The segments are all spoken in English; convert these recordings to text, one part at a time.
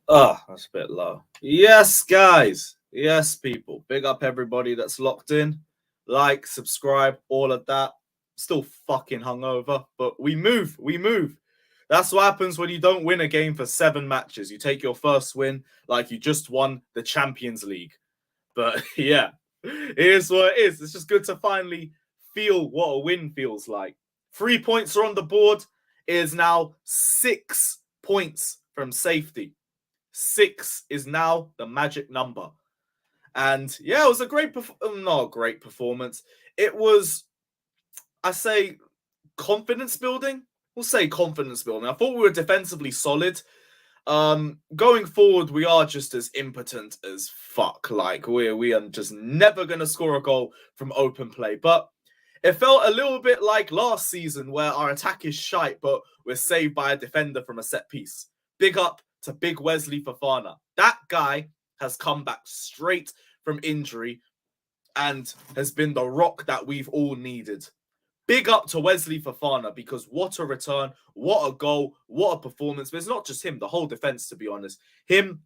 Oh, that's a bit low. Yes, guys. Yes, people. Big up everybody that's locked in. Like, subscribe, all of that. Still fucking hungover, but we move. We move. That's what happens when you don't win a game for 7 matches. You take your first win like you just won the Champions League. But yeah, it is what it is. It's just good to finally feel what a win feels like. 3 points are on the board. It is now 6 points from safety. 6 is now the magic number. And yeah, it was a not a great performance. It was, I say, confidence building. We'll say confidence building. I thought we were defensively solid. Going forward, we are just as impotent as fuck. Like we are just never gonna score a goal from open play. But it felt a little bit like last season where our attack is shite, but we're saved by a defender from a set piece. Big up to Big Wesley Fofana. That guy has come back straight from injury and has been the rock that we've all needed. Big up to Wesley Fofana because what a return, what a goal, what a performance. But it's not just him, the whole defense, to be honest. Him,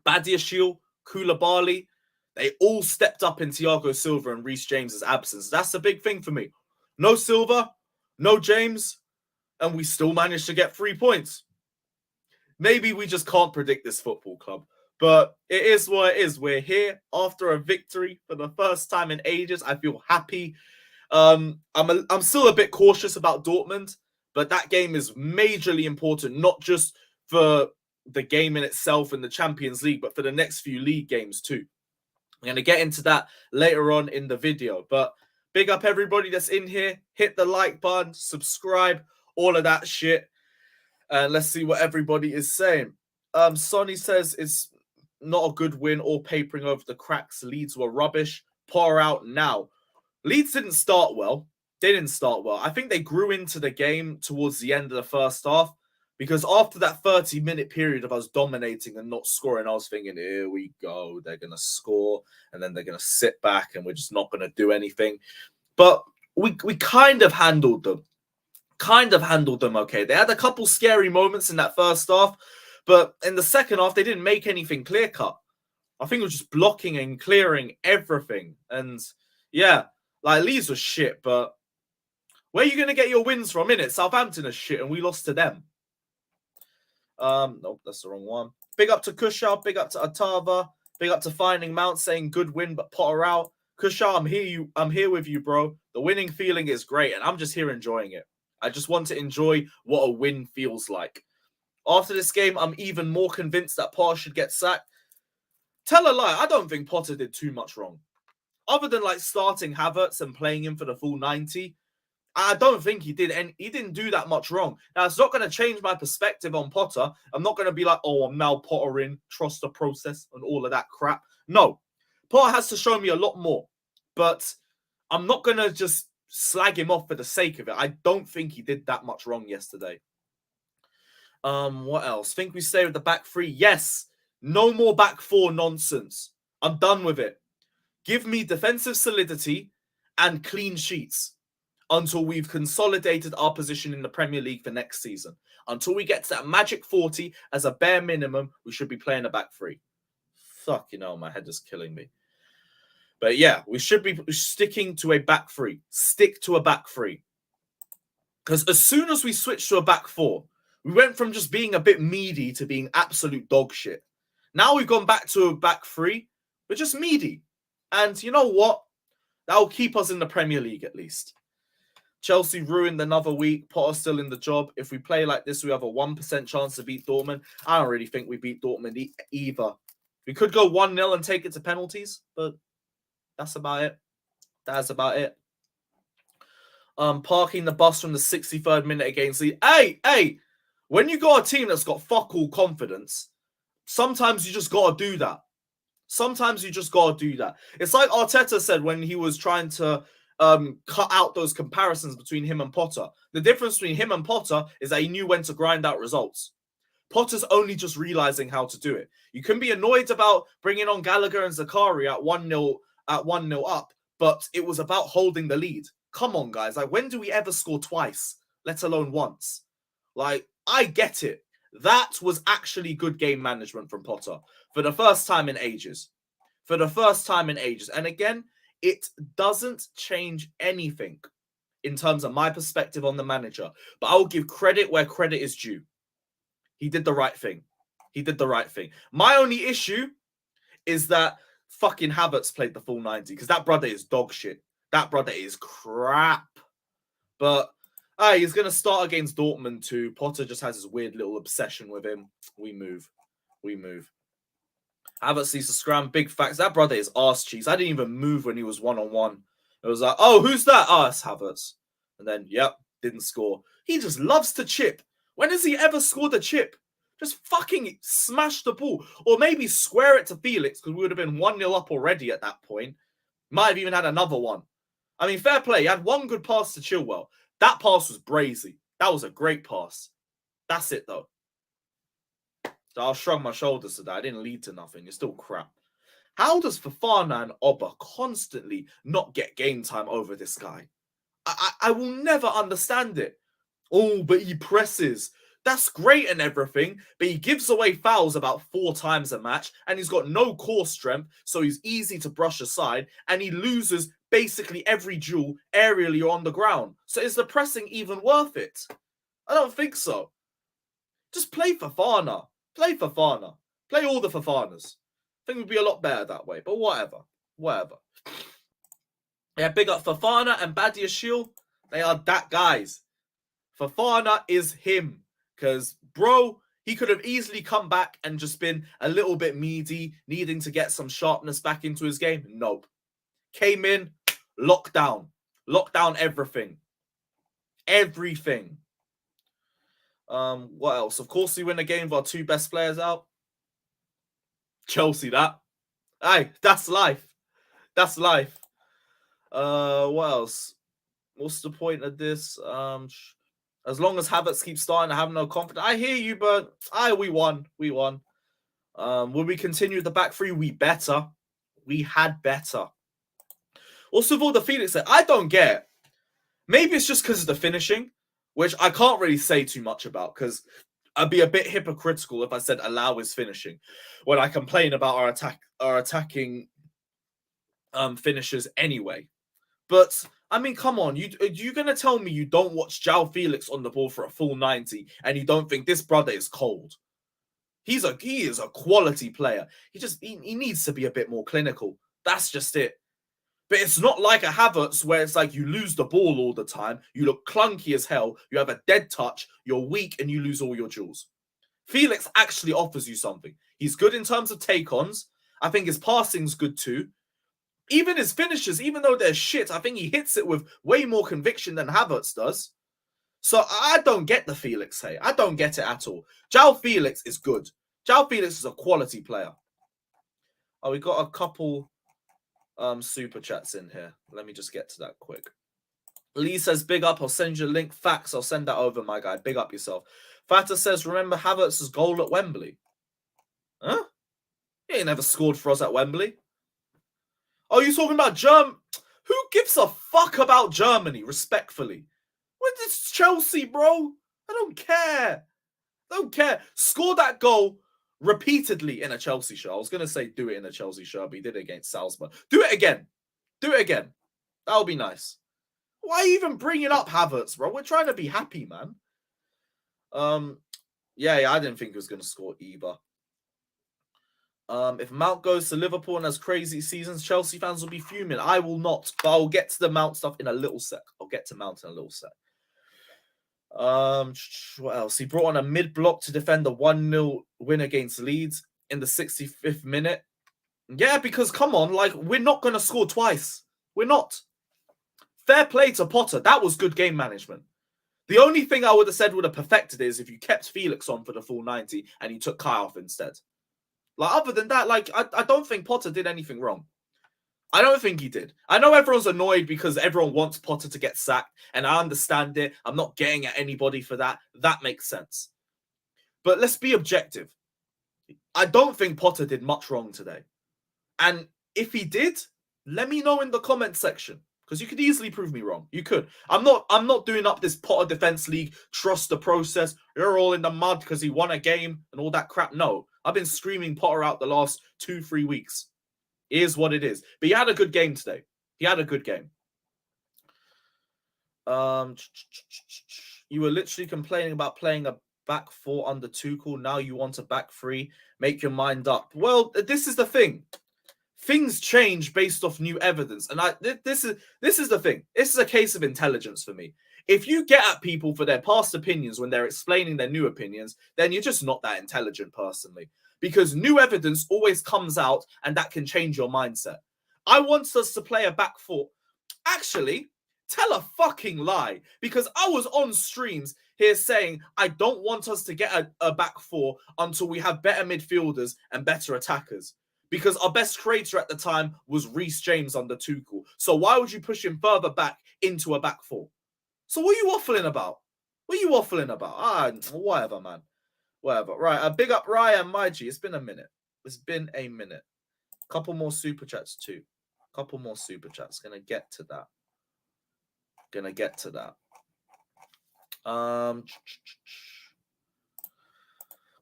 Badiashile, Koulibaly, they all stepped up in Thiago Silva and Reece James's absence. That's a big thing for me. No Silva, no James, and we still managed to get 3 points. Maybe we just can't predict this football club, but it is what it is. We're here after a victory for the first time in ages. I feel happy. I'm still a bit cautious about Dortmund, but that game is majorly important, not just for the game in itself in the Champions League, but for the next few league games too. I'm going to get into that later on in the video, but big up everybody that's in here. Hit the like button, subscribe, all of that shit. And let's see what everybody is saying. Sonny says it's not a good win, all papering over the cracks. Leeds were rubbish. Pour out now. Leeds didn't start well. They didn't start well. I think they grew into the game towards the end of the first half because after that 30-minute period of us dominating and not scoring, I was thinking, here we go. They're going to score and then they're going to sit back and we're just not going to do anything. But we kind of handled them. Okay. They had a couple scary moments in that first half, but in the second half, they didn't make anything clear-cut. I think it was just blocking and clearing everything. And yeah, like Leeds was shit, but where are you going to get your wins from, innit? Southampton is shit and we lost to them. Nope, that's the wrong one. Big up to Kushal, big up to Atava, big up to Finding Mount saying good win, but Potter out. Kushal, I'm here with you, bro. The winning feeling is great and I'm just here enjoying it. I just want to enjoy what a win feels like. After this game, I'm even more convinced that Potter should get sacked. Tell a lie, I don't think Potter did too much wrong. Other than like starting Havertz and playing him for the full 90, I don't think he did. And he didn't do that much wrong. Now, it's not going to change my perspective on Potter. I'm not going to be like, oh, I'm now Potter in, trust the process and all of that crap. No, Potter has to show me a lot more. But I'm not going to just slag him off for the sake of it. I don't think he did that much wrong yesterday. What else? Think we stay with the back three? Yes. No more back four nonsense. I'm done with it. Give me defensive solidity and clean sheets until we've consolidated our position in the Premier League for next season. Until we get to that magic 40 as a bare minimum, we should be playing a back three. Fuck, my head is killing me. But yeah, we should be sticking to a back three. Stick to a back three. Because as soon as we switched to a back four, we went from just being a bit meaty to being absolute dog shit. Now we've gone back to a back three. We're just meaty. And you know what? That'll keep us in the Premier League at least. Chelsea ruined another week. Potter's still in the job. If we play like this, we have a 1% chance to beat Dortmund. I don't really think we beat Dortmund either. We could go 1-0 and take it to penalties, but that's about it. That's about it. Parking the bus from the 63rd minute against Leeds. Hey! When you got a team that's got fuck all confidence, sometimes you just got to do that. It's like Arteta said when he was trying to cut out those comparisons between him and Potter. The difference between him and Potter is that he knew when to grind out results. Potter's only just realizing how to do it. You can be annoyed about bringing on Gallagher and Zakari at 1-0 up, but it was about holding the lead. Come on, guys. Like, when do we ever score twice, let alone once? Like, I get it. That was actually good game management from Potter for the first time in ages. For the first time in ages. And again, it doesn't change anything in terms of my perspective on the manager. But I'll give credit where credit is due. He did the right thing. He did the right thing. My only issue is that fucking Havertz played the full 90 because that brother is dog shit. That brother is crap. But he's going to start against Dortmund too. Potter just has this weird little obsession with him. We move. Havertz needs to scram. Big facts. That brother is arse cheese. I didn't even move when he was one-on-one. It was like, oh, who's that? Oh, it's Havertz. And then, yep, didn't score. He just loves to chip. When has he ever scored a chip? Just fucking smash the ball. Or maybe square it to Felix because we would have been 1-0 up already at that point. Might have even had another one. I mean, fair play. He had one good pass to Chilwell. That pass was brazy. That was a great pass. That's it, though. So I'll shrug my shoulders to that. I didn't lead to nothing. It's still crap. How does Fofana and Oba constantly not get game time over this guy? I will never understand it. Oh, but he presses. That's great and everything, but he gives away fouls about 4 times a match, and he's got no core strength, so he's easy to brush aside, and he loses basically every duel aerially or on the ground. So is the pressing even worth it? I don't think so. Just play Fofana. Play Fofana. Play all the Fofanas. I think it would be a lot better that way, but whatever. Yeah, big up Fofana and Badiashile. They are that guys. Fofana is him. Because, bro, he could have easily come back and just been a little bit meaty, needing to get some sharpness back into his game. Nope. Came in, lockdown. Lockdown everything. Everything. What else? Of course, we win the game with our 2 best players out. Chelsea, that. Hey, that's life. That's life. What else? What's the point of this? As long as Havertz keeps starting, I have no confidence. I hear you, but we won. Will we continue the back 3? We better. We had better. Also, for all the Felix said, I don't get it. Maybe it's just because of the finishing, which I can't really say too much about because I'd be a bit hypocritical if I said allow his finishing when I complain about our attacking finishers anyway. But I mean, come on, you're going to tell me you don't watch João Felix on the ball for a full 90 and you don't think this brother is cold? He is a quality player. He needs to be a bit more clinical. That's just it. But it's not like a Havertz where it's like you lose the ball all the time, you look clunky as hell, you have a dead touch, you're weak, and you lose all your duels. Felix actually offers you something. He's good in terms of take-ons. I think his passing's good too. Even his finishes, even though they're shit, I think he hits it with way more conviction than Havertz does. So I don't get the Felix hate. I don't get it at all. João Felix is good. João Felix is a quality player. Oh, we got a couple super chats in here. Let me just get to that quick. Lee says, big up. I'll send you a link. Facts. I'll send that over, my guy. Big up yourself. Fata says, remember Havertz's goal at Wembley? Huh? He ain't never scored for us at Wembley. Oh, you talking about Germany? Who gives a fuck about Germany, respectfully? What is Chelsea, bro? I don't care. Score that goal repeatedly in a Chelsea shirt. I was going to say do it in a Chelsea shirt, but he did it against Salzburg. Do it again. That would be nice. Why even bring it up, Havertz, bro? We're trying to be happy, man. Yeah, I didn't think he was going to score either. If Mount goes to Liverpool and has crazy seasons, Chelsea fans will be fuming. I will not, but I'll get to the Mount stuff in a little sec. What else? He brought on a mid-block to defend the 1-0 win against Leeds in the 65th minute. Yeah, because come on, like, we're not going to score twice. We're not. Fair play to Potter. That was good game management. The only thing I would have said would have perfected is if you kept Felix on for the full 90 and you took Kai off instead. Like, other than that, like, I don't think Potter did anything wrong. I don't think he did. I know everyone's annoyed because everyone wants Potter to get sacked, and I understand it. I'm not getting at anybody for that. That makes sense. But let's be objective. I don't think Potter did much wrong today. And if he did, let me know in the comment section. Because you could easily prove me wrong. You could. I'm not doing up this Potter Defense League, trust the process, you're all in the mud because he won a game and all that crap. No. I've been screaming Potter out the last 2-3 weeks. It is what it is. But he had a good game today. He had a good game. You were literally complaining about playing a back 4 under Tuchel. Now you want a back 3. Make your mind up. Well, this is the thing. Things change based off new evidence. And this is the thing. This is a case of intelligence for me. If you get at people for their past opinions when they're explaining their new opinions, then you're just not that intelligent personally. Because new evidence always comes out and that can change your mindset. I want us to play a back 4. Actually, tell a fucking lie. Because I was on streams here saying I don't want us to get a back 4 until we have better midfielders and better attackers. Because our best creator at the time was Reece James under Tuchel. So why would you push him further back into a back 4? So what are you waffling about? What are you waffling about? Whatever, man. Whatever. Right, big up Ryan, my G. It's been a minute. It's been a minute. Couple more super chats too. Couple more super chats. Gonna get to that.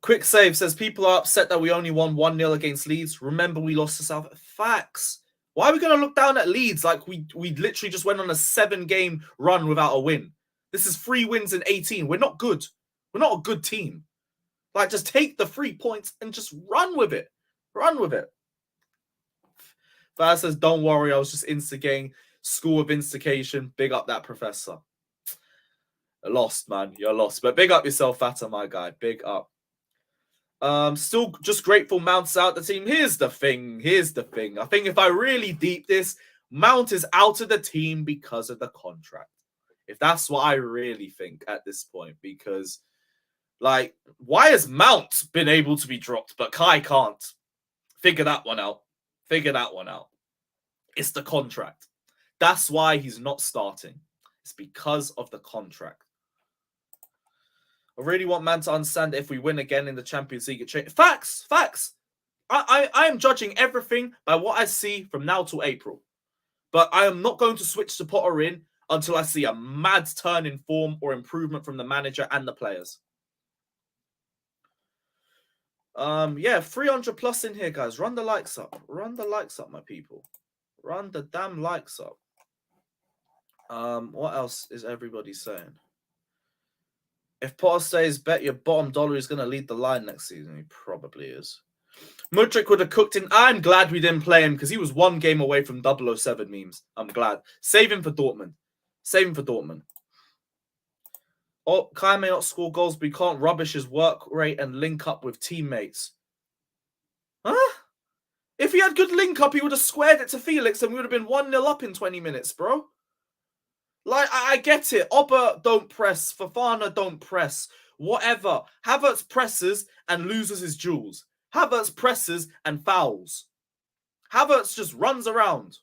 Quick Save says, people are upset that we only won 1-0 against Leeds. Remember, we lost to South. Facts. Why are we going to look down at Leeds like we literally just went on a 7-game run without a win? This is 3 wins in 18. We're not good. We're not a good team. Like, just take the 3 points and just run with it. Run with it. Faz says, don't worry, I was just instigating. School of Instigation. Big up that professor. You're lost, man. You're lost. But big up yourself, Fata, my guy. Big up. Still just grateful Mount's out the team. Here's the thing. I think if I really deep this, Mount is out of the team because of the contract. If that's what I really think at this point. Because, like, why has Mount been able to be dropped, but Kai can't? Figure that one out. It's the contract. That's why he's not starting. It's because of the contract. I really want man to understand that if we win again in the Champions League, it changes. Facts. I am judging everything by what I see from now till April. But I am not going to switch to Potter in until I see a mad turn in form or improvement from the manager and the players. Yeah, 300 plus in here, guys. Run the likes up. My people. Run the damn likes up. What else is everybody saying? If Potter stays, bet your bottom dollar is going to lead the line next season. He probably is. Mudryk would have cooked in. I'm glad we didn't play him because he was 1 game away from 007 memes. I'm glad. Save him for Dortmund. Oh, Kai may not score goals, but he can't rubbish his work rate and link up with teammates. Huh? If he had good link up, he would have squared it to Felix and we would have been 1-0 up in 20 minutes, bro. Like, I get it. Oba don't press. Fofana don't press. Whatever. Havertz presses and loses his duels. Havertz presses and fouls. Havertz just runs around.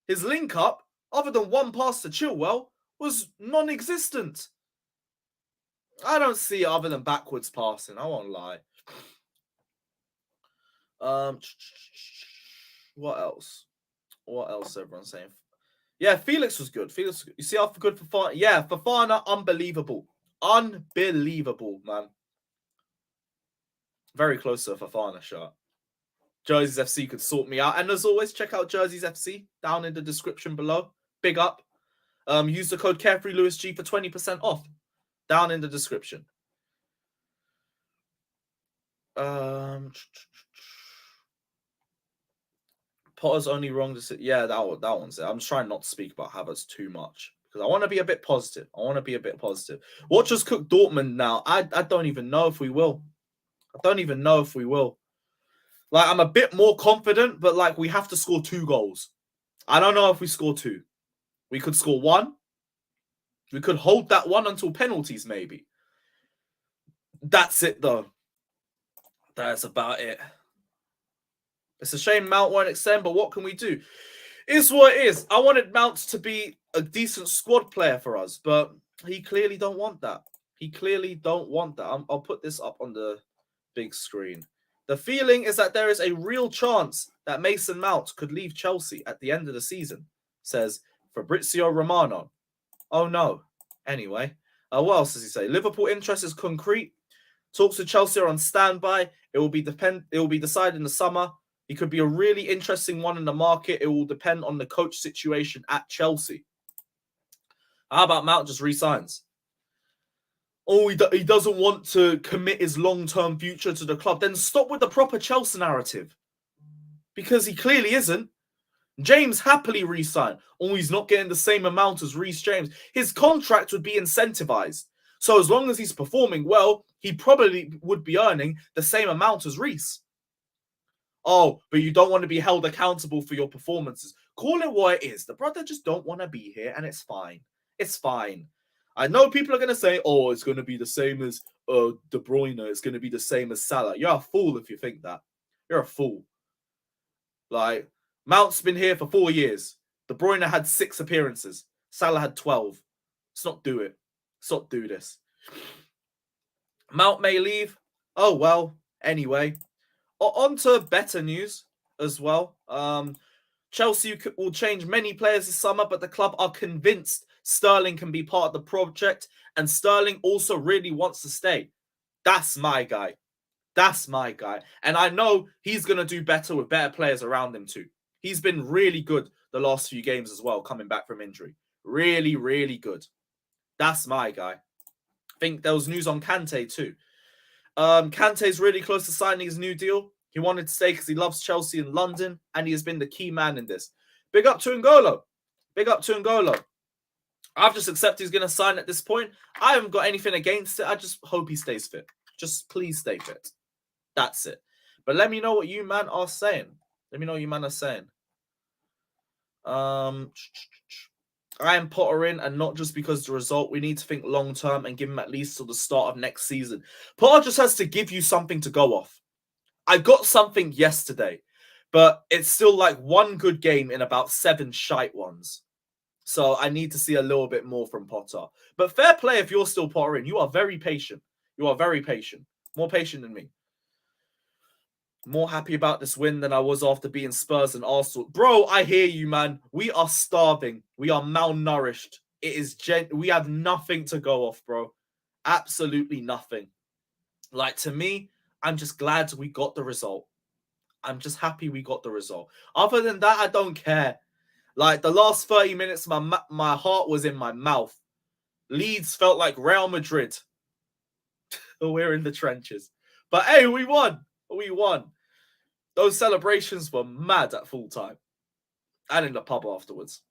His link-up, other than one pass to Chilwell, was non-existent. I don't see it other than backwards passing. I won't lie. What else? What else everyone's saying? Yeah, Felix was good. You see how good Fofana? Yeah, Fofana, unbelievable. Unbelievable, man. Very close to a Fofana shot. Jerseys FC could sort me out. And as always, check out Jerseys FC down in the description below. Big up. Use the code CarefreeLewisG for 20% off. Down in the description. Potter's only wrong to say. Yeah, that one's it. I'm just trying not to speak about Havertz too much because I want to be a bit positive. Watch us cook Dortmund now. I don't even know if we will. Like, I'm a bit more confident, but like we have to score 2 goals. I don't know if we score 2. We could score 1. We could hold that 1 until penalties, maybe. That's it, though. That's about it. It's a shame Mount won't extend, but what can we do? It's what it is. I wanted Mount to be a decent squad player for us, but he clearly don't want that. I'll put this up on the big screen. The feeling is that there is a real chance that Mason Mount could leave Chelsea at the end of the season, says Fabrizio Romano. Oh no. Anyway, what else does he say? Liverpool interest is concrete. Talks with Chelsea are on standby. It will be decided in the summer. He could be a really interesting one in the market. It will depend on the coach situation at Chelsea. How about Mount just resigns? Oh, he doesn't want to commit his long-term future to the club. Then stop with the proper Chelsea narrative. Because he clearly isn't. James happily re-signed. Oh, he's not getting the same amount as Reece James. His contract would be incentivized. So as long as he's performing well, he probably would be earning the same amount as Reece. Oh, but you don't want to be held accountable for your performances. Call it what it is. The brother just don't want to be here, and it's fine. It's fine. I know people are going to say, oh, it's going to be the same as De Bruyne. It's going to be the same as Salah. You're a fool if you think that. You're a fool. Like, Mount's been here for 4 years. De Bruyne had 6 appearances. Salah had 12. Let's not do it. Let's not do this. Mount may leave. Oh, well, anyway. On to better news as well. Chelsea will change many players this summer, but the club are convinced Sterling can be part of the project, and Sterling also really wants to stay. That's my guy. That's my guy. And I know he's going to do better with better players around him too. He's been really good the last few games as well, coming back from injury. Really, really good. That's my guy. I think there was news on Kante too. Kante's really close to signing his new deal. He wanted to stay because he loves Chelsea and London, and he has been the key man in this. Big up to N'Golo. Big up to N'Golo. I've just accepted he's going to sign at this point. I haven't got anything against it. I just hope he stays fit. Just please stay fit. That's it. But let me know what you man are saying. Let me know what you man are saying. I am Potter in, and not just because of the result. We need to think long term and give him at least till the start of next season. Potter just has to give you something to go off. I got something yesterday, but it's still like one good game in about 7 shite ones. So I need to see a little bit more from Potter. But fair play if you're still Potter in. You are very patient. You are very patient. More patient than me. More happy about this win than I was after beating Spurs and Arsenal. Bro, I hear you, man. We are starving. We are malnourished. It is we have nothing to go off, bro. Absolutely nothing. Like, to me, I'm just glad we got the result. I'm just happy we got the result. Other than that, I don't care. Like, the last 30 minutes, my heart was in my mouth. Leeds felt like Real Madrid. We're in the trenches. But hey, we won. We won. Those celebrations were mad at full time. And in the pub afterwards.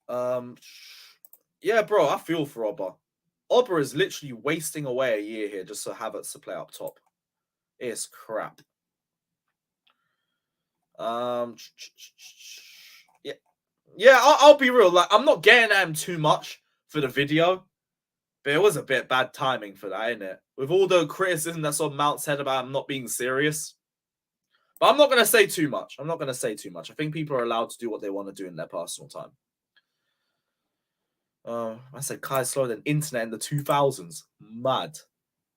Yeah, bro, I feel for Oba. Oba is literally wasting away a year here just for Havertz to play up top. It's crap. Yeah, I'll be real. Like, I'm not getting at him too much for the video, but it was a bit bad timing for that, isn't it? With all the criticism that's on Mount's head about him not being serious. But I'm not going to say too much. I'm not going to say too much. I think people are allowed to do what they want to do in their personal time. I said Kai slower than internet in the 2000s. Mad.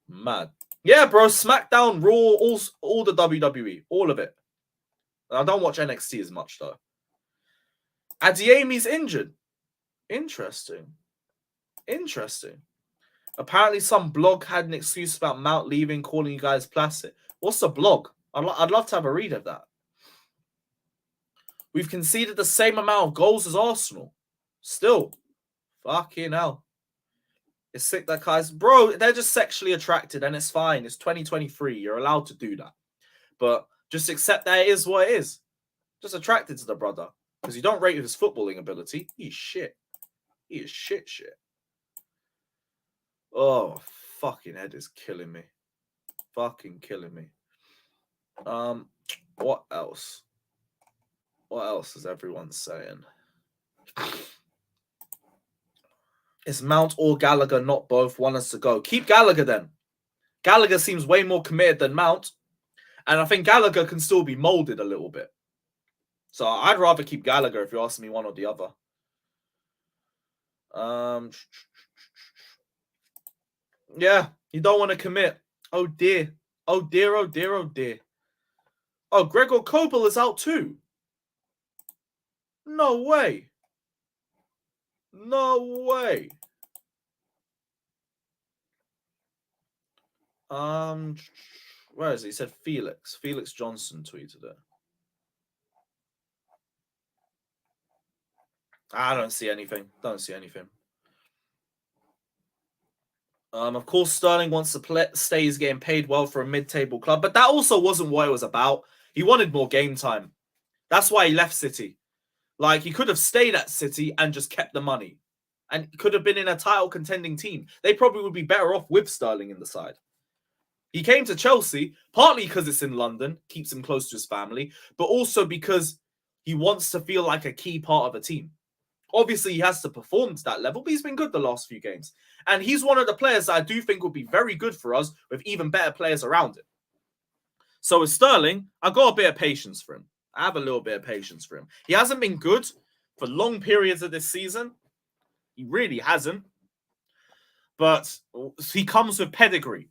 Mad. Yeah, bro. SmackDown, Raw, all the WWE. All of it. I don't watch NXT as much, though. Adiemi's injured. Interesting. Interesting. Apparently, some blog had an excuse about Mount leaving, calling you guys plastic. What's the blog? I'd love to have a read of that. We've conceded the same amount of goals as Arsenal. Still. Fucking hell. It's sick that guys... Bro, they're just sexually attracted, and it's fine. It's 2023. You're allowed to do that. But just accept that it is what it is. Just attracted to the brother. Because you don't rate his footballing ability. He's shit. He is shit. Oh, fucking head is killing me. Fucking killing me. What else? What else is everyone saying? It's Mount or Gallagher, not both. Want us to go. Keep Gallagher then. Gallagher seems way more committed than Mount. And I think Gallagher can still be molded a little bit. So I'd rather keep Gallagher if you ask me one or the other. Yeah, you don't want to commit. Oh dear. Oh dear, oh dear, oh dear. Oh, Gregor Kobel is out too. No way. No way. Where is it? He said Felix. Felix Johnson tweeted it. I don't see anything. Don't see anything. Of course, Sterling wants to stay. He's getting paid well for a mid-table club, but that also wasn't what it was about. He wanted more game time. That's why he left City. Like, he could have stayed at City and just kept the money, and could have been in a title contending team. They probably would be better off with Sterling in the side. He came to Chelsea partly because it's in London, keeps him close to his family, but also because he wants to feel like a key part of a team. Obviously, he has to perform to that level, but he's been good the last few games. And he's one of the players that I do think would be very good for us with even better players around him. So with Sterling, I've got a bit of patience for him. I have a little bit of patience for him. He hasn't been good for long periods of this season. He really hasn't. But he comes with pedigree.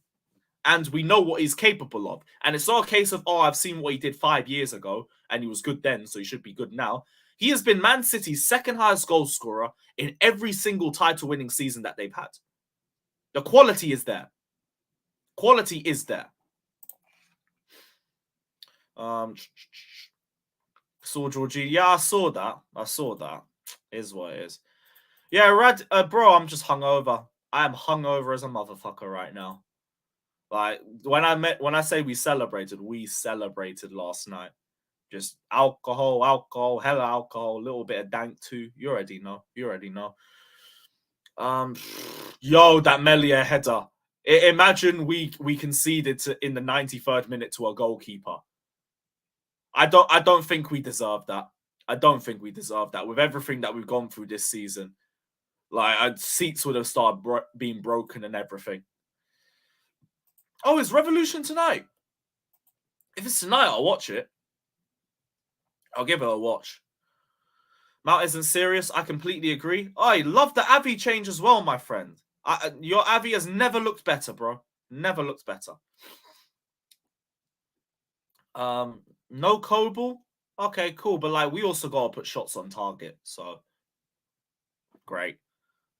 And we know what he's capable of. And it's not a case of, oh, I've seen what he did 5 years ago, and he was good then, so he should be good now. He has been Man City's second highest goal scorer in every single title-winning season that they've had. The quality is there. Quality is there. Saw Georgie. Yeah, I saw that. Is what it is. Yeah, bro, I'm just hungover. I am hungover as a motherfucker right now. Like, when I say we celebrated last night. Just alcohol, hella alcohol, a little bit of dank too. You already know. Yo, that Melia header. Imagine we conceded in the 93rd minute to a goalkeeper. I don't think we deserve that. With everything that we've gone through this season. Like, seats would have started being broken and everything. Oh, it's Revolution tonight. If it's tonight, I'll watch it. I'll give it a watch. Mount isn't serious. I completely agree. I love the Avi change as well, my friend. Your Avi has never looked better, bro. Never looked better. No Coble. Okay, cool. But like, we also gotta put shots on target. So great.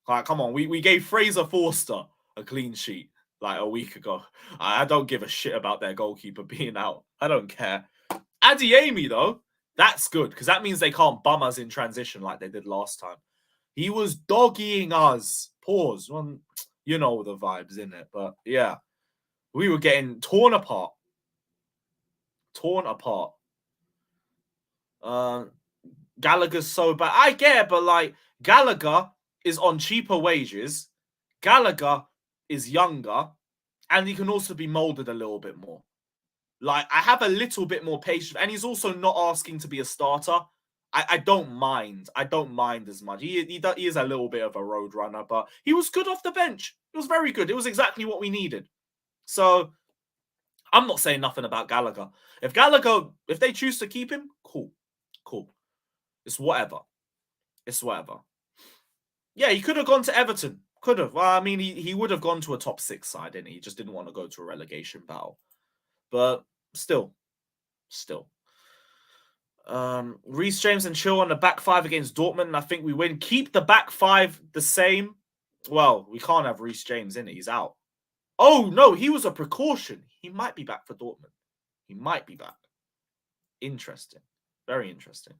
Like, come on. We gave Fraser Forster a clean sheet like a week ago. I don't give a shit about their goalkeeper being out. I don't care. Adiemi, though, that's good because that means they can't bum us in transition like they did last time. He was doggying us. Pause. Well, you know the vibes, innit? But yeah, we were getting torn apart. Gallagher's so bad. I get it, but like, Gallagher is on cheaper wages. Gallagher is younger, and he can also be molded a little bit more. Like, I have a little bit more patience, and he's also not asking to be a starter. I don't mind. I don't mind as much. He is a little bit of a road runner, but he was good off the bench. It was very good. It was exactly what we needed. So I'm not saying nothing about Gallagher. If they choose to keep him, cool. It's whatever. Yeah, he could have gone to Everton. Could have. Well, I mean, he would have gone to a top 6 side, didn't he? He just didn't want to go to a relegation battle. But still. Reece James and Chill on the back 5 against Dortmund, and I think we win. Keep the back 5 the same. Well, we can't have Reece James in it. He's out. Oh, no, he was a precaution. He might be back for Dortmund. He might be back. Interesting. Very interesting.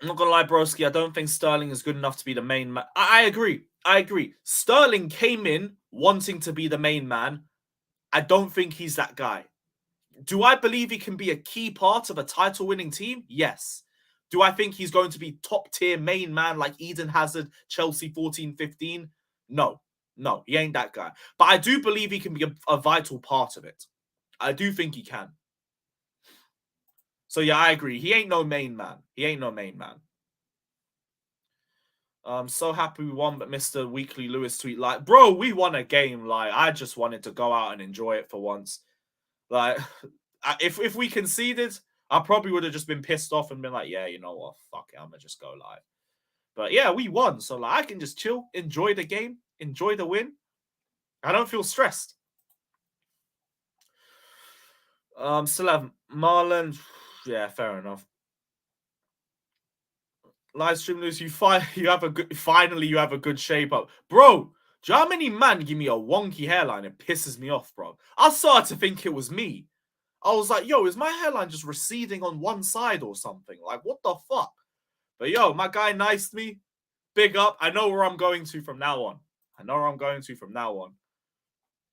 I'm not going to lie, broski. I don't think Sterling is good enough to be the main man. I agree. Sterling came in wanting to be the main man. I don't think he's that guy. Do I believe he can be a key part of a title-winning team? Yes. Do I think he's going to be top-tier main man like Eden Hazard, Chelsea 14-15? No, he ain't that guy. But I do believe he can be a vital part of it. I do think he can. So yeah, I agree. He ain't no main man. I'm so happy we won, but Mr. Weekly Lewis tweet like, bro, we won a game. Like, I just wanted to go out and enjoy it for once. Like, if we conceded, I probably would have just been pissed off and been like, yeah, you know what? Fuck it, I'm going to just go live. But yeah, we won. So like, I can just chill, enjoy the game, enjoy the win. I don't feel stressed. Still have Marlon. Yeah, fair enough. Live stream news. Finally you have a good shape up, bro. Do you know how many man give me a wonky hairline? It pisses me off, bro. I started to think it was me. I was like, yo, is my hairline just receding on one side or something? Like, what the fuck? But yo, my guy niced me. Big up. I know where I'm going to from now on.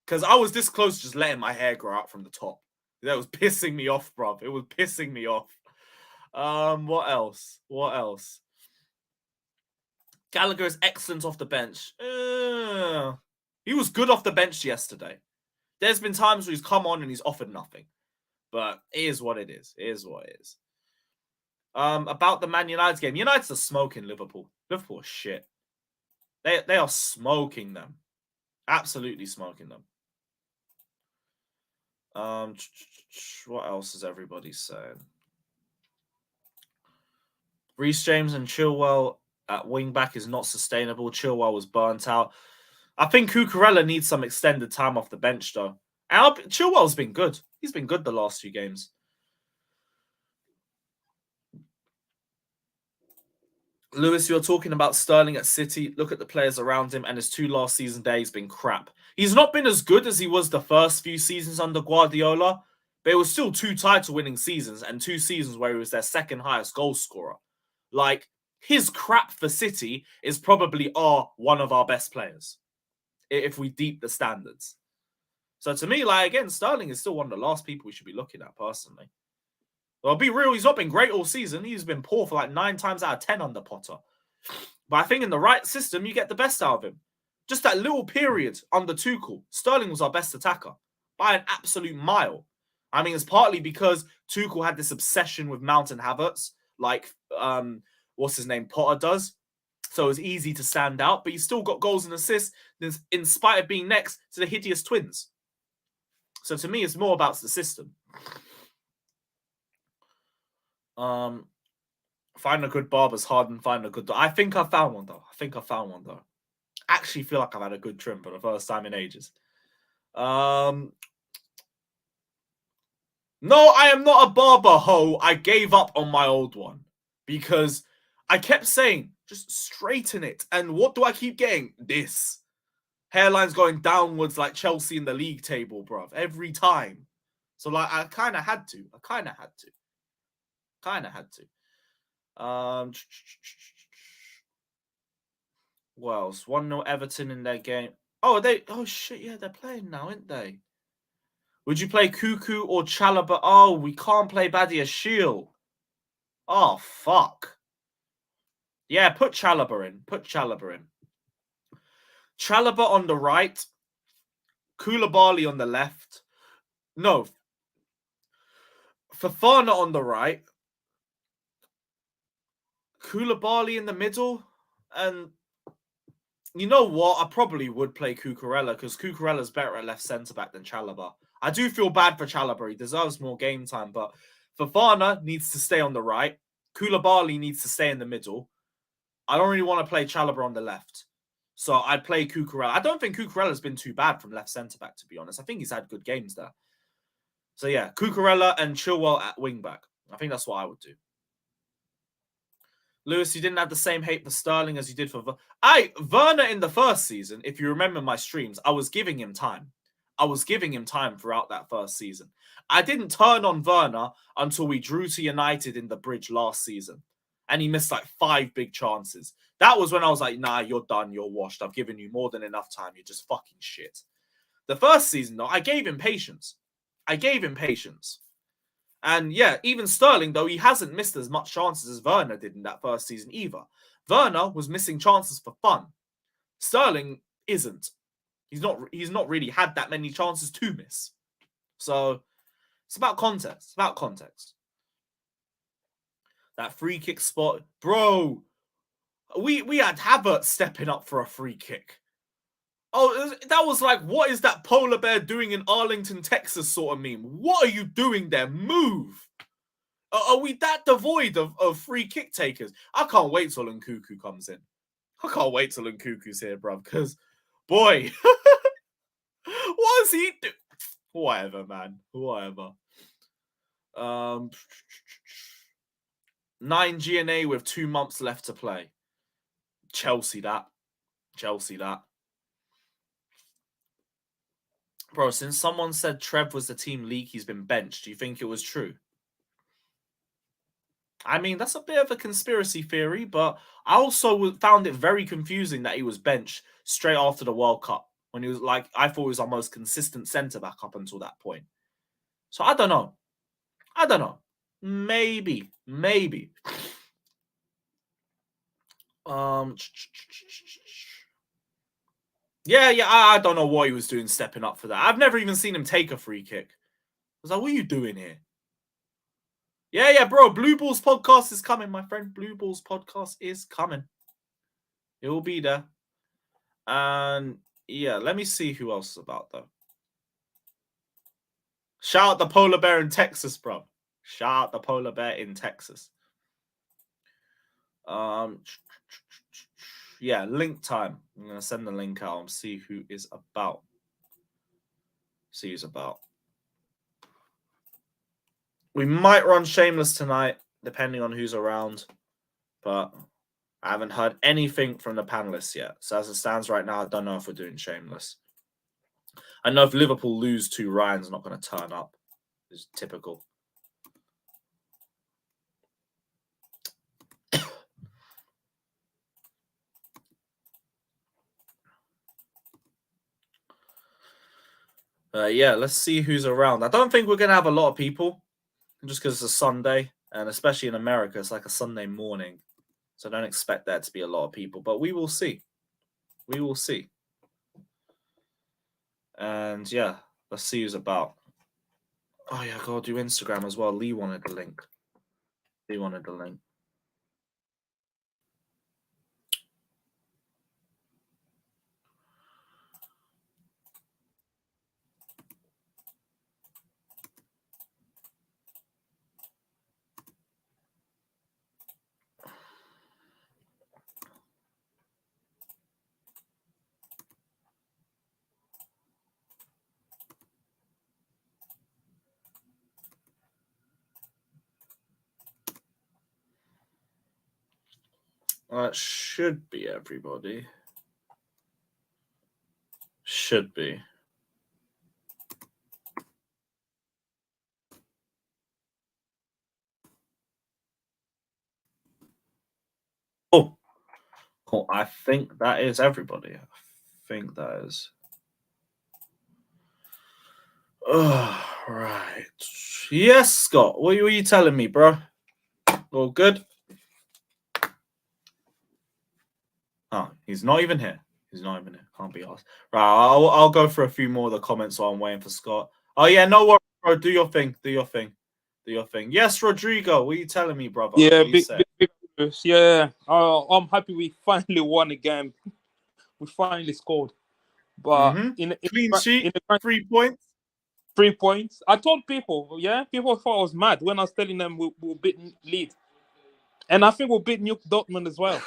Because I was this close to just letting my hair grow out from the top. That was pissing me off, bro. It was pissing me off. What else? Gallagher is excellent off the bench. He was good off the bench yesterday. There's been times where he's come on and he's offered nothing. But it is what it is. About the Man United game. United's are smoking Liverpool. Liverpool are shit. They are smoking them. Absolutely smoking them. What else is everybody saying? Reece James and Chilwell at wing back is not sustainable. Chilwell was burnt out. I think Cucurella needs some extended time off the bench, though. Chilwell's been good. He's been good the last few games. Lewis, you're talking about Sterling at City. Look at the players around him, and his 2 last season there, he's been crap. He's not been as good as he was the first few seasons under Guardiola, but it was still 2 title-winning seasons and 2 seasons where he was their second highest goal scorer. Like, his crap for City is probably one of our best players, if we deep the standards. So to me, like, again, Sterling is still one of the last people we should be looking at, personally. Well, I'll be real, he's not been great all season. He's been poor for like 9 times out of 10 under Potter. But I think in the right system, you get the best out of him. Just that little period under Tuchel, Sterling was our best attacker by an absolute mile. I mean, it's partly because Tuchel had this obsession with Mount and Havertz, like, what's his name, Potter does. So it was easy to stand out, but he still got goals and assists in spite of being next to the hideous twins. So to me, it's more about the system. Find a good barber's hard and find a good... I think I found one, though. Actually feel like I've had a good trim for the first time in ages. No, I am not a barber, ho. I gave up on my old one because I kept saying, just straighten it. And what do I keep getting? This. Hairline's going downwards like Chelsea in the league table, bruv. Every time. So, like, I kind of had to. What else? 1-0 Everton in their game. Oh, shit, yeah, they're playing now, aren't they? Would you play Cuckoo or Chalobah? Oh, we can't play Badiashile. Oh, fuck. Yeah, put Chalobah in. Chalobah on the right. Koulibaly on the left. No. Fofana on the right. Koulibaly in the middle. And you know what? I probably would play Cucurella because Cucurella's better at left centre-back than Chalobah. I do feel bad for Chalobah. He deserves more game time, but Fofana needs to stay on the right. Koulibaly needs to stay in the middle. I don't really want to play Chalobah on the left. So I'd play Cucurella. I don't think Cucurella's been too bad from left centre-back, to be honest. I think he's had good games there. So yeah, Cucurella and Chilwell at wing-back. I think that's what I would do. Lewis, you didn't have the same hate for Sterling as you did for... Werner in the first season, if you remember my streams, I was giving him time. Throughout that first season. I didn't turn on Werner until we drew to United in the bridge last season. And he missed like 5 big chances. That was when I was like, nah, you're done. You're washed. I've given you more than enough time. You're just fucking shit. The first season, though, I gave him patience. And yeah, even Sterling, though, he hasn't missed as much chances as Werner did in that first season either. Werner was missing chances for fun. Sterling isn't. He's not really had that many chances to miss. So it's about context. That free kick spot. Bro, we had Havertz stepping up for a free kick. Oh, that was like, what is that polar bear doing in Arlington, Texas sort of meme? What are you doing there? Move. Are we that devoid of free kick takers? I can't wait till Nkunku comes in. I can't wait till Nkunku's here, bruv, because, boy, what is he doing? Whatever, man. 9 GNA with 2 months left to play. Chelsea that. Bro, since someone said Trev was the team leak, he's been benched. Do you think it was true? I mean, that's a bit of a conspiracy theory, but I also found it very confusing that he was benched straight after the World Cup when he was like, I thought he was our most consistent centre back up until that point. So I don't know. Maybe. Yeah, I don't know what he was doing stepping up for that. I've never even seen him take a free kick. I was like, what are you doing here? Yeah, bro. Blue Balls podcast is coming, my friend. Blue Balls podcast is coming. It will be there. And yeah, let me see who else is about, though. Shout out the polar bear in Texas, bro. Shout out the polar bear in Texas. Yeah, link time. I'm going to send the link out and see who is about. We might run Shameless tonight, depending on who's around. But I haven't heard anything from the panelists yet. So as it stands right now, I don't know if we're doing Shameless. I know if Liverpool lose to Ryan's not going to turn up. It's typical. Yeah, let's see who's around. I don't think we're going to have a lot of people just because it's a Sunday. And especially in America, it's like a Sunday morning. So I don't expect there to be a lot of people. But we will see. And yeah, let's see who's about. Oh, yeah, I got to do Instagram as well. Lee wanted the link. That should be everybody. Should be. Oh, I think that is everybody. I think that is. Oh, right. Yes, Scott. What were you telling me, bro? All good? Oh, he's not even here. Can't be asked. Right, I'll go for a few more of the comments while I'm waiting for Scott. Oh, yeah, no worries, bro. Do your thing. Yes, Rodrigo. What are you telling me, brother? Yeah, big news. Yeah. I'm happy we finally won a game. We finally scored. But in clean sheet, 3 points. 3 points. I told people, people thought I was mad when I was telling them we'll beat Leeds. And I think we'll beat Dortmund as well.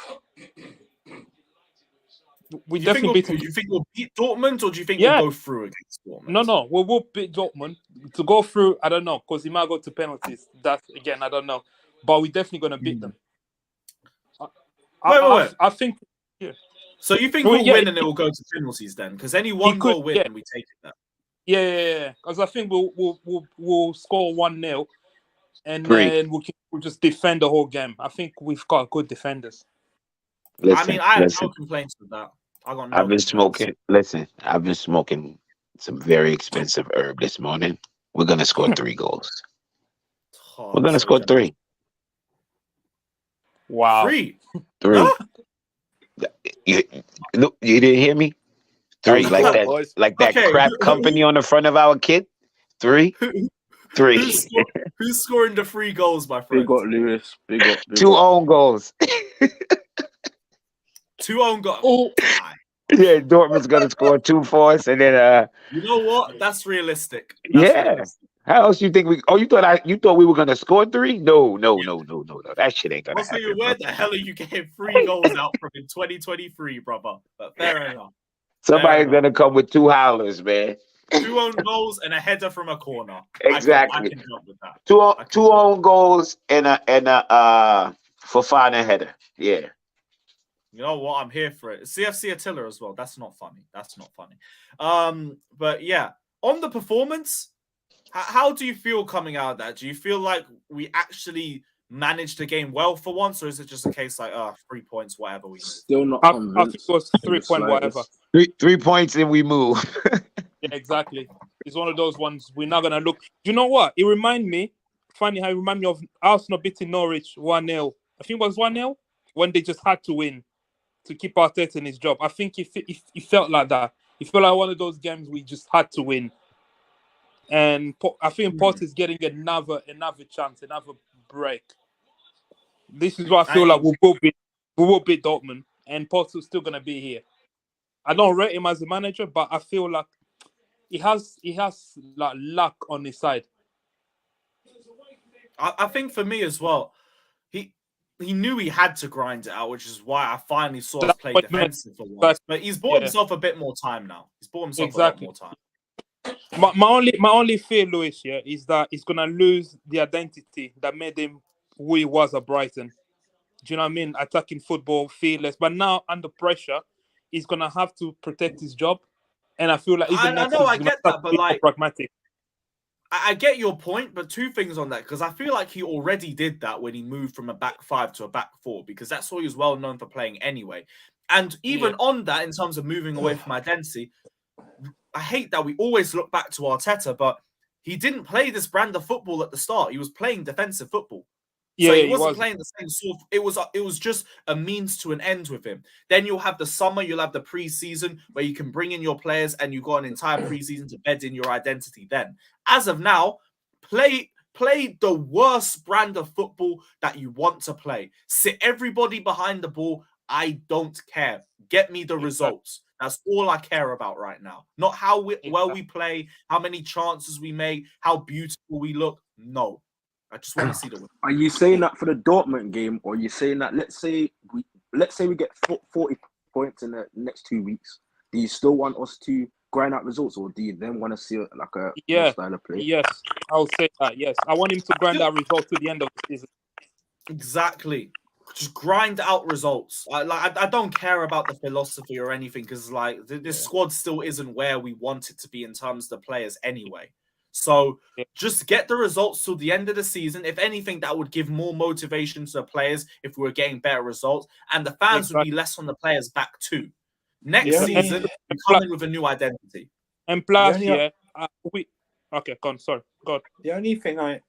We definitely beat them. Do you think we'll beat Dortmund or do you think we'll go through against Dortmund? No. We'll beat Dortmund. To go through, I don't know, because he might go to penalties. That, again, I don't know. But we're definitely going to beat them. Wait. I think... Yeah. So you think we'll win and it will go to penalties then? Because any one-goal win and we take it there. Yeah. Because I think we'll score 1-0 and then we'll just defend the whole game. I think we've got good defenders. Listen, I have no complaints with that. I've been smoking. Listen, I've been smoking some very expensive herb this morning. We're gonna score 3 goals. We're gonna score 3. Wow. 3. Huh? You didn't hear me? 3, like that crap company on the front of our kit. 3. 3. Who's scoring the 3 goals, my friend? Big up, Lewis. Big up. 2 own goals. 2 own goals. Oh. Yeah, Dortmund's gonna score 2 for us, and then you know what? That's realistic. Realistic. How else you think we? Oh, you thought we were gonna score 3? No. That shit ain't gonna happen. Where the hell are you getting 3 goals out from in 2023, brother? But fair enough. Somebody's gonna come with 2 howlers, man. 2 own goals and a header from a corner. Exactly. I can jump with that. Two own goals and a Fofana header. Yeah. You know what? I'm here for it. CFC Attila as well. That's not funny. But yeah, on the performance, how do you feel coming out of that? Do you feel like we actually managed the game well for once, or is it just a case like, 3 points, whatever we move? Still not I convinced. think it was 3 point whatever. 3 points and we move. Yeah, exactly. It's one of those ones we're not gonna look. Do you know what? It remind me. Funny how it remind me of Arsenal beating Norwich 1-0. I think it was 1-0 when they just had to win to keep Arteta in his job. I think he felt like that. He felt like one of those games we just had to win. And I think Potter's getting another chance, another break. This is what I feel like we will beat Dortmund, and Potter's still gonna be here. I don't rate him as a manager, but I feel like he has like luck on his side. I think for me as well, he knew he had to grind it out, which is why I finally saw us play defensive for once. But he's bought himself a bit more time now. He's bought himself a lot more time. My only fear, Lewis, is that he's gonna lose the identity that made him who he was at Brighton. Do you know what I mean? Attacking football, fearless. But now under pressure, he's gonna have to protect his job. And I feel like even next season, he's gonna start to be more pragmatic. I get your point, but 2 things on that, because I feel like he already did that when he moved from a back 5 to a back 4, because that's what he was well known for playing anyway. And even on that, in terms of moving away from identity, I hate that we always look back to Arteta, but he didn't play this brand of football at the start. He was playing defensive football. So he wasn't playing the same sort of, it was just a means to an end with him. Then you'll have the summer, you'll have the preseason where you can bring in your players and you've got an entire preseason to bed in your identity then. As of now, play the worst brand of football that you want to play. Sit everybody behind the ball. I don't care. Get me the results. That's all I care about right now. Not how well we play, how many chances we make, how beautiful we look. No. I just want to see the win. Are you saying that for the Dortmund game, or are you saying that let's say we get 40 points in the next 2 weeks? Do you still want us to grind out results, or do you then want to see like a style of play? Yes, I'll say that. Yes, I want him to grind out results to the end of the season. Exactly. Just grind out results. I don't care about the philosophy or anything, because like this squad still isn't where we want it to be in terms of the players anyway. So just get the results till the end of the season. If anything, that would give more motivation to the players if we were getting better results. And the fans would be less on the players' back too. Next season, we come in with a new identity. And plus, okay, go on. Sorry, go on. The only thing I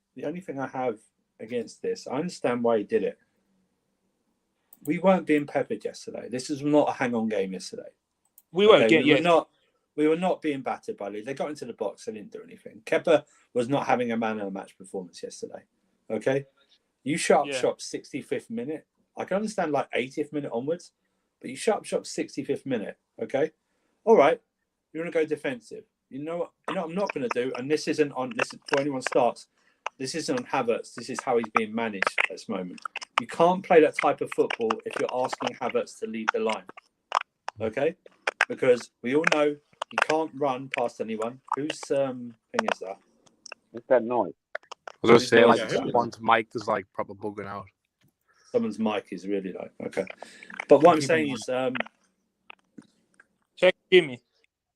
have against this, I understand why he did it. We weren't being peppered yesterday. This was not a hang-on game yesterday. We weren't. We were not being battered by Leeds. They got into the box. They didn't do anything. Kepa was not having a man of the match performance yesterday. Okay? You shut up shop 65th minute. I can understand like 80th minute onwards, but you shut up shop 65th minute. Okay? All right. You want to go defensive. You know what I'm not going to do, and this isn't on this before anyone starts. This isn't on Havertz. This is how he's being managed at this moment. You can't play that type of football if you're asking Havertz to lead the line. Okay? Because we all know he can't run past anyone. Whose thing is that? What's that noise? I was going to say, like, someone's mic is like proper bugging out. Someone's mic is really low. Okay. But what I'm saying is... check Jimmy.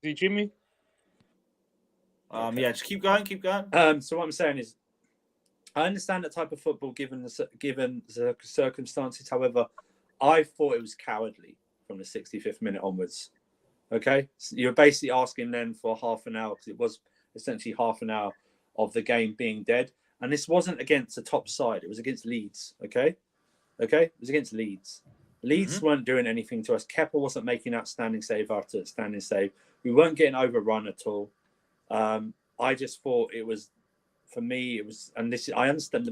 Is it Jimmy? Yeah, just keep going. So what I'm saying is, I understand that type of football given the circumstances. However, I thought it was cowardly from the 65th minute onwards. Okay, so you're basically asking then for half an hour, because it was essentially half an hour of the game being dead, and this wasn't against the top side; it was against Leeds. Okay, it was against Leeds. Leeds weren't doing anything to us. Kepa wasn't making outstanding save after standing save. We weren't getting overrun at all. I just thought it was, for me, it was, and this I understand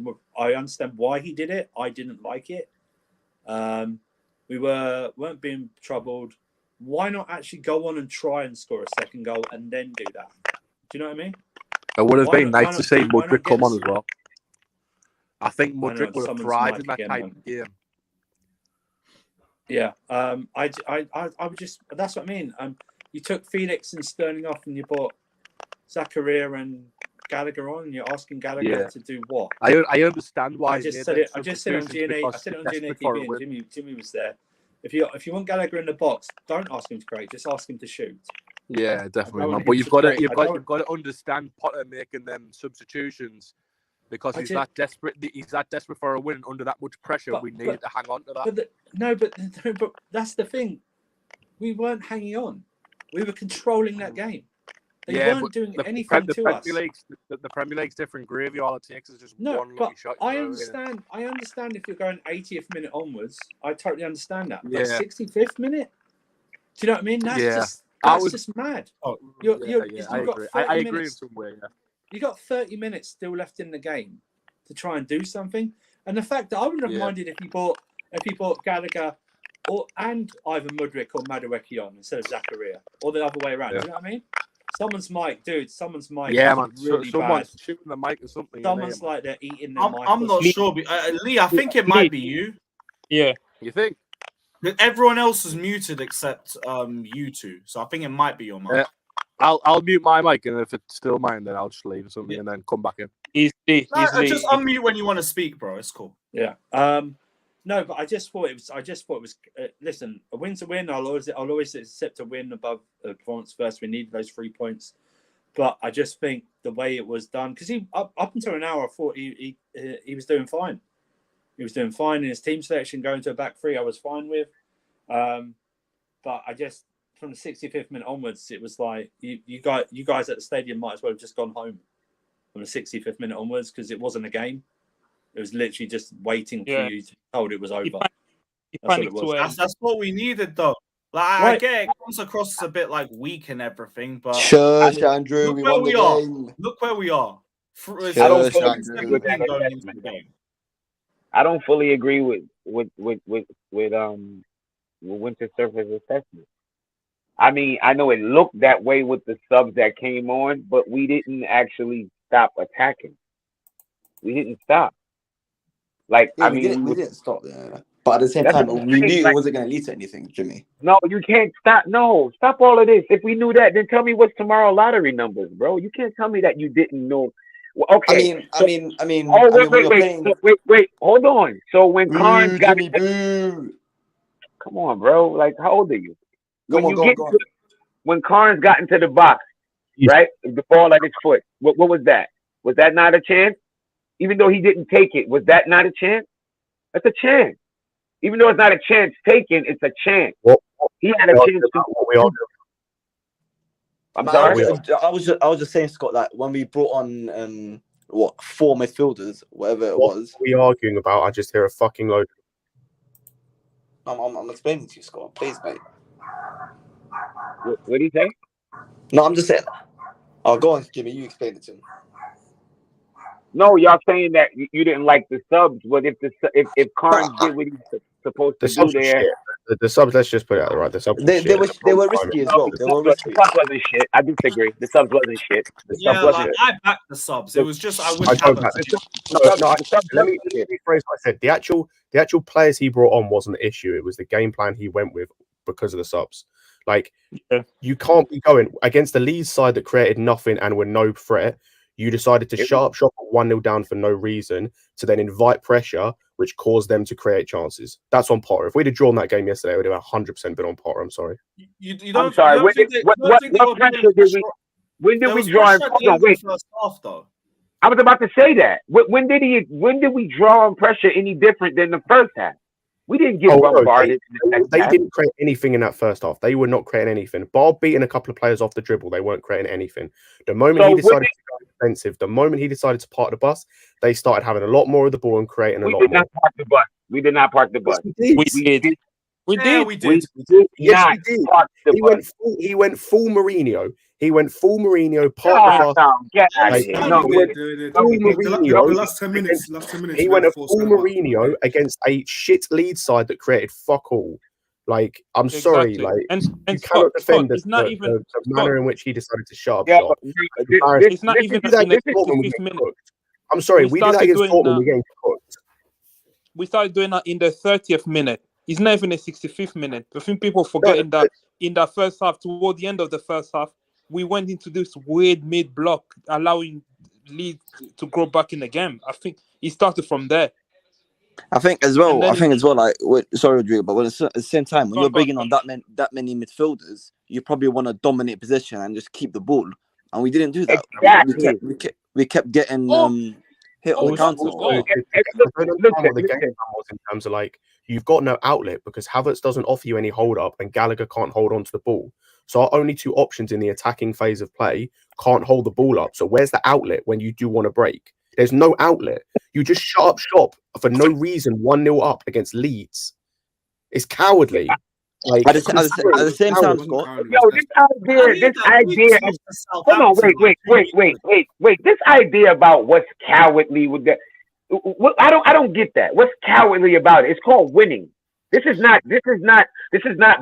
why he did it. I didn't like it. We weren't being troubled. Why not actually go on and try and score a second goal and then do that? Do you know what I mean? It would have been nice to see Mudryk come on as well. I think Mudryk would have thrived in that type of game. Yeah, I would just. That's what I mean. You took Felix and Sterling off, and you bought Zakaria and Gallagher on, and you're asking Gallagher to do what? I understand why. I just said it on GNA. I said it on GNA TV, and Jimmy was there. If you want Gallagher in the box, don't ask him to create. Just ask him to shoot. Yeah, definitely not. But you've got to understand Potter making them substitutions because he's that desperate. He's that desperate for a win under that much pressure. We need to hang on to that. But that's the thing. We weren't hanging on. We were controlling that game. They weren't doing anything to us. The Premier League's different gravy. All it takes is just one lucky shot. I understand. I understand if you're going 80th minute onwards. I totally understand that. But 65th minute. Do you know what I mean? That's just mad. Oh, I agree in some way. Yeah. You got 30 minutes still left in the game to try and do something. And the fact that I wouldn't have minded if you bought Gallagher and either Mudryk or Madueke on instead of Zakaria, or the other way around. Do you know what I mean? Someone's mic. Yeah, man. Really someone's shooting the mic or something. Someone's like they're eating their mic. I'm not sure. Lee, I think it might be you. Yeah. You think? Everyone else is muted except you two. So I think it might be your mic. I'll mute my mic, and if it's still mine, then I'll just leave or something and then come back in. Easy. Just unmute when you want to speak, bro. It's cool. Yeah. No, but I just thought it was. Listen, a win's a win. I'll always accept a win above a performance first. We need those 3 points, but I just think the way it was done, because he up until an hour, I thought he was doing fine. He was doing fine in his team selection, going to a back three. I was fine with, but I just from the 65th minute onwards, it was like you guys at the stadium might as well have just gone home from the 65th minute onwards because it wasn't a game. It was literally just waiting for you to be told it was over. That's what we needed, though. Like, I get it comes across a bit like weak and everything, but shush, Andrew. Look where we are. Look where we are. I don't fully agree with Winter Surfer's assessment. I mean, I know it looked that way with the subs that came on, but we didn't actually stop attacking. We didn't stop. Like, yeah, we didn't stop there. But at the same time, we knew it wasn't going to lead to anything, Jimmy. No, you can't stop. No, stop all of this. If we knew that, then tell me what's tomorrow lottery numbers, bro. You can't tell me that you didn't know. Well, okay. Wait. Hold on. So when Carnes got come on, bro. Like, how old are you? When Carnes got into the box, right? The ball at his foot. What was that? Was that not a chance? Even though he didn't take it, was that not a chance? That's a chance. Even though it's not a chance taken, it's a chance. He had a chance to. I'm sorry. I was just saying, Scott, that when we brought on 4 midfielders, whatever it was. What are we arguing about? I just hear a fucking load. I'm explaining to you, Scott. Please, mate. What do you say? No, I'm just saying. Oh, go on, Jimmy. You explain it to him. No, y'all saying that you didn't like the subs, but if Carnes did what he's supposed to do there, the subs. Let's just put it out right. The subs. They were risky as well. They were risky. The subs wasn't shit. I disagree. The subs wasn't shit. I backed the subs. It was just I wouldn't have Let me rephrase what I said. The actual players he brought on wasn't the issue. It was the game plan he went with because of the subs. Like you can't be going against the Leeds side that created nothing and were no threat. You decided to sharp shot 1-0 down for no reason to then invite pressure, which caused them to create chances. That's on Potter. If we'd have drawn that game yesterday, it would have 100% been on Potter. I'm sorry. I'm sorry. When did we draw? Wait. First half, though. I was about to say that. When did we draw on pressure any different than the first half? We didn't get bombarded. They didn't create anything in that first half. They were not creating anything. Bar beating a couple of players off the dribble, they weren't creating anything. The moment he decided to go defensive, the moment he decided to park the bus, they started having a lot more of the ball and creating a lot more. We did not park the bus. We did not park the bus. We did. Yes, we did. He went full Mourinho. He went full Mourinho. The last 10 minutes. He went a full Mourinho against a shit Leeds side that created fuck all. Like, I'm sorry, like, and you cannot defend the manner in which he decided to shut up shop. It's not even in the 65th minute. I'm sorry, we did that against Dortmund. We getting cooked. We started doing that in the 30th minute. It's not even the 65th minute. I think people forgetting that in the first half, toward the end of the first half, we went into this weird mid-block, allowing Leeds to grow back in the game. I think he started from there. I think as well. Like, sorry, Rodrigo, but at the same time, when you're bringing on that many midfielders, you probably want to dominate position and just keep the ball. And we didn't do that. Exactly. We kept getting hit on the counter. I don't understand what the game plan was in terms of like you've got no outlet because Havertz doesn't offer you any hold up and Gallagher can't hold on to the ball. So our only two options in the attacking phase of play can't hold the ball up. So where's the outlet when you do want to break? There's no outlet. You just shut up shop for no reason 1-0 up against Leeds. It's cowardly. Like, at the same time, Scott. Yo, this idea. Hold on, wait. This idea about what's cowardly with that. I don't get that. What's cowardly about it? It's called winning. This is not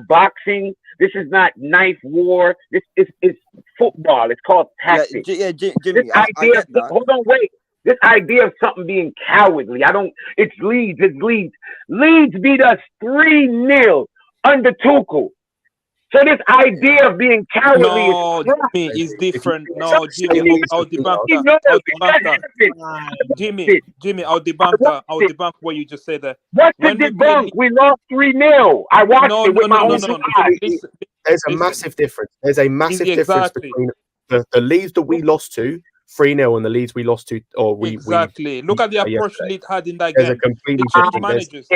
boxing. This is not knife war. This is football. It's called tactics. Yeah, Jimmy. This idea. Hold on, wait. This idea of something being cowardly. It's Leeds. Leeds beat us 3-0 under Tuchel. So this idea of being cowardly is different. No, Jimmy, I'll debunk that. Jimmy, I'll debunk what you just said there. What's the debunk? We lost 3-0. I watched it with my own eyes. There's a massive difference. There's a massive difference between the Leeds that we lost to 3-0 and the Leeds we lost to, or we look at the approach Leeds had in that game. There's a completely different managers.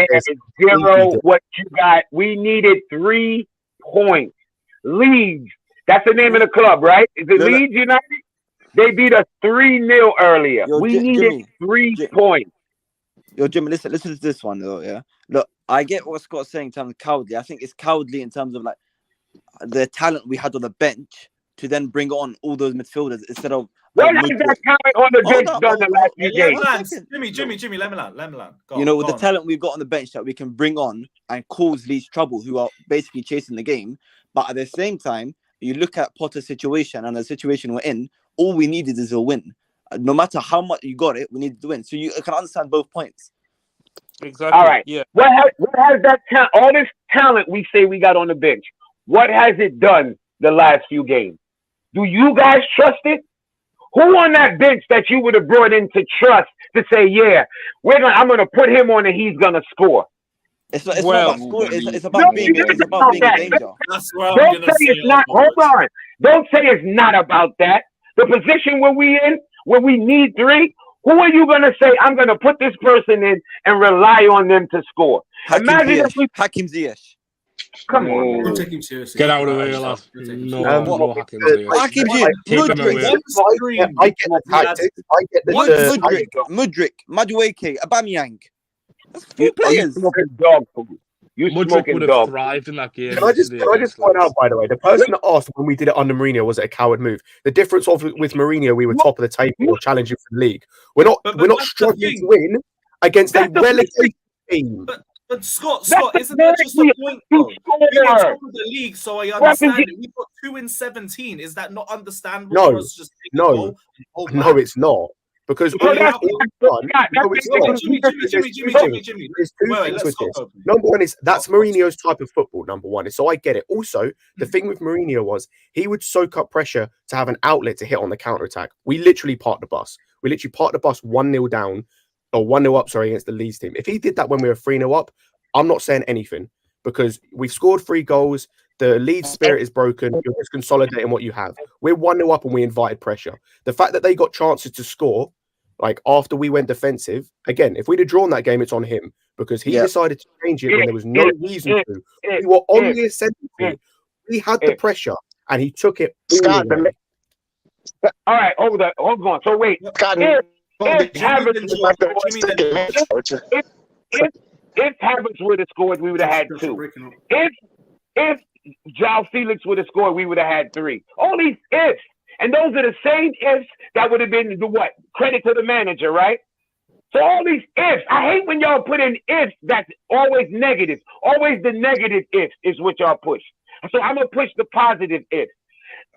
Zero. What you got? We needed 3 points. Leeds. That's the name of the club, right? Is it Leeds United? They beat us 3-0 earlier. We needed 3 points. Yo, Jimmy, listen to this one though. Yeah, look, I get what Scott's saying in terms of cowardly. I think it's cowardly in terms of like the talent we had on the bench to then bring on all those midfielders instead of. What has that talent on the bench done the last few games? Jimmy, let me land. With the talent we've got on the bench that we can bring on and cause Leeds trouble, who are basically chasing the game. But at the same time, you look at Potter's situation and the situation we're in, all we needed is a win. No matter how much you got it, we needed to win. So you can understand both points. Exactly. All right. Yeah. What has that talent, all this talent we say we got on the bench, what has it done the last few games? Do you guys trust it? Who on that bench that you would have brought in to trust to say, yeah, I'm going to put him on and he's going to score? It's not about scoring. It's about being a danger. That's what I'm going to say. It's not. Hold on. Don't say it's not about that. The position where we need 3, who are you going to say, I'm going to put this person in and rely on them to score? Imagine if we... Hakim Ziyech. Come on. Don't take him seriously. Get out of the way, lad. No Hakim Ziyech. Hakim Ziyech. I get the tactics. I get the Mudryk, Madueke, Aubameyang. That's 4 players. Mudryk would have thrived in that game. Can I just point out, by the way, the person that asked when we did it under Mourinho, was it a coward move? The difference with Mourinho, we were top of the table or challenging for the league. We're not struggling to win against a relegated team. But Scott, isn't that just the point, though? We were top of the league, so I understand it. We got 2 in 17. Is that not understandable? No, it's not. Because all that's done, Jimmy. There's 2 things with this. Number one is that's Mourinho's type of football. Number one is so I get it. Also, the thing with Mourinho was he would soak up pressure to have an outlet to hit on the counter attack. We literally parked the bus. 1-0 down or 1-0 up. Sorry, against the Leeds team. If he did that when we were 3-0 up, I'm not saying anything because we've scored 3 goals. The Leeds spirit is broken. You're just consolidating what you have. We're 1-0 up and we invited pressure. The fact that they got chances to score, like after we went defensive, again, if we'd have drawn that game, it's on him because he decided to change it when there was no reason to. We were on the ascendancy. We had the pressure and he took it. All right, hold on. So wait. If Havertz would have scored, we would have had 2. If João Felix would have scored, we would have had 3. All these ifs. And those are the same ifs that would have been the what? Credit to the manager, right? So all these ifs. I hate when y'all put in ifs that's always negative. Always the negative ifs is what y'all push. So I'm going to push the positive ifs.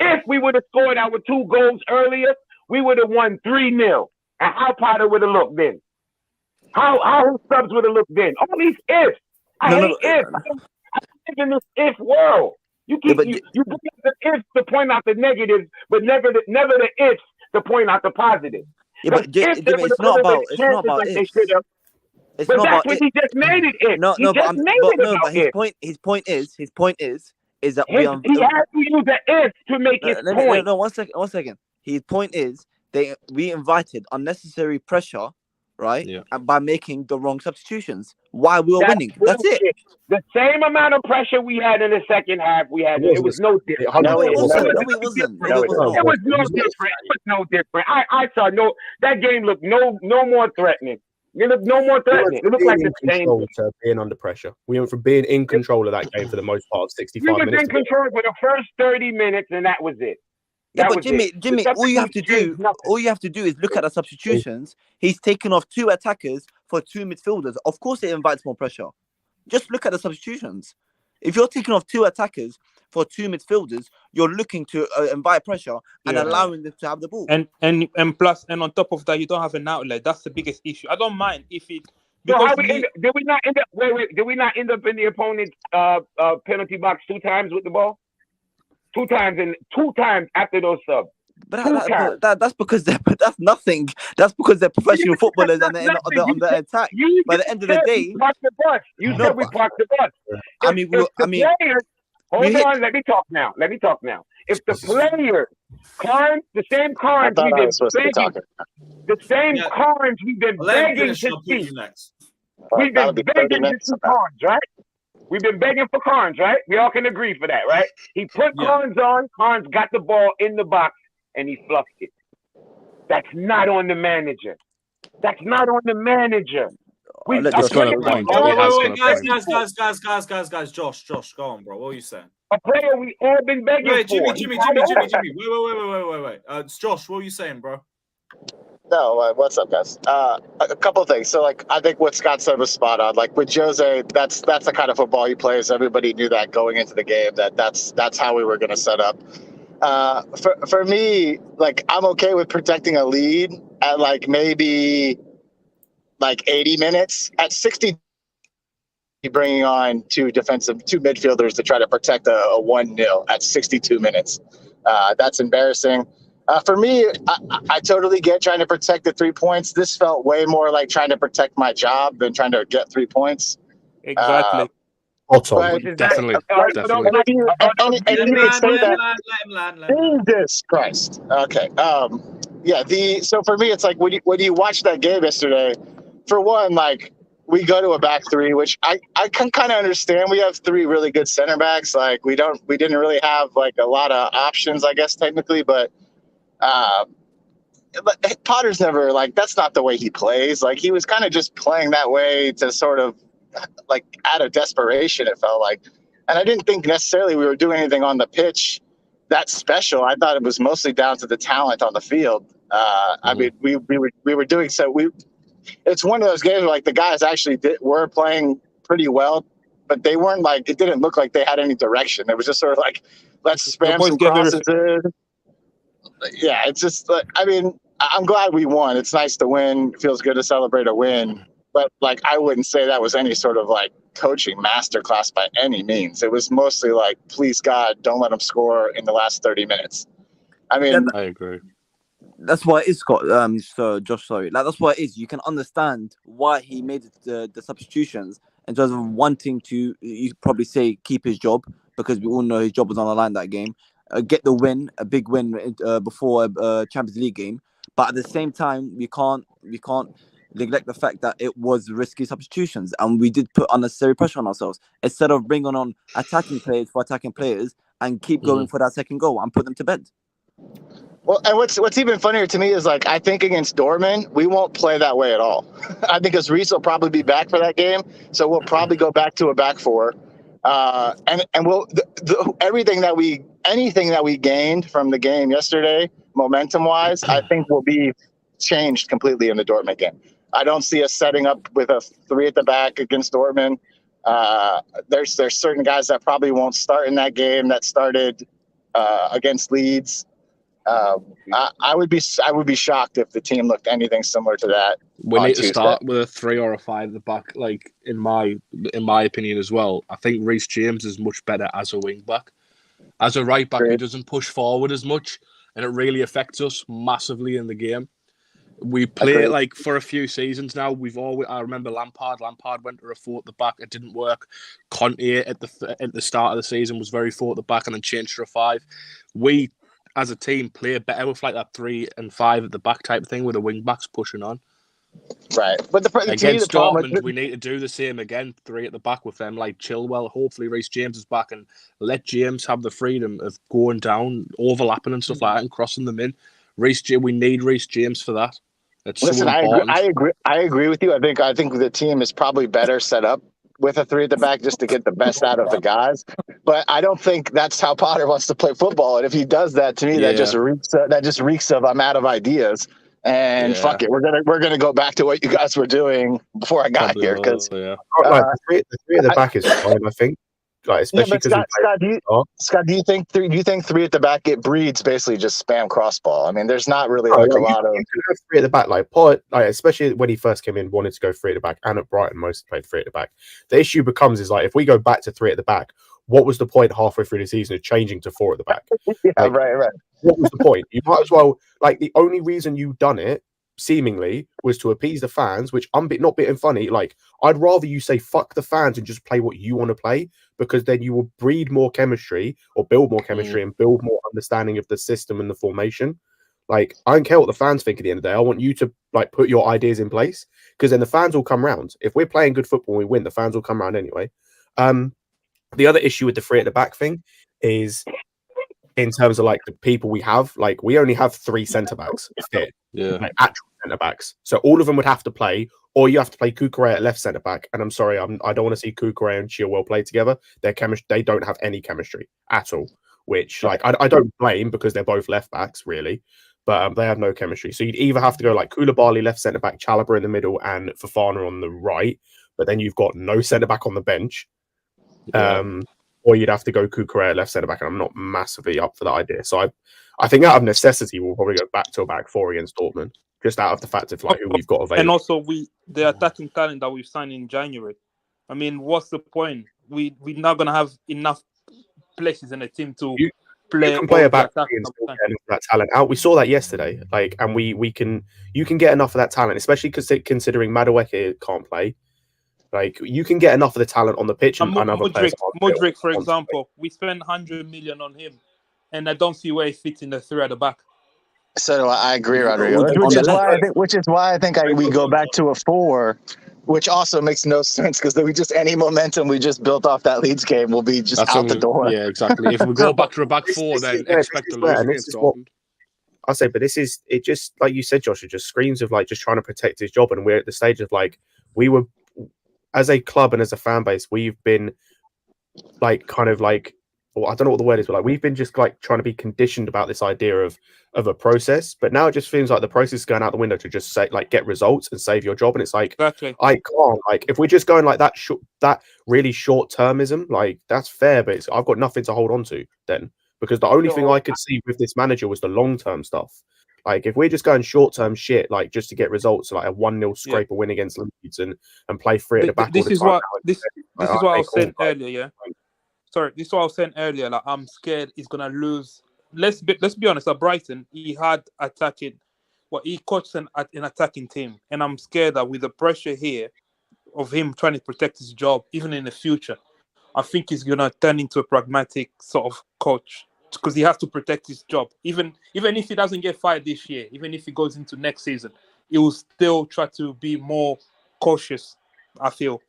If we would have scored our 2 goals earlier, we would have won 3-0. And how Potter would have looked then? How his subs would have looked then? All these ifs. I hate ifs. I live in this if world. You bring up the ifs to point out the negatives, but never the ifs to point out the positives. Yeah, but Jimmy, it's not about ifs. It's but not that's about what it. he just made it if. No, He just made it about but his point is that he has to use the if to make his point. No, 1 second. His point is we invited unnecessary pressure, right? Yeah. And by making the wrong substitutions, why we were winning. That's it. The same amount of pressure we had in the second half, it was no different. No, it wasn't. It was no different. I saw that game looked no more threatening. It looked no more threatening. It looked like the same. To being under pressure. We went from being in control of that game for the most part of 65 minutes. We was in control for the first 30 minutes, and that was it. Yeah, but Jimmy, all you have to do is look at the substitutions. He's taken off 2 attackers for 2 midfielders. Of course, it invites more pressure. Just look at the substitutions. If you're taking off 2 attackers for 2 midfielders, you're looking to invite pressure and allowing them to have the ball. And plus, on top of that, you don't have an outlet. That's the biggest issue. I don't mind if it. So did we not end up? Did we not end up in the opponent's penalty box 2 times with the ball? 2 times and 2 times after those subs. But that's because that's nothing. That's because they're professional footballers and they're on the attack. By the end of the day, you said we parked the bus. Hold on. Let me talk now. If the players, the same Carnes we've been begging, we've been begging to see. We've been begging to see Carnes, right? We've been begging for Carnes, right? We all can agree for that, right? He put Carnes on. Carnes got the ball in the box, and he fluffed it. That's not on the manager. Guys. Josh, go on, bro. What are you saying? A player we all been begging for. Jimmy. Wait. It's Josh. What are you saying, bro? No, what's up, guys? A couple of things. So, I think what Scott said was spot on. With Jose, that's the kind of football he plays. Everybody knew that going into the game. That's how we were going to set up. For me, I'm okay with protecting a lead at maybe 80 minutes. At 60, bringing on 2 midfielders to try to protect a 1-0 at 62 minutes. That's embarrassing. For me, I totally get trying to protect the 3 points. This felt way more like trying to protect my job than trying to get 3 points. Exactly. Definitely. Jesus Christ. Okay. So for me, it's when you watch that game yesterday, for one, we go to a back 3, which I can kind of understand. We have 3 really good center backs. We didn't really have a lot of options, I guess, technically, but Potter's never that's not the way he plays. He was kind of just playing that way to sort of out of desperation, it felt like. And I didn't think necessarily we were doing anything on the pitch that special. I thought it was mostly down to the talent on the field. I mean, we were doing so. It's one of those games where the guys actually were playing pretty well, but they weren't it didn't look like they had any direction. It was just sort of let's spam some crosses in. Yeah, it's just I mean, I'm glad we won. It's nice to win. It feels good to celebrate a win. But I wouldn't say that was any sort of coaching masterclass by any means. It was mostly please God, don't let them score in the last 30 minutes. I mean, I agree. That's why it is, Scott. So Josh, sorry. That's why it is. You can understand why he made the substitutions in terms of wanting to, you probably say, keep his job, because we all know his job was on the line that game. Get the win, a big win before a Champions League game. But at the same time, we can't neglect the fact that it was risky substitutions, and we did put unnecessary pressure on ourselves instead of bringing on attacking players for attacking players and keep going for that second goal and put them to bed. Well, and what's even funnier to me is I think against Dortmund we won't play that way at all. I think Reese will probably be back for that game, so we'll probably go back to a back 4. And we'll anything that we gained from the game yesterday, momentum wise, I think will be changed completely in the Dortmund game. I don't see us setting up with a 3 at the back against Dortmund. There's certain guys that probably won't start in that game that started against Leeds. I would be shocked if the team looked anything similar to that. We need to start with a 3 or a 5 at the back. In my opinion as well, I think Reece James is much better as a wing back. As a right back, he doesn't push forward as much, and it really affects us massively in the game. We play it like for a few seasons now. I remember Lampard. Lampard went to a 4 at the back. It didn't work. Conte at the start of the season was very 4 at the back and then changed to a 5. We, as a team, play better with like that 3 and 5 at the back type thing with the wing backs pushing on. Right, but Against Dortmund, we need to do the same again. 3 at the back with them, like Chilwell. Hopefully, Reece James is back and let James have the freedom of going down, overlapping and stuff like that, and crossing them in. We need Reece James for that. Listen, I agree with you. I think the team is probably better set up with a 3 at the back just to get the best out of the guys. But I don't think that's how Potter wants to play football. And if he does that, to me, that just reeks of I'm out of ideas. And fuck it, we're gonna go back to what you guys were doing before I got here. Because the 3 at the back is fine, I think. Like, especially because Scott, do you think 3 at the back it breeds basically just spam crossball? I mean, there's not really a lot of 3 at the back. Like Potter, especially when he first came in, wanted to go 3 at the back, and at Brighton, most played 3 at the back. The issue becomes is like if we go back to 3 at the back, what was the point halfway through the season of changing to 4 at the back? Right. What was the point? You might as well the only reason you done it seemingly was to appease the fans, which I'm not being funny. Like, I'd rather you say fuck the fans and just play what you want to play, because then you will breed more chemistry or build more chemistry and build more understanding of the system and the formation. Like, I don't care what the fans think at the end of the day. I want you to put your ideas in place, because then the fans will come round. If we're playing good football and we win, the fans will come round anyway. The other issue with the 3 at the back thing is in terms of the people we have, we only have 3 centre backs fit. Yeah. Actual centre backs. So all of them would have to play, or you have to play Kukurea at left centre back. And I'm sorry, I don't want to see Kukurea and Chilwell play together. They don't have any chemistry at all. Which I don't blame, because they're both left backs really, but they have no chemistry. So you'd either have to go Koulibaly left centre back, Chalobah in the middle, and Fofana on the right. But then you've got no centre back on the bench. Or you'd have to go Kukurea left centre back, and I'm not massively up for that idea. So I think out of necessity, we'll probably go back to a back 4 against Dortmund, just out of the fact of who we've got available. And also the attacking talent that we've signed in January. I mean, what's the point? We're not gonna have enough places in the team to play. You can play a back 3 and still get enough of that talent out. We saw that yesterday. And you can get enough of that talent, especially considering Madueke can't play. You can get enough of the talent on the pitch and other players. Modric, for example, we spent 100 million on him, and I don't see where he fits in the 3 at the back. So I agree, Rodrigo. Which is why I think we go back to a 4, which also makes no sense, because we just any momentum we just built off that Leeds game will be just out the door. Yeah, exactly. If we go back to a back 4, then expect to lose against Dortmund. I say, but it just, like you said, Josh, it just screams of just trying to protect his job, and we're at the stage of we were. As a club and as a fan base, we've been I don't know what the word is, but we've been just trying to be conditioned about this idea of a process. But now it just feels like the process is going out the window to just say get results and save your job. And it's exactly. I can't if we're just going that really short termism, that's fair, but I've got nothing to hold on to then, because the only thing I could see with this manager was the long term stuff. If we're just going short-term shit, just to get results, a 1-0 scraper win against Leeds and play 3 at the back. This is what I was saying earlier. Yeah, sorry, this is what I was saying earlier. I'm scared he's gonna lose. Let's be honest. At Brighton, he had he coached an attacking team, and I'm scared that with the pressure here of him trying to protect his job, even in the future, I think he's gonna turn into a pragmatic sort of coach. Because he has to protect his job. Even if he doesn't get fired this year, even if he goes into next season, he will still try to be more cautious, I feel.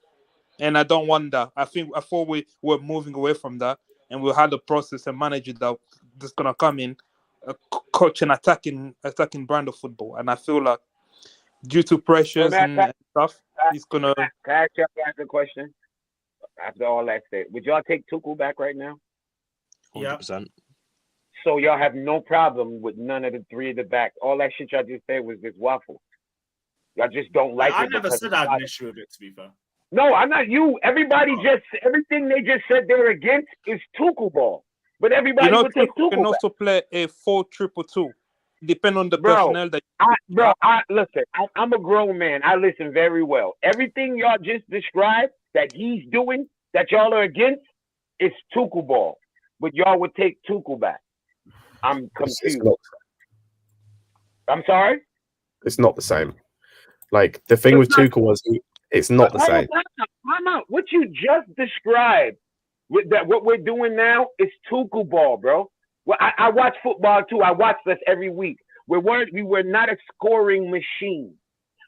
And I don't want that. I thought we're moving away from that, and we'll have the process and manager that's going to come in, coach an attacking brand of football. And I feel like due to pressures and stuff, he's going to... Can I ask you a question? After all that said, would y'all take Tuchel back right now? 100%. So y'all have no problem with none of the 3 at the back. All that shit y'all just said was just waffle. Y'all just don't like it. I never said I had an issue with it, to be fair. No, I'm not you. Everybody everything they just said they're against is Tuchel ball. But everybody would take Tuchel. You can also play a 4-2-2. Depend on the personnel that. Listen. I'm a grown man. I listen very well. Everything y'all just described that he's doing, that y'all are against, is Tuchel ball. but y'all would take Tuchel back. I'm It's confused. not. I'm sorry? It's not the same. Like the thing with Tuchel was, it's not the same. Time out. What you just described, with that, what we're doing now is Tuchel ball, bro. Well, I watch football too. I watch this every week. We were not a scoring machine.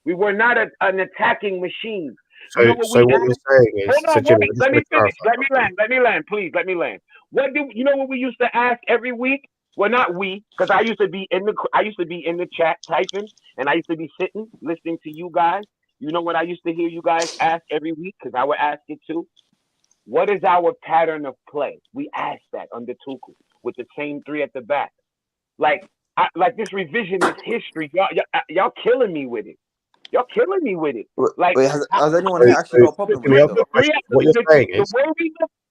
We were not an attacking machine. So, You know what you're saying is, hold on, so Jimmy, wait. Let me finish. Let me land. Please, let me land. You know what we used to ask every week? Well, not we, because I used to be in the chat typing, and I used to be sitting listening to you guys. You know what I used to hear you guys ask every week, because I would ask it too. What is our pattern of play? We asked that under Tuchel with the same three at the back. Like this revisionist history, y'all killing me with it. Y'all killing me with it. Like, wait, has anyone here actually got a problem with it? What you're saying is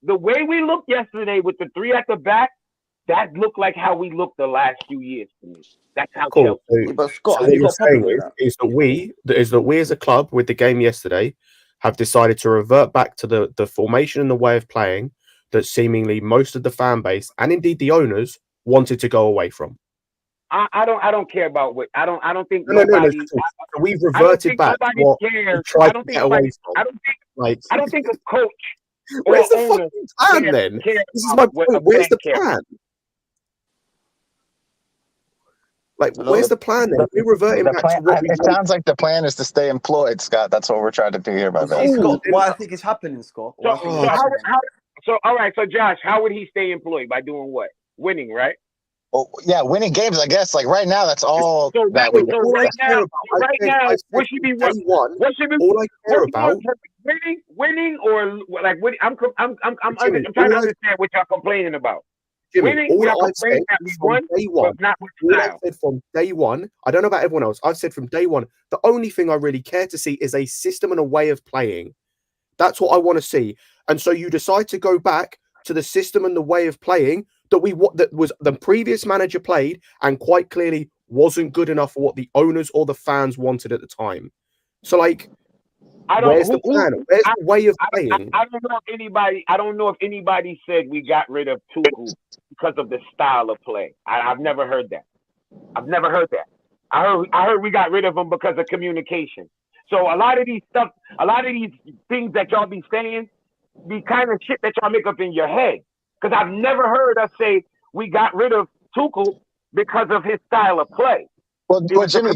the way we looked yesterday with the three at the back. That looked like how we looked the last few years to me. That's how cool. But Scott, so have you what got a you're problem saying with that? is that we as a club with the game yesterday have decided to revert back to the formation and the way of playing that seemingly most of the fan base and indeed the owners wanted to go away from. I don't care about what I don't think No. nobody. We've reverted back to what we tried to get away from. I don't think a coach. Where's the fucking plan then? This is my point. Where's the plan? Like, where's the plan then? We're reverting back to what we It sounds like the plan is to stay employed, Scott. That's what we're trying to do here, my man. Scott, what I think is happening, Scott. So all right. So Josh, how would he stay employed? By doing what? Winning, right? Well, yeah, winning games, I guess. Like right now, that's all so that we. Right now, what should be what? What should be? All I care about winning or like winning. I'm trying to understand what y'all complaining about. Jimmy, winning, all I've said from day one, I said from day one, I don't know about everyone else. I've said from day one, the only thing I really care to see is a system and a way of playing. That's what I want to see. And so you decide to go back to the system and the way of playing that was the previous manager played and quite clearly wasn't good enough for what the owners or the fans wanted at the time. So like, where's the plan? Where's the way of playing? I don't know if anybody said we got rid of Tuchel because of the style of play. I've never heard that. I heard we got rid of him because of communication. So a lot of these things that y'all be saying, be kind of shit that y'all make up in your head. Because I've never heard us say we got rid of Tuchel because of his style of play. Well, Jimmy,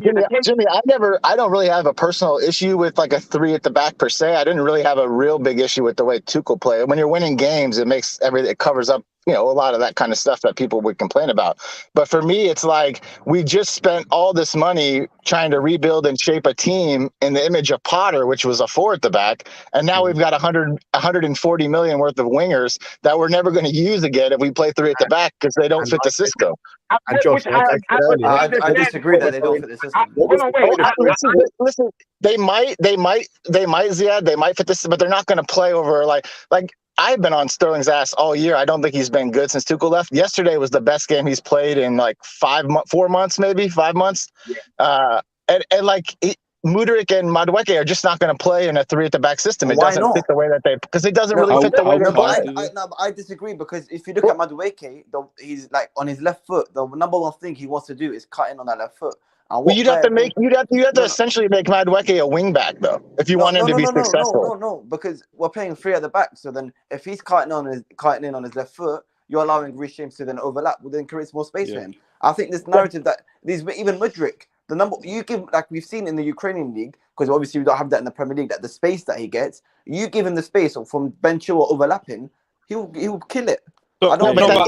I don't really have a personal issue with like a three at the back per se. I didn't really have a real big issue with the way Tuchel played. When you're winning games, it covers up, a lot of that kind of stuff that people would complain about. But for me, it's like we just spent all this money trying to rebuild and shape a team in the image of Potter, which was a four at the back. And now we've got 140 million worth of wingers that we're never going to use again if we play three at the back because they don't fit the system. And Josh, I disagree that they don't fit the system. Listen, they might, Ziad, they might fit the system, but they're not going to play over like I've been on Sterling's ass all year. I don't think he's been good since Tuchel left. Yesterday was the best game he's played in like 4 months, maybe 5 months. Yeah. Mudryk and Madueke are just not going to play in a three at the back system. It doesn't fit the way that because it doesn't really fit the way they're playing. I disagree because if you look at Madueke, he's like on his left foot. The number one thing he wants to do is cut in on that left foot. Well, you'd have to essentially make Madueke a wing back though, if you want him to be successful. No, because we're playing three at the back. So then, if he's cutting in on his left foot, you're allowing Reece James to then overlap, well, then creates more space for him. I think this narrative that even Mudryk, the number you give, like we've seen in the Ukrainian league, because obviously we don't have that in the Premier League, that the space that he gets, you give him the space or from bench or overlapping, he'll kill it. I don't know that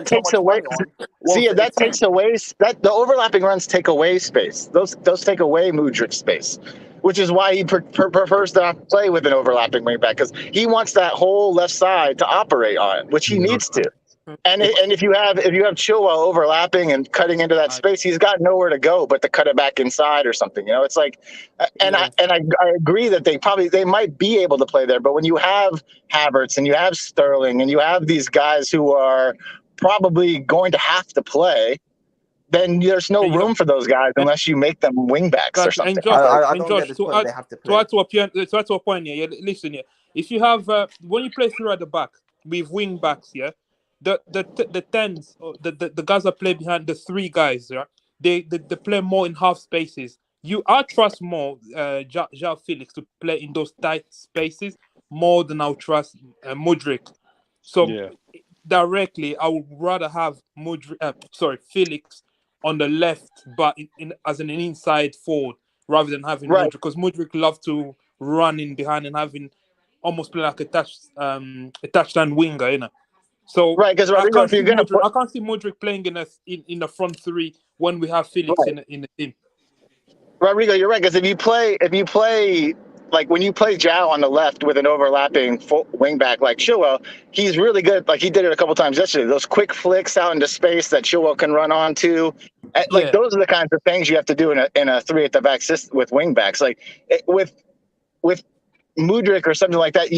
takes away. That takes away. That the overlapping runs take away space. Those take away Mudryk's space, which is why he prefers to play with an overlapping wing back because he wants that whole left side to operate on, which he needs to. And if you have Chilwell overlapping and cutting into that space, he's got nowhere to go but to cut it back inside or something. It's like, I agree that they might be able to play there, but when you have Havertz and you have Sterling and you have these guys who are probably going to have to play, then there's no room for those guys unless you make them wing backs or something. To add to a point here, listen here. If you have when you play three at the back, with wing backs, yeah, the tens, or the guys that play behind the three guys, yeah, they play more in half spaces. I trust more João Felix to play in those tight spaces more than I'll trust Mudryk. So directly, I would rather have Felix on the left, but as an inside forward rather than having Mudryk, because Mudryk loves to run in behind and having almost play like a touchdown winger, you know. So right, because I can't see Mudryk playing in the front three when we have Felix in the team. Rodrigo, you're right, because if you play like when you play João on the left with an overlapping wing back like Chilwell, he's really good. Like he did it a couple times yesterday. Those quick flicks out into space that Chilwell can run onto, like those are the kinds of things you have to do in a three at the back system with wing backs. Like with Mudryk or something like that,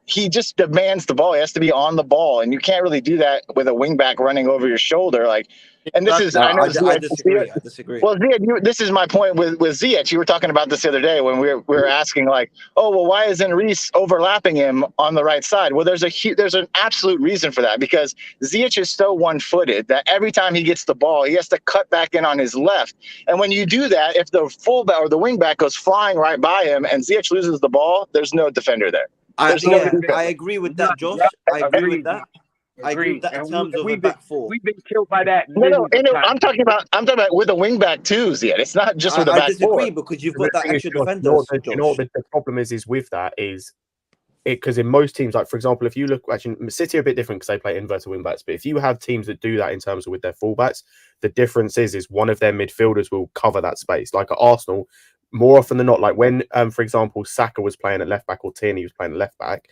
he just demands the ball. He has to be on the ball, and you can't really do that with a wing back running over your shoulder. Like, and this is I disagree. Well, Ziyech, this is my point with Ziyech. You were talking about this the other day when we were asking, like, oh, well, why isn't Reece overlapping him on the right side? Well, there's an absolute reason for that, because Ziyech is so one-footed that every time he gets the ball, he has to cut back in on his left. And when you do that, if the fullback or the wing back goes flying right by him and Ziyech loses the ball, there's no defender there. I agree with that, Josh. I agree with that. I agree with that in terms of the back four. We've been killed by that. No, I'm talking about with a wing back too, Ziad. It's not just with a back four. I disagree, because you've got that extra defender. You know what the problem is with that is because in most teams, like for example, if you look, actually City are a bit different because they play inverted wing backs, but if you have teams that do that in terms of with their fullbacks, the difference is one of their midfielders will cover that space. Like at Arsenal, more often than not, like when, for example, Saka was playing at left back or Tierney was playing at left back,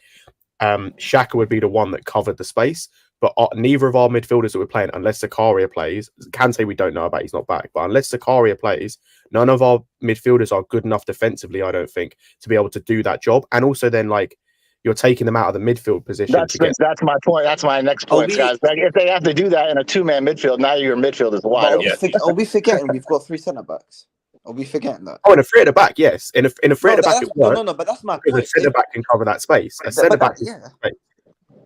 Xhaka would be the one that covered the space. But neither of our midfielders that we're playing, unless Zakaria plays, Kante we don't know about, he's not back. But unless Zakaria plays, none of our midfielders are good enough defensively, I don't think, to be able to do that job. And also then, like, you're taking them out of the midfield position. That's my point. That's my next point, guys. Like, if they have to do that in a two-man midfield, now your midfield is wide open. Are we forgetting we've got three centre-backs? Are we forgetting that? Oh, in a three at the back, yes. In a three at the back, no, but that's my point. A centre-back can cover that space. A centre-back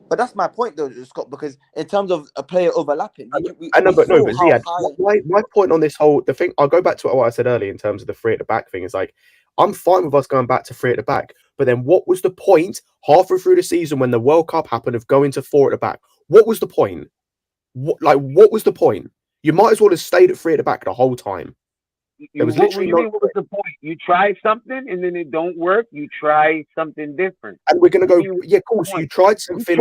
But that's my point, though, Scott, because in terms of a player overlapping, my point on this whole thing, I'll go back to what I said earlier in terms of the three at the back thing. Is like, I'm fine with us going back to three at the back, but then what was the point halfway through the season when the World Cup happened of going to four at the back? What was the point? What was the point? You might as well have stayed at three at the back the whole time. What was the point? You try something and then it don't work. You try something different, and we're gonna go. Yeah, cool. So you tried something.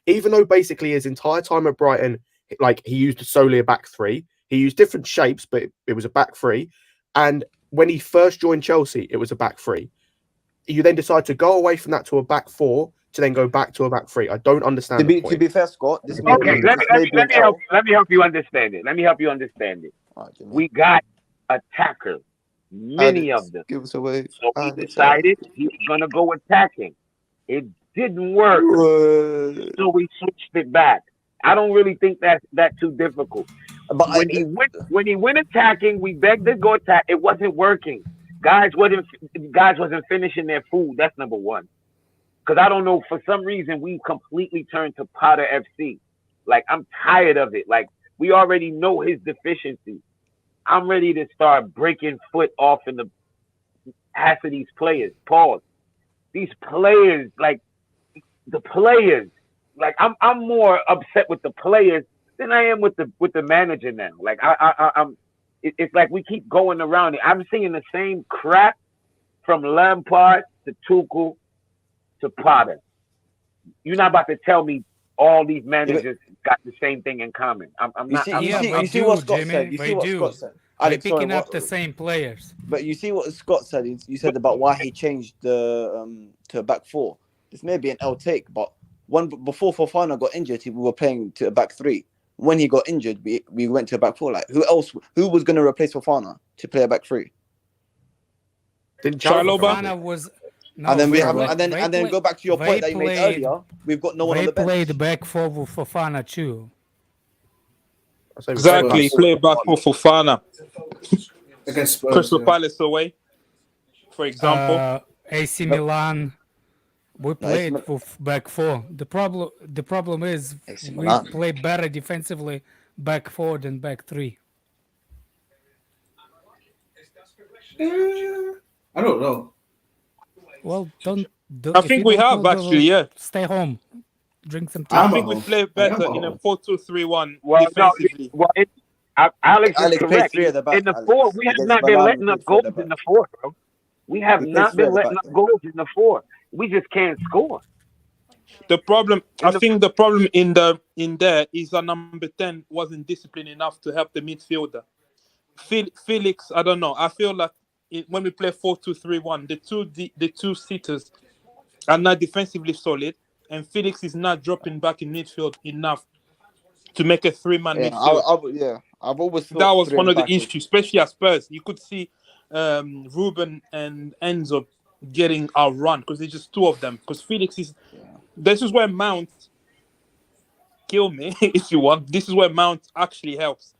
Even though basically his entire time at Brighton, like he used solely a back three. He used different shapes, but it was a back three. And when he first joined Chelsea, it was a back three. You then decide to go away from that to a back four, to then go back to a back three. I don't understand. To be fair, Scott. Let me help you understand it. We got attackers, many of them. Give us away. So he decided he was gonna go attacking. It didn't work, so we switched it back. I don't really think that's too difficult. But when he went attacking, we begged to go attack. It wasn't working. Guys wasn't finishing their food. That's number one. Because I don't know, for some reason, we completely turned to Potter FC. Like, I'm tired of it. Like, we already know his deficiency. I'm ready to start breaking foot off in the half of these players. Pause. These players, like, the players. Like, I'm more upset with the players than I am with the manager now. Like, it's like we keep going around it. I'm seeing the same crap from Lampard to Tuchel to Potter. You're not about to tell me all these managers got the same thing in common. You see what Scott said. You see what Scott said. They're picking up the same players. But you see what Scott said. You said about why he changed the to a back four. This may be an L take, but before Fofana got injured, we were playing to a back three. When he got injured, we went to a back four. Like, who was going to replace Fofana to play a back three? Fofana was. No, and then go back to your point that you made earlier. We've got no one on the bench. They played back four with Fofana too. Exactly, play back for Fofana. Against Crystal Palace away. for example. AC Milan, we played with back four. The problem is we play better defensively back four than back three. I don't know. Well, don't I if think you we don't have know, actually, yeah. stay home, drink some tea. I think we play better in a 4-2-3-1 Well, defensively. no, Alex is Alex plays correct. three at the back, In the Alex. fourth, we have Against not been Milan, letting we up played three at goals the in back. the fourth, bro. We have We played not three at been the letting back, up goals in the fourth. We just can't score. The problem, I think, the problem in there is that number 10 wasn't disciplined enough to help the midfielder. Felix, I don't know. I feel like when we play 4-2-3-1, the two sitters are not defensively solid, and Felix is not dropping back in midfield enough to make a three-man midfield. I've always thought that was three one at of the the back was- issues, especially at Spurs. You could see Ruben and Enzo getting outrun because there's just two of them. Because Felix is. This is where Mount kill me if you want. This is where Mount actually helps.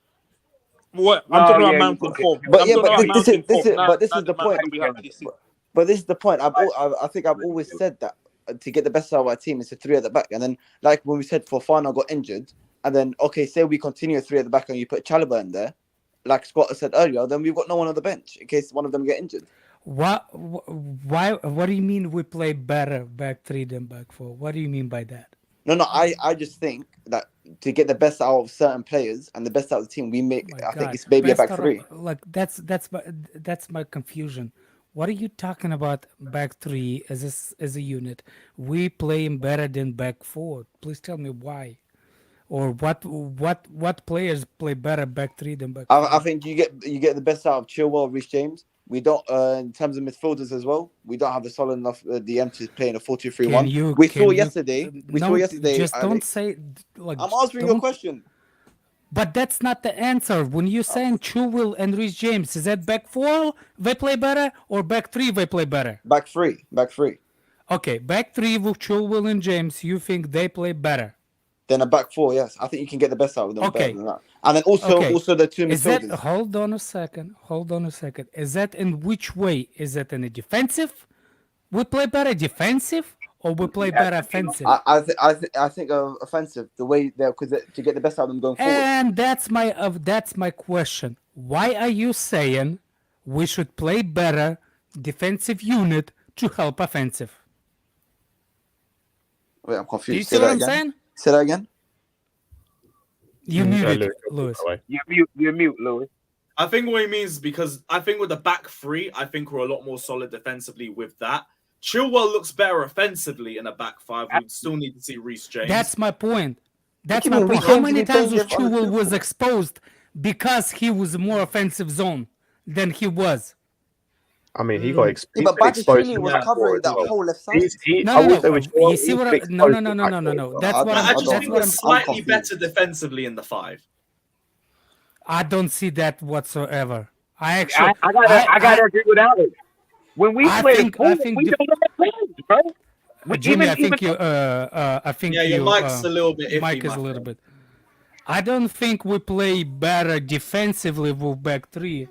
What I'm talking about Mount in form. But I'm yeah, talking but about Mount in form. this is the point. We have this season. But this is the point. I think I've always said that to get the best out of our team is a three at the back. And then, like when we said Fofana got injured, and then say we continue three at the back and you put Chalobah in there, like Scott said earlier, then we've got no one on the bench in case one of them get injured. Why? What do you mean we play better back three than back four? What do you mean by that? No. I just think that to get the best out of certain players and the best out of the team, we make. I think it's maybe a back three. Like that's my confusion. What are you talking about? Back three as a unit, we playing better than back four. Please tell me why, or what players play better back three than back four? I think you get the best out of Chilwell, Reece James. We don't, in terms of midfielders as well, we don't have a solid enough DM to play in a 4-2-3-1. We saw yesterday. Just don't say like. I'm answering your question. But that's not the answer. When you're saying Chilwell and Reece James, is that back four they play better or back three they play better? Back three. Okay, back three with Chilwell and James, you think they play better? Then a back four, yes. I think you can get the best out of them. Okay. Better than that. And then also the two midfielders. Hold on a second. Is that in which way? Is that in a defensive? We play better defensive or we play better offensive? I think offensive. The way because to get the best out of them going forward. And that's my question. Why are you saying we should play better defensive unit to help offensive? Wait, I'm confused. Do you see what I'm saying? Say that again. You muted, Lewis. You're mute, Lewis. I think what he means because I think with the back three, I think we're a lot more solid defensively with that. Chilwell looks better offensively in a back five. We still need to see Reece James. That's my point. How many times was Chilwell was exposed because he was a more offensive zone than he was? I mean, he got exposed. But Batshuayi was covering that whole left side. No. You see what? No. That's what I just I'm. think we're slightly better defensively in the five. I don't see that whatsoever. I gotta agree with Alex. When we play the pool, we don't have players, bro. Jimmy, I think your mic's a little bit iffy. Mic is a little bit. I don't think we play better defensively with back three.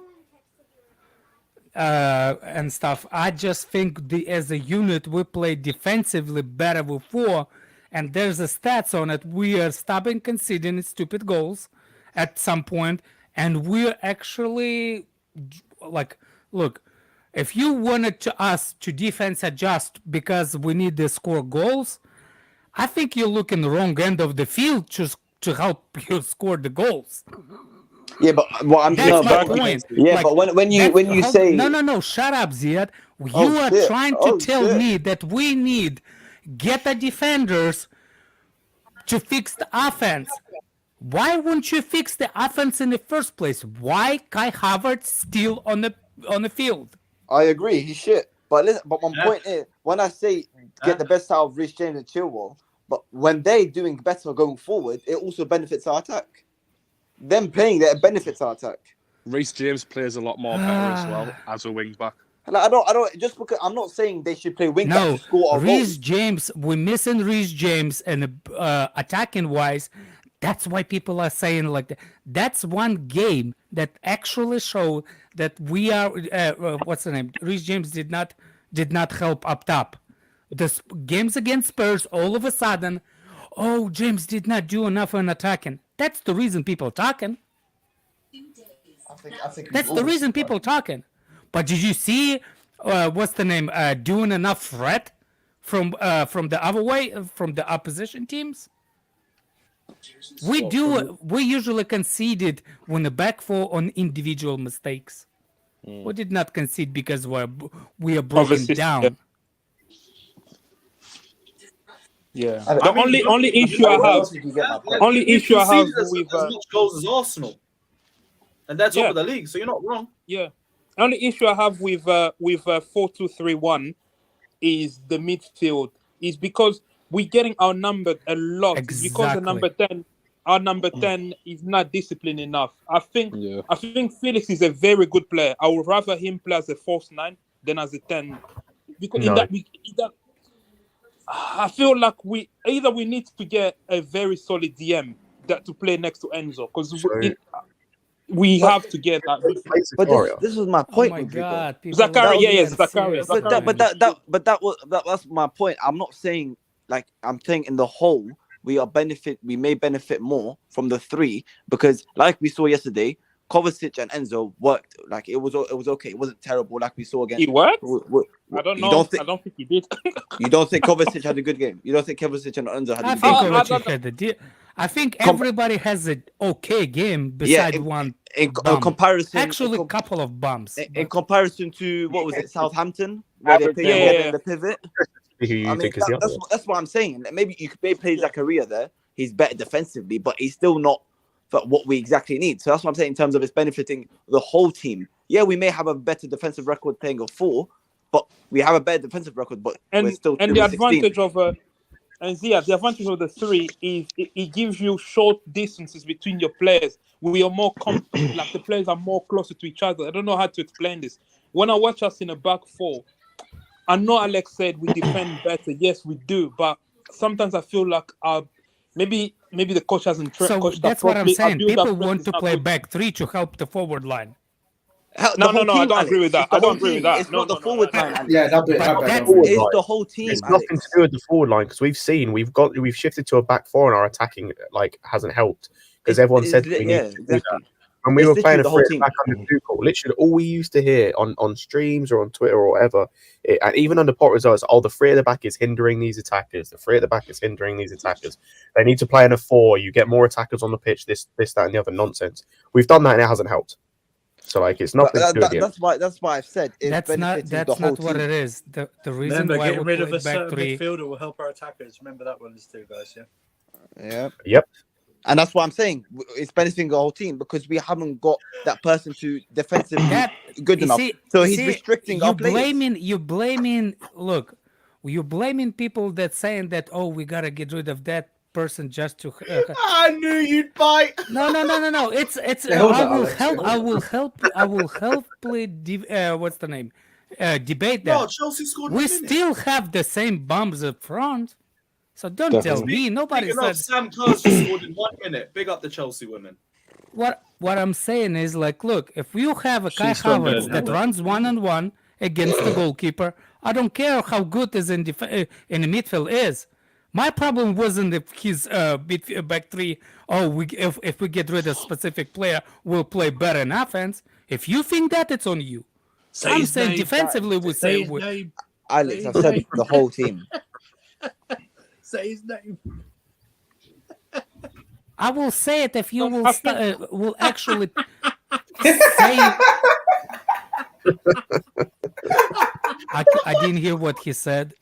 And stuff. I just think as a unit we play defensively better with four, and there's a stats on it. We are stopping conceding stupid goals at some point, and we're actually like, look, if you wanted us to defense adjust because we need to score goals, I think you look in the wrong end of the field to help you score the goals. Yeah, but what I'm that's my point. Yeah, like, but when you say no, shut up, Ziad. You are trying to tell me that we need get the defenders to fix the offense. Why wouldn't you fix the offense in the first place? Why Kai Havertz still on the field? I agree, he's shit. But listen, but my point is, when I say get the best out of Reece James and Chilwell, but when they're doing better going forward, it also benefits our attack. Them playing there benefits our attack. Reece James plays a lot more better as well as a wing back. Like, I don't just because I'm not saying they should play wing back to score a goal. Reece James, we're missing Reece James and attacking wise. That's why people are saying like that. That's one game that actually showed that we are. What's the name? Reece James did not help up top. The games against Spurs, all of a sudden, oh, James did not do enough on attacking. That's the reason people talking. I think That's the reason people talking. But did you see what's the name doing enough threat from the other way from the opposition teams? We usually conceded when the back four on individual mistakes. We did not concede because we are broken down. Yeah. The only issue I have with as much goals as Arsenal, and they're top of the league. So you're not wrong. Yeah. Only issue I have with 4-2-3-1 is the midfield. Is because we're getting outnumbered a lot. Exactly. Because our number 10 is not disciplined enough. I think Felix is a very good player. I would rather him play as a false 9 than as a 10. Because I feel like we need to get a very solid DM to play next to Enzo, because we have to get that. But this was my point. Oh my God, Zakaria, Zakaria. But that's my point. I'm not saying I'm saying in the whole we may benefit more from the three, because like we saw yesterday, Kovacic and Enzo worked. Like it was okay. It wasn't terrible like we saw again. He worked? I don't know. I don't think he did. You don't think Kovacic had a good game? You don't think Kovacic and Enzo had a good game? Kovacic had I think everybody has an okay game besides one. In comparison, actually, a couple of bumps. In comparison to what was it, Southampton, where they played in the pivot. That's what I'm saying. Maybe you could play Zakaria there. He's better defensively, but he's still not for what we exactly need. So that's what I'm saying in terms of it's benefiting the whole team. Yeah, we may have a better defensive record playing a 4, but we have a better defensive record. But we're still the advantage of the advantage of the 3 is it gives you short distances between your players. We are more like the players are more closer to each other. I don't know how to explain this. When I watch us in a back 4, I know Alex said we defend better. Yes, we do, but sometimes I feel like maybe the coach hasn't trained. So that's what I'm saying. People want to play back 3 to help the forward line. No, I don't agree with that. I don't agree with that. It's not the forward line. Yeah, it's the whole team. It's nothing to do with the forward line, because we've shifted to a back 4 and our attacking hasn't helped, because everyone said we need to do that. When we were playing a 3 back under Tuchel, literally all we used to hear on streams or on Twitter or whatever, and even under Potter results, the 3 at the back is hindering these attackers. The 3 at the back is hindering these attackers. They need to play in a 4. You get more attackers on the pitch. This, that, and the other nonsense. We've done that and it hasn't helped. So it's nothing to do with it. That's why I've said that's not what it is. The reason why getting rid of a certain back 3 midfielder will help our attackers. Remember that one is too, guys. Yeah. Yep. And that's what I'm saying. It's benefiting the whole team because we haven't got that person to defensively good enough. So he's restricting our players. You're blaming people that saying that, we gotta get rid of that person just to. I knew you'd bite. No. It's. I will help. What's the name? Debate that. No, Chelsea scored. We still have the same bombs up front. So don't tell me. Nobody said. Sam Kerr's just scored in 1 minute. Big up the Chelsea women. What I'm saying is, look, if you have a Kai Havertz that runs 1-on-1 against the goalkeeper, I don't care how good his in the midfield is. My problem wasn't if his back 3. If we get rid of a specific player, we'll play better in offense. If you think that, it's on you. I'm saying defensively, we say Alex, I've said the whole team. Say his name. I will say it if you will actually say. I didn't hear what he said.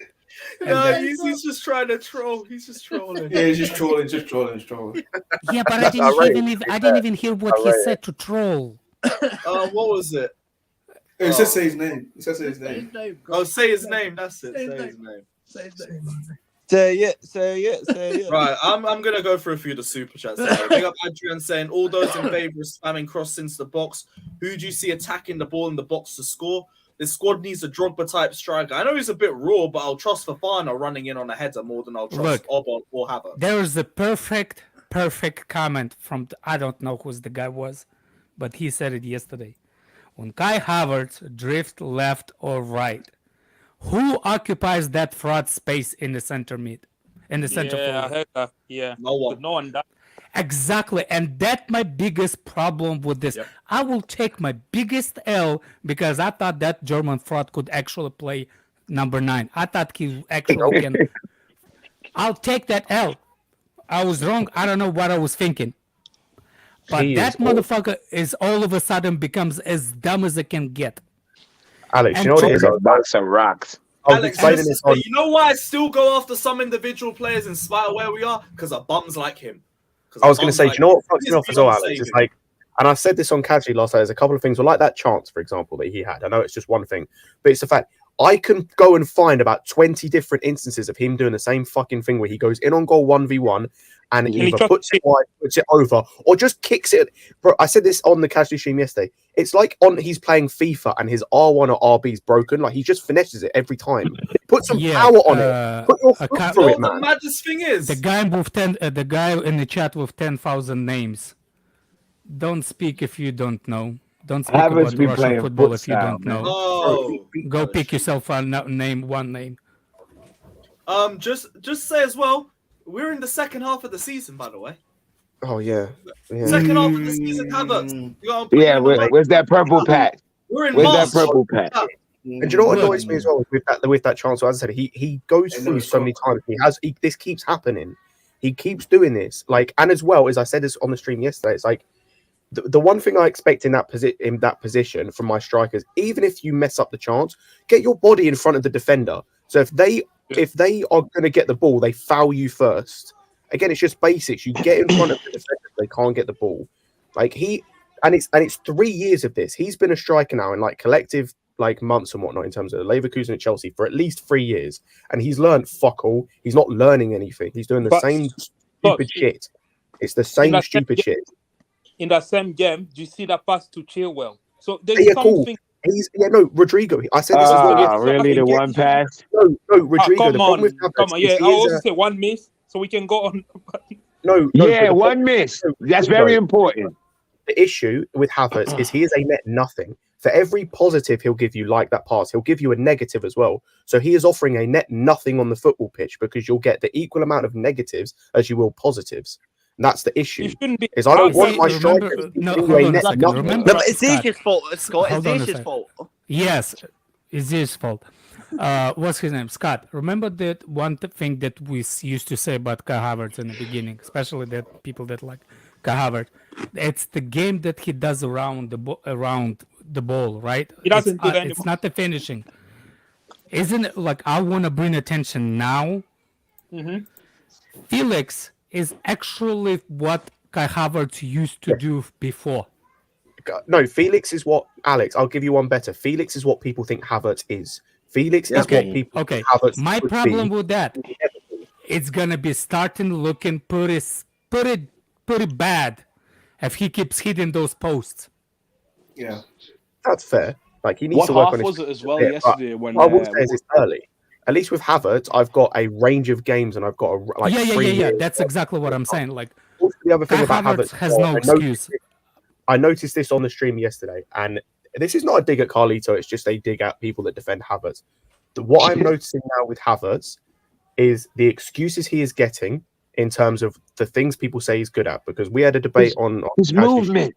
No, he's just trying to troll. He's just trolling. Yeah, he's just trolling. Yeah, but I didn't even hear what he said to troll. What was it? It says say his name. Say his name. Say his name. That's it. Say his name. Say his name. Say it. Right, I'm gonna go through a few of the super chats. Big up Adrian saying all those in favour of spamming cross into the box. Who do you see attacking the ball in the box to score? This squad needs a Drogba type striker. I know he's a bit raw, but I'll trust Fofana running in on a header more than I'll trust Obon or Havertz. There is a perfect perfect comment from I don't know who the guy was, but he said it yesterday. When Kai Havertz drift left or right, who occupies that fraud space in the center mid, in the center Yeah, I forward? heard that. Yeah, No one. but no one does. Exactly, and that's my biggest problem with this. Yep. I will take my biggest L because I thought that German fraud could actually play number 9. I thought he actually can. I'll take that L. I was wrong. I don't know what I was thinking. But He that is awful. motherfucker is all of a sudden becomes as dumb as it can get. Alex, And you know what it is? Those box of rocks. I was Alex, explaining this this is- on. you know why I still go after some individual players in spite of where we are? Because of bums like him. I was going to say, do you know what fucks me off as well, Beyond Alex? It's saving. like, and I said this on Casually last night, there's a couple of things, well, like that chance, for example, that he had. I know it's just one thing, but it's the fact I can go and find about 20 different instances of him doing the same fucking thing where he goes in on goal 1v1 and he either tries puts to it wide, puts it over, or just kicks it. Bro, I said this on the Casually stream yesterday. It's like he's playing FIFA and his R1 or RB is broken. Like he just finesses it every time. Put some power on it. Put your foot through it, The man. maddest thing is, The guy with the guy in the chat with 10,000 names. Don't speak if you don't know. Don't speak Havertz about be Russian playing football if you futsal, don't man. know. oh, Go pick yourself a name, one name. just say as well, we're in the second half of the season, by the way. Oh, yeah. Second half of the season, Havertz. You gotta put Yeah, him in the where's that purple patch? We're in Where's March. that purple patch? And do you know what annoys me as well with that chance? So as I said, he goes I know through it's so many times. This keeps happening. He keeps doing this. Like, and as well as I said this on the stream yesterday, it's like the one thing I expect in that position from my strikers, even if you mess up the chance, get your body in front of the defender. So if they are going to get the ball, they foul you first. Again, it's just basics. You get in front of the defender, they can't get the ball. Like it's 3 years of this. He's been a striker now in like collective like months and whatnot in terms of Leverkusen and Chelsea for at least 3 years, and he's learned fuck all. He's not learning anything. He's doing the same stupid shit. It's the same stupid shit. In that same game, do you see that pass to Chilwell? So there's Yeah, something. Cool. Rodrigo. I said this as well. Really? The one pass? No, Rodrigo. The problem with Havertz Yeah, is I also say one miss, so we can go on. No, Yeah, but one miss. That's very important. The issue with Havertz is he is a net nothing. For every positive he'll give you, like that pass, he'll give you a negative as well. So he is offering a net nothing on the football pitch because you'll get the equal amount of negatives as you will positives. And that's the issue. Is I don't want my strikers Remember, but it's Ziyech's fault, Scott. It's Hold on a Ziyech's sec. fault. Yes, it's his fault. What's his name? Scott. Remember that one thing that we used to say about Kai Havertz in the beginning, especially that people that like Kai Havertz. It's the game that he does around the ball, right? He doesn't do that anymore. It's not the finishing. Isn't it like I want to bring attention now? Mm-hmm. Felix is actually what Kai Havertz used to do before. No, Felix is what Alex. I'll give you one better. Felix is what people think Havertz is. Felix is what people think Havertz My would problem be. with that, it's gonna be starting looking pretty bad if he keeps hitting those posts. Yeah, that's fair. Like he needs What to work half on his was it as well bit, but yesterday when I will say is it's early. At least with Havertz, I've got a range of games and I've got a Yeah. That's exactly what I'm saying. Like the other thing Kai about Havertz Havertz has no excuse. I noticed this on the stream yesterday, and this is not a dig at Carlito. It's just a dig at people that defend Havertz. What I'm noticing now with Havertz is the excuses he is getting in terms of the things people say he's good at. Because we had a debate on his movement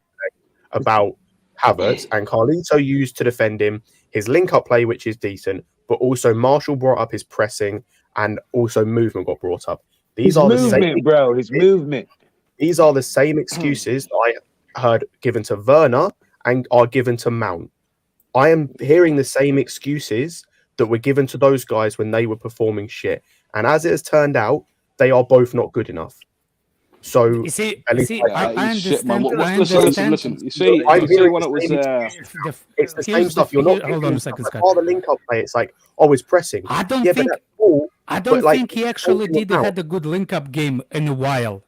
about Havertz, and Carlito used to defend him his link-up play, which is decent, but also Marshall brought up his pressing, and also movement got brought up. These are the same, bro. His movement. These are the same excuses that I heard given to Werner and are given to Mount. I am hearing the same excuses that were given to those guys when they were performing shit. And as it has turned out, they are both not good enough. So You see, I understand. Shit, man. I understand. Listen. You see, I'm hearing when it was it's the same stuff. You're not hold on a second, Scott. all the link-up play. It's like, oh, it's pressing. I don't but think that's cool, I don't but, like, think he actually helping did out. had a good link-up game in a while.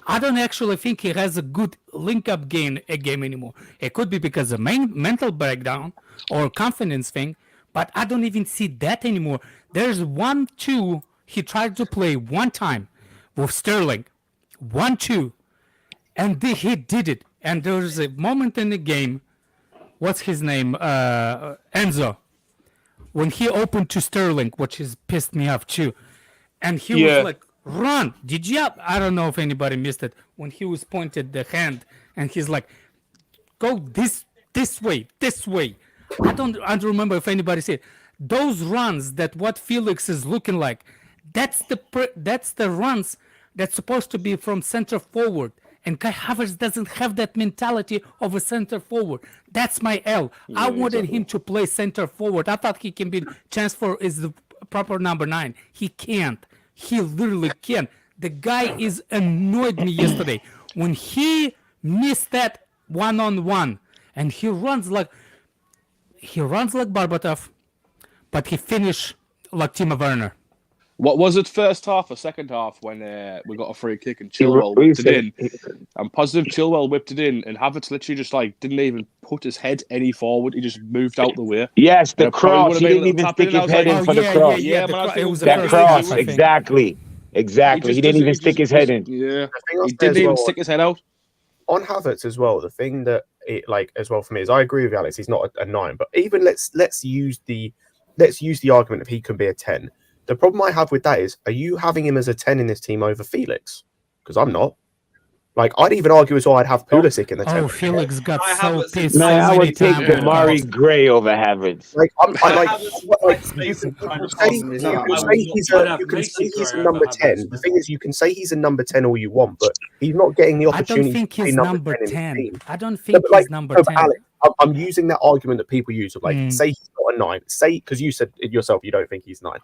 I don't actually think he has a good link-up game anymore. It could be because of mental breakdown or confidence thing, but I don't even see that anymore. There's 1-2 he tried to play one time with Sterling 1-2. And he did it. And there was a moment in the game, what's his name? Enzo. When he opened to Sterling, which has pissed me off too. And he was like, run. Did you? I don't know if anybody missed it. When he was pointed the hand and he's like, go this way. I don't remember if anybody said those runs that what Felix is looking like. That's the runs that's supposed to be from center forward. And Kai Havertz doesn't have that mentality of a center forward. That's my L. I wanted him to play center forward. I thought he can be transfer is the proper number 9. He can't. He literally can't. The guy is annoyed me yesterday when he missed that 1-on-1, and he runs like Berbatov, but he finished like Timo Werner. What was it, first half or second half, when we got a free kick and Chilwell whipped it in? I'm positive Chilwell whipped it in, and Havertz literally just didn't even put his head any forward. He just moved out the way. Yes, the cross. He didn't even stick his head in for the cross. It was that cross, exactly. He didn't even stick his head in. Yeah, he didn't even stick his head out. On Havertz as well, the thing that as well for me is I agree with Alex. He's not a 9, but even let's use the argument if he can be a 10. The problem I have with that is, are you having him as a 10 in this team over Felix? Because I'm not. Like, I'd even argue as well I'd have Pulisic in the 10. Oh, Felix got so pissed. Man, I would take Damari Gray over Havertz. You can say he's a number 10. The thing is, you can say he's a number 10 all you want, but he's not getting the opportunity. I don't think he's number 10. I don't think he's number 10. Alex, I'm using that argument that people use of say he's not a 9. Say, because you said it yourself, you don't think he's 9.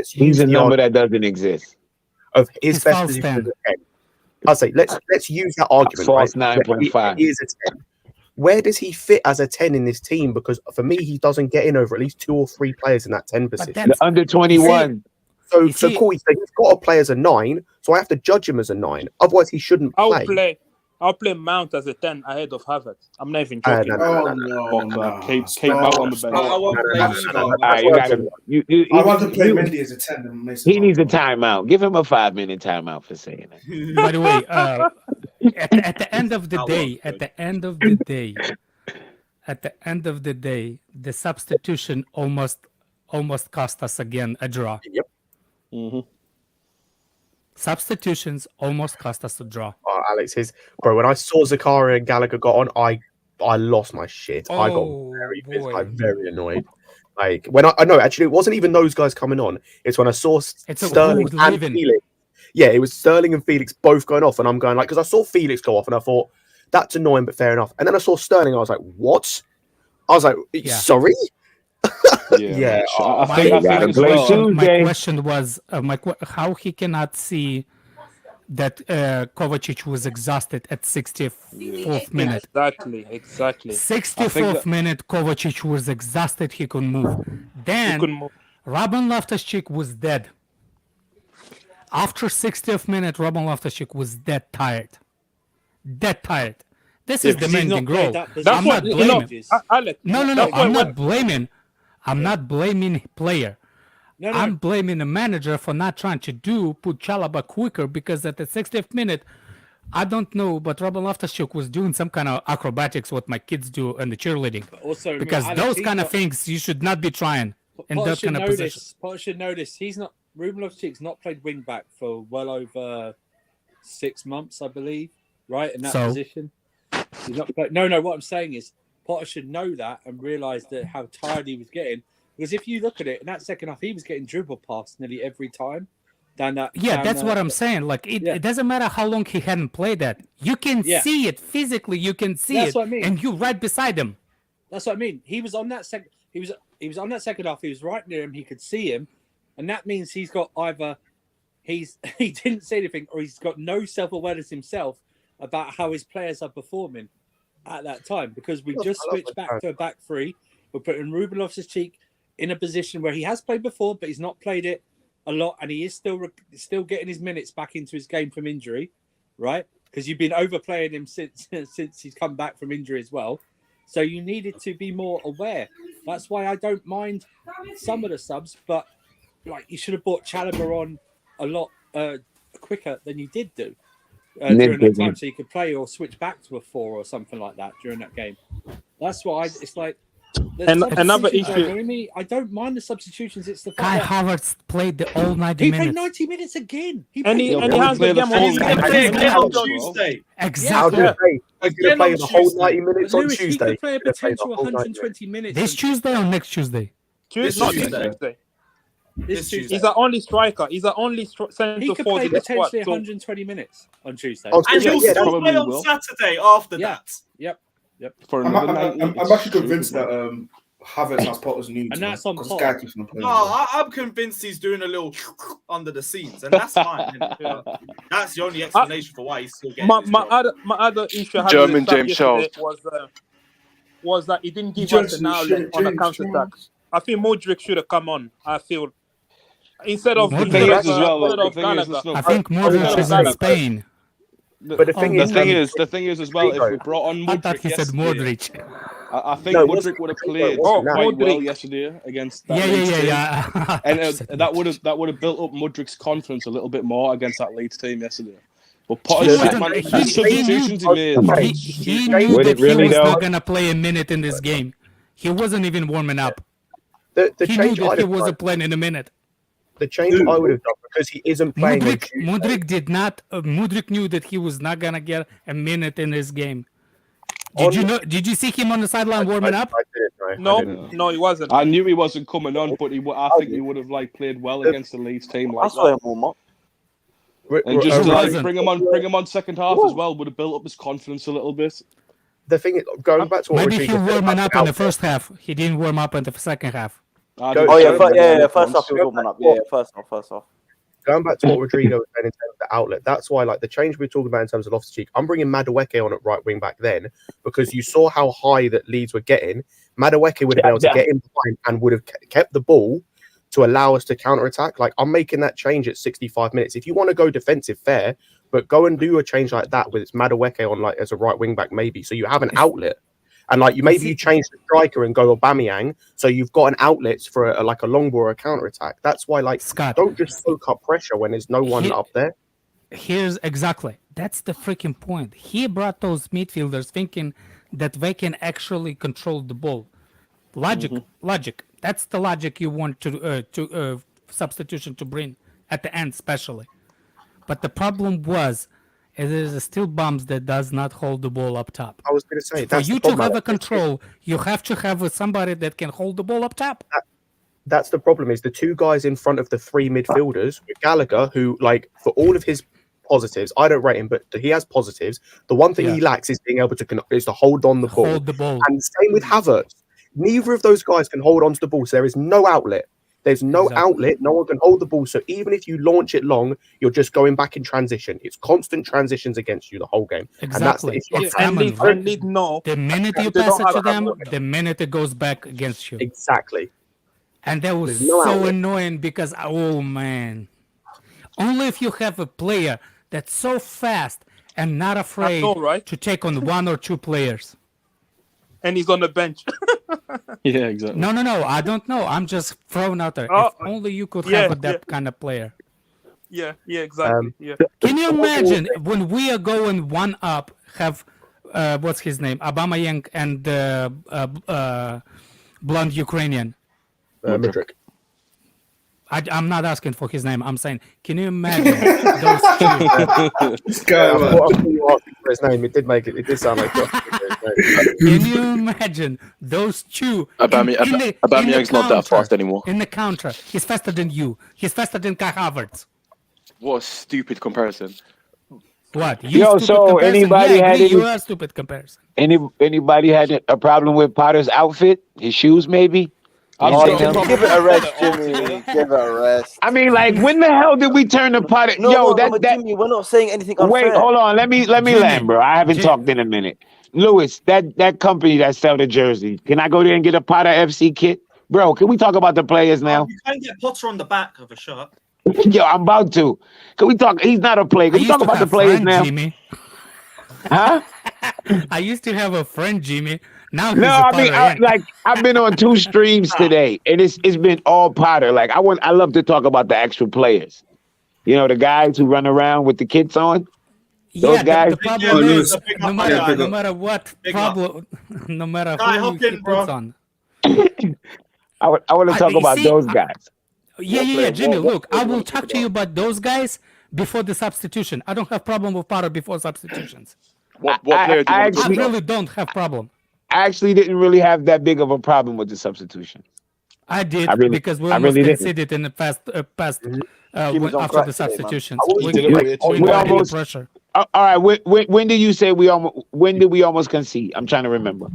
He's a number that doesn't exist. Of his best position as a 10. I'll say let's use that argument. False 9.5. He is a 10. Where does he fit as a 10 in this team? Because for me, he doesn't get in over at least 2 or 3 players in that 10 position. The under 21. So cool. He's got to play as a 9, so I have to judge him as a 9. Otherwise, he shouldn't play. I'll play Mount as a 10 ahead of Havertz. I'm not even joking. Keep Mount on the bench. I want to play Mendy as a 10. He needs a timeout. Give him a 5-minute timeout for saying that. By the way, at the end of the day, the substitution almost cost us again a draw. Yep. Mm-hmm. Substitutions almost cost us a draw. Oh, Alex, when I saw Zakaria and Gallagher got on, I lost my shit. I got very annoyed. Like when I know actually it wasn't even those guys coming on. It's when I saw Sterling and Felix. Yeah, it was Sterling and Felix both going off, and I'm going because I saw Felix go off, and I thought that's annoying, but fair enough. And then I saw Sterling, I was like, what? I was like, sorry. My question was how he cannot see that Kovacic was exhausted at 64th minute. Exactly. 64th minute, Kovacic was exhausted. He couldn't move. Then Robin Loftus-Cheek was dead. After 60th minute, Robin Loftus-Cheek was dead tired. This is demanding role. I'm not blaming. I'm not blaming player. No. I'm blaming the manager for not trying to put Chalobah quicker because at the 60th minute, I don't know, but Robin Loftus-Cheek was doing some kind of acrobatics what my kids do in the cheerleading. Also, because those kind of things you should not be trying in those kind of positions. Potter should know this. Ruben Loftus-Cheek's not played wing back for well over 6 months, I believe, right? In that position. He's not played. No, what I'm saying is Potter should know that and realise that how tired he was getting. Because if you look at it, in that second half, he was getting dribble past nearly every time. That's what I'm saying. Like it doesn't matter how long he hadn't played that. You can see it physically. You can see it, what I mean. And you right beside him. That's what I mean. He was on that second. He was on that second half. He was right near him. He could see him, and that means he's got either he didn't say anything, or he's got no self-awareness himself about how his players are performing at that time. Because we just switched back to a back three. We're putting Ruben Loftus-Cheek in a position where he has played before, but he's not played it a lot, and he is still getting his minutes back into his game from injury, right? Because you've been overplaying him since he's come back from injury as well. So you needed to be more aware. That's why I don't mind some of the subs, but like you should have brought Chalobah on a lot quicker than you did do. during that time, so you could play or switch back to a 4 or something like that during that game. That's why it's like. And another issue. I don't mind the substitutions. It's the Kai fact that Havertz played the all 90 he minutes. played 90 minutes again. He And he played has the game And he's going to play again on on Tuesday. Exactly. He's going to play the whole 90 But minutes on Lewis, he Tuesday. could play a potential 120 minutes. This Tuesday or next Tuesday? Not Tuesday. Tuesday. This Tuesday. He's the only striker. He's the only centre He could forward play in the squad. potentially So 120 minutes on Tuesday. Oh, And he'll yeah, still probably play on will. Saturday after Yeah. that. Yep. For I'm, another I'm, 90, I'm, I'm it's actually true, convinced man. that Havertz has Potter's new And that's on because Potter. Sky keeps on playing. No, I'm convinced he's doing a little under the scenes, and that's fine. That's the only explanation for why he's still getting his job. my other issue I had German with the James yesterday was that he didn't give us an outlet on the counter attack. I think Modric should have come on. I feel instead of Modric- The thing is as well. instead The of thing is, Gallagher. listen, I think Modric is in Spain. But the thing the is, thing is as well. If we brought on I thought Modric he said yesterday, Modric. I think No, it Modric wasn't- would have it played wasn't that. quite well Modric. yesterday against that Yeah, Leeds team. yeah. And that would have built up Mudrik's confidence a little bit more again's that Leeds team yesterday. But Potter's the substitutions he made. He knew Would that it really he was though? not gonna play a minute in this game. He wasn't even warming up. the He knew change that I'd he have wasn't done, playing in a minute. the change I would have done because he isn't playing. on Tuesday. Mudrik did not. Mudrik knew that he was not gonna get a minute in this game. Did you see him on the sideline warming up? I didn't know. I didn't. No, he wasn't. I knew he wasn't coming on, but I think he would have played well against the Leeds team I like saw him that. warm up. And just He like wasn't. bring him on second half as well would have built up his confidence a little bit. The thing is, going back to what Maybe he Rodrigo said warming about up in the outfit, first half. He didn't warm up in the second half. I Go- didn't Oh yeah, see him first once. off he was warming up. Yeah, first off. going back to what Rodrigo was saying in terms of the outlet, that's why, like, the change we're talking about in terms of Loftus-Cheek, I'm bringing Madueke on at right wing back then because you saw how high that Leeds were getting. Madueke would have been able to get in behind and would have kept the ball to allow us to counter attack. Like, I'm making that change at 65 minutes. If you want to go defensive, fair, but go and do a change like that with Madueke on, like, as a right wing back, maybe, so you have an outlet. And like you change the striker and go Aubameyang, so you've got an outlet for a long ball or a counter attack. That's why, like, Scott, don't just soak up pressure when there's no one up there. Here's exactly. That's the freaking point. He brought those midfielders thinking that they can actually control the ball. Logic. That's the logic you want to substitution to bring at the end, especially. But the problem was, there's still bumps that does not hold the ball up top. I was going to say, For that's you the to problem. have a control, you have to have somebody that can hold the ball up top. That's the problem. Is the two guys in front of the three midfielders with Gallagher, who, like, for all of his positives, I don't rate him, but he has positives. The one thing he lacks is being able to hold on the ball. Hold the ball. And same with Havertz. Neither of those guys can hold on to the ball, so there is no outlet. There's no outlet. No one can hold the ball. So even if you launch it long, you're just going back in transition. It's constant transitions agagst you the whole game. Exactly. And that's the issue. And Leeds know the minute you they pass don't it to have a them, outlet. the minute it goes back against you. Exactly. And that was There's no so outlet. annoying because, oh man, only if you have a player that's so fast and not afraid know, right? to take on one or two players. and he's on the bench. Yeah, exactly. No, I don't know. I'm just throwing out there. If only you could have that kind of player. Yeah, exactly. Yeah. Can you imagine when we are going one up, have what's his name, Aubameyang and blonde Ukrainian? Mudryk. I'm not asking for his name. I'm saying, can you imagine those two? This guy, I man. thought you were asking for his name. It did sound like Can you imagine those two? Aubameyang's not that fast anymore. In the counter, he's faster than you. He's faster than Kai Havertz. What a stupid comparison. What? You Yo, stupid so comparison. anybody Yeah, I had agree, any- you are a stupid comparison. Anybody had a problem with Potter's outfit? His shoes, maybe? Give it a rest, Jimmy. Give it a rest. I mean, like, when the hell did we turn to Potter? But Jimmy, we're not saying anything unfair. Wait, hold on. Let me land, bro. I haven't talked in a minute. Lewis, that company that sell the jersey, can I go there and get a Potter FC kit? Bro, can we talk about the players now? You can get Potter on the back of a shirt. Yo, I'm about to. Can we talk? He's not a player. Can we talk about the players now? Jimmy. Huh? I used to have a friend, Jimmy. Now he's No, a I mean, Potter. I've been on 2 streams today, and it's been all Potter. Like, I love to talk about the actual players. You know, the guys who run around with the kits on. Those guys. The problem is no matter Big up. what Big up. problem, no matter Kai, who hop he in, bro. puts on. I want to talk you about see, those guys. Yeah, Jimmy. Look, I will talk to you about those guys before the substitution. I don't have problem with Potter before substitutions. What player do you want to I talk about? really don't have problem. I actually didn't really have that big of a problem with the substitution. I did because we I almost really didn't. conceded in the past He was on after crack the today, man. substitutions. We almost pressure. All right. When did you say we almost? When did we almost concede? I'm trying to remember.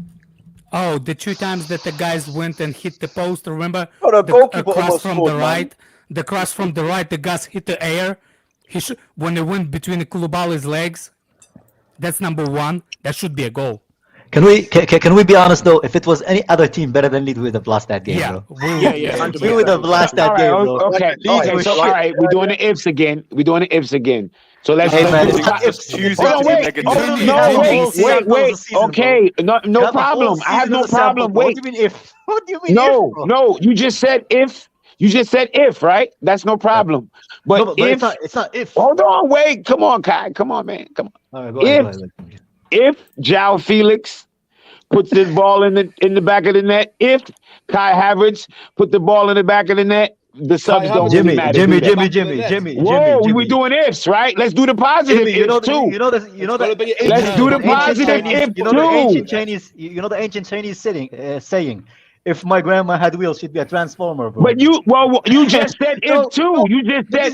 Oh, the 2 times that the guys went and hit the post. Remember the goalkeeper cross almost from scored, the man. right. The cross from the right. The guys hit the air. When they went between the Koulibaly's legs. That's number 1. That should be a goal. Can we be honest though? If it was any other team better than Leeds, we would have lost that game, bro. We would have lost that game, bro. Okay. So all right, we're doing the ifs again. So let's. Hey, man, let's it's not ifs. Wait. Okay, no problem. I have no problem. Wait. What do you mean if? What do you mean No, if, bro? no. You just said if. You just said if, right? That's no problem. But, No, but if it's not if. hold on, wait. Come on, Kai. Come on, man. Come on. All right, go ahead. If João Felix puts this ball in the back of the net, if Kai Havertz put the ball in the back of the net, the subs don't really matter. Jimmy. Whoa, we were doing ifs, right? Let's do the positive ifs too. Let's do the positive if too. You know the ancient Chinese saying, if my grandma had wheels, she'd be a transformer, bro. But you just said if too. You just said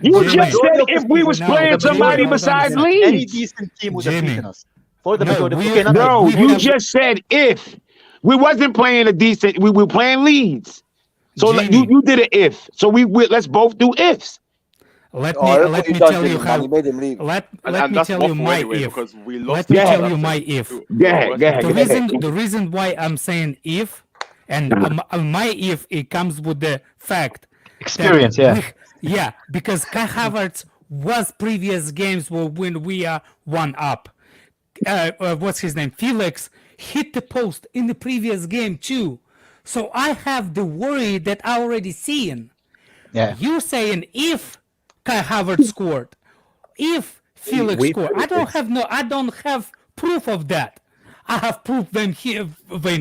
you just said if we was playing somebody besides Leeds. Any decent team would have beaten us. For the majority. No, you just said if. We wasn't playing a decent. We were playing Leeds. So you did an if. So we let's both do ifs. Let me tell you how. Let me tell you my if. Let me tell you my if. The reason why I'm saying if, and my if, it comes with the fact. Experience, Yeah, because Kai Havertz was previous games when we are 1 up. What's his name? Felix hit the post in the previous game too. So I have the worry that I already seen. Yeah. You're saying if Kai Havertz scored, if Felix scored. I don't have proof of that. I have proof when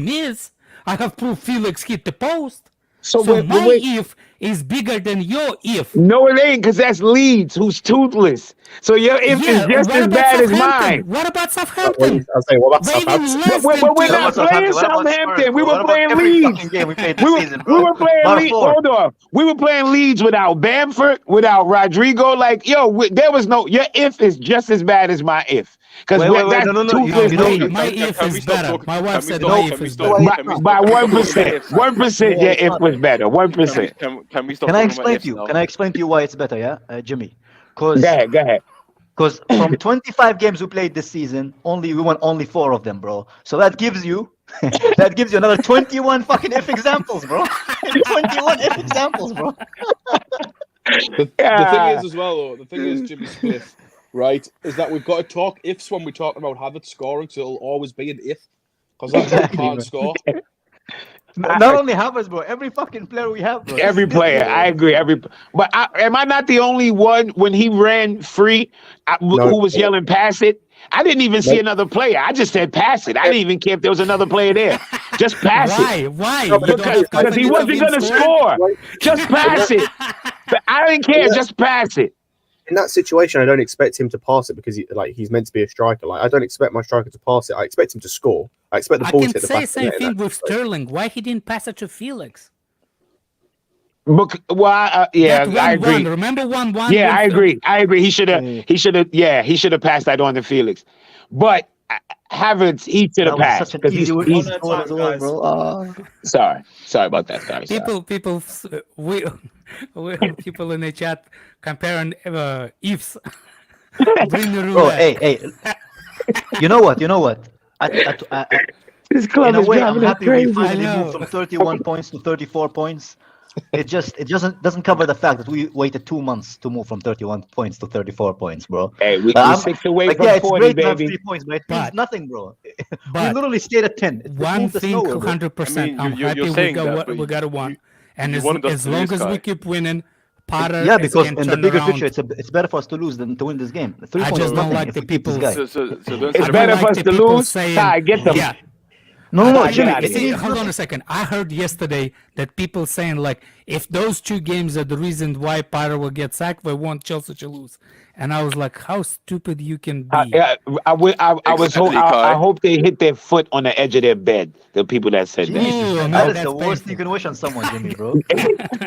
is. I have proof Felix hit the post. So my if is bigger than your if. No, it ain't, because that's Leeds, who's toothless. So your if is just as bad as mine. What about Southampton? I'll say, what about Southampton? We're not playing Southampton. We were playing Leeds. We were playing Leeds. Hold on. We were playing Leeds without Bamford, without Rodrigo. Like, there was no. Your if is just as bad as my if. Because that's toothless. My if is better. My wife said my if is better. By 1%. 1%, your if was better. 1%. Can we stop? Can I explain to you? Can I explain to you why it's better? Yeah, Jimmy. Go ahead. Because from 25 games we played this season, we won only 4 of them, bro. So that gives you another 21 fucking if examples, bro. 21 if examples, bro. The thing is as well, though. The thing is, Jimmy Smith, right, is that we've got to talk ifs when we're talking about Havertz scoring, so it'll always be an if, because that can't score. Not only Havertz, bro. Every fucking player we have, bro. Every player, I agree. But am I not the only one when he ran free who was yelling pass it? I didn't even see another player. I just said pass it. I didn't even care if there was another player there. Just pass it. Why? Because he wasn't going to score. Just pass it. I didn't care. Just pass it. In that situation, I don't expect him to pass it because he's meant to be a striker. Like, I don't expect my striker to pass it. I expect him to score. I expect the ball to hit the back. I can say the same thing with Sterling. Why he didn't pass it to Felix? I agree. Remember 1-1? Yeah, I agree. He should have passed that on to Felix. But Havertz, he should have passed. Such an easy Sorry about that, guys. People in the chat comparing ifs. Hey, you know what? This club in a is way, I'm driving us happy we crazy. finally moved from 31 points to 34 points. It doesn't cover the fact that we waited 2 months to move from 31 points to 34 points, bro. Hey, we're 6 away from 40, it's great baby. to have 3 points, but it means nothing, bro. We literally stayed at 10. One thing, 100%. I'm happy we got a 1. And as long as we keep winning, Potter Yeah, because can in the turn bigger around. picture, it's better for us to lose than to win this game. 3 I points just is don't nothing like if the we beat this people. guy. So don't I It's don't better like for us the to people lose. saying, Ty, get them. yeah. No, Get Jimmy, out of it here. means Hold on nothing. a second. I heard yesterday that people saying like, if those 2 games are the reason why Potter will get sacked, they want Chelsea to lose. And I was like, how stupid you can be. I hope they hit their foot on the edge of their bed. The people that said Jesus, Ooh, man, no, that is that's the worst painful. thing you can wish on someone, Jimmy, bro.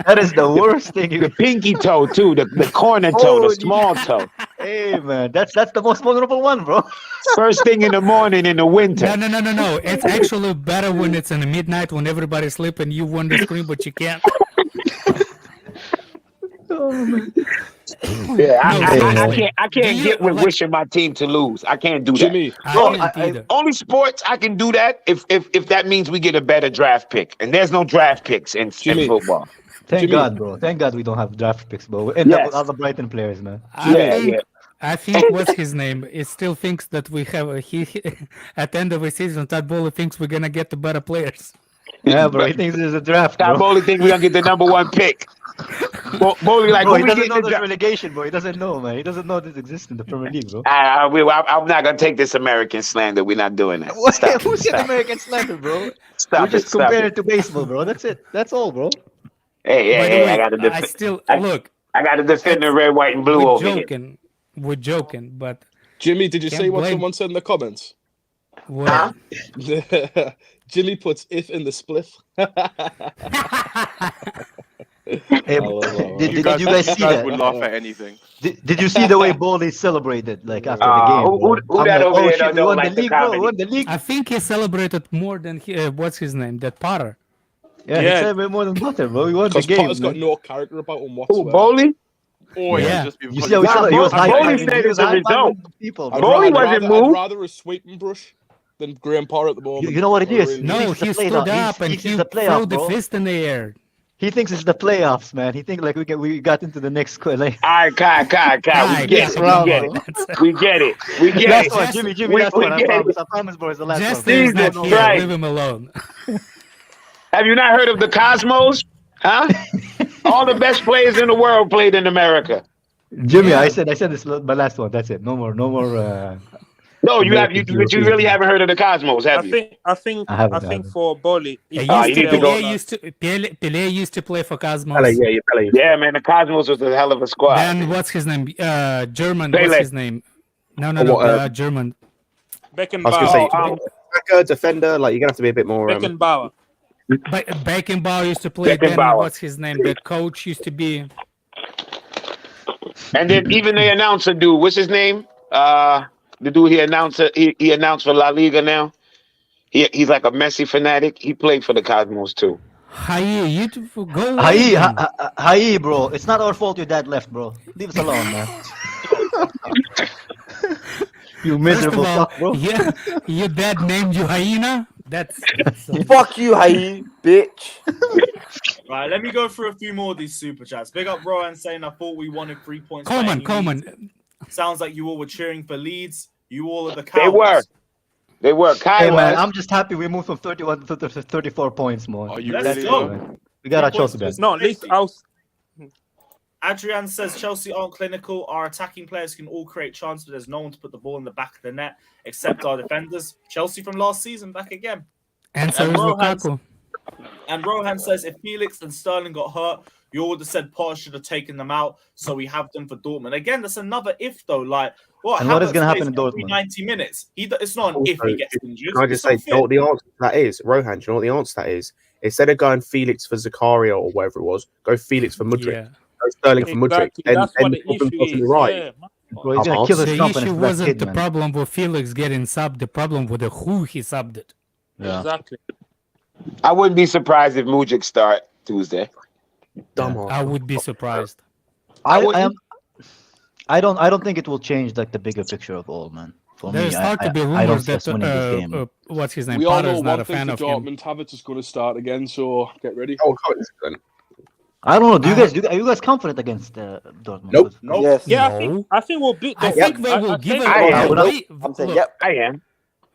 That is the worst thing you The can. pinky toe too, the corner toe, the small toe. Hey, man, that's the most vulnerable one, bro. First thing in the morning in the winter. No. It's actually better when it's in the midnight when everybody's sleeping. You want to scream, but you can't. Oh, man. Yeah, seriously. I Do can't you, get with like- wishing my team to lose. I can't do that. Jimmy, I Bro, can't either. only sports I can do that if that means we get a better draft pick, and there's no draft picks in Jimmy. football. Thank Jimmy. God, bro. Thank God we don't have draft picks, bro. We end up with Yes. other Brighton players, man. I think what's his name? It still thinks that we have he at the end of the season. Todd Bowley thinks we're gonna get the better players. Yeah, bro. He thinks there's a draft, Tom bro. Bowley think we're gonna get the number 1 pick. Bowley like, Bro, who he we doesn't getting know the there's draft? relegation, bro. He doesn't know, man. He doesn't know this exists in the Premier League, bro. I'm not gonna take this American slander. We're not doing that. Stop Who's it. an American slander, bro? Stop We just it. Stop compare it. it to baseball, bro. That's it. That's all, bro. Hey, By the hey, way, I gotta I defend. still I look. gotta defend the it's- red, white, and blue We're over here. joking. We're joking, but Jimmy, did you Can't see what blame- someone said in the comments? what? Jimmy puts if in the spliff. Hey, did you guys see that? would laugh at anything. Did you see the way Bowley celebrated like after the game? Who Bro? I'm that like, over oh there shit, don't we won the like the league, bro. We comedy? won the league. I think he celebrated more than what's his name? That Potter. Yeah, he Yeah. celebrated more than Butter, bro. We won the Because game. Potter's got man. no character about him Who, whatsoever. Bowley? Or Yeah. just be You see how he was Bowley high-fiving. said He was it's a high-fiving result. people, I'd, bro. Bowley ra- I'd, wasn't rather, I'd moved. rather a sweeping brush than Graham Potter at the moment. You know what it I is? really No, thinks he it's the stood playoff. up and He's he the threw playoff, the bro. fist in the air. He thinks it's the playoffs, man. He thinks like we got into the next like, All right, Kai. Kai, We get it. come We on, get bro. it. We get it. We get last it. one, Just- Jimmy, we last one. I get promise. it. I promise, bro. It's the last Justin one. is not Jesus here. Christ. Leave him alone. Have you not heard of the Cosmos? Huh? All the best players in the world played in America. Jimmy, Yeah. I said this my last one. That's it. No more. No, you have. American But you really haven't heard of the Cosmos, have you? I think I haven't, for Bowley, He he used you to, need to go. Pelé used to play for Cosmos. Pele. Yeah, man, the Cosmos was a hell of a squad. Then what's his name? German. Pele. What's his name? No, what, German. I was gonna say, Beckenbauer. attacker, defender, like you're gonna have to be a bit more. Beckenbauer. Beckenbauer used to play. Then Beckenbauer. what's his name? The coach used to be. And then even the announcer dude, what's his name? The dude he announced for La Liga now. He's like a Messi fanatic. He played for the Cosmos too. Hi, you go away. Hi, bro. It's not our fault your dad left, bro. Leave us alone, man. You miserable First of all, fuck, bro. Yeah, your dad named you hyena. That's Fuck you, Hai, bitch. Right, let me go through a few more of these super chats. Big up Rohan saying I thought we wanted 3 points. by any means. Coleman. Sounds like you all were cheering for Leeds. You all are the They cowards. They were. Kai Hey, man, was. I'm just happy we moved from 31 to 34 points, man. Are you Let's really? go. Man? We got our 3 Chelsea points back. for No, at least I was. Adrian says Chelsea aren't clinical. Our attacking players can all create chances, but there's no one to put the ball in the back of the net except our defenders. Chelsea from last season back again. And so is Lukaku. And Rohan says if Felix and Sterling got hurt, you all would have said Potter should have taken them out, so we have them for Dortmund. Again, that's another if though. Like, what? And what is Havertz gonna happen plays in every Dortmund? 90 minutes. It's not an if he gets injured. Can I just say, It's you know not what the answer to that is? Rohan, do you know what the answer to that is? Instead of going Felix for Zakaria or whatever it was, go Felix for Mudryk. Yeah. Go Sterling for Mudryk. Exactly. That's what the issue is. Right. Yeah, man. Bro, he's gonna kill his The confidence issue for that wasn't kid, the man. problem with Felix getting subbed. The problem with the who he subbed it. Yeah. Exactly. I wouldn't be surprised if Mudryk start Tuesday. Dumbass. I would be surprised. I don't think it will change like the bigger picture of all, man. For There me, start to be I don't rumors see us that winning this game. what's his name? We all know Potter's not one a thing fan for of him. Dortmund. Havertz is going to start again, so get ready. Oh, then. I don't know. Are you guys confident against Dortmund? Nope. Nope. Yes. Yeah, No. I think we'll beat. I think they will give it I am. away. I'm saying, Look, yep. I am.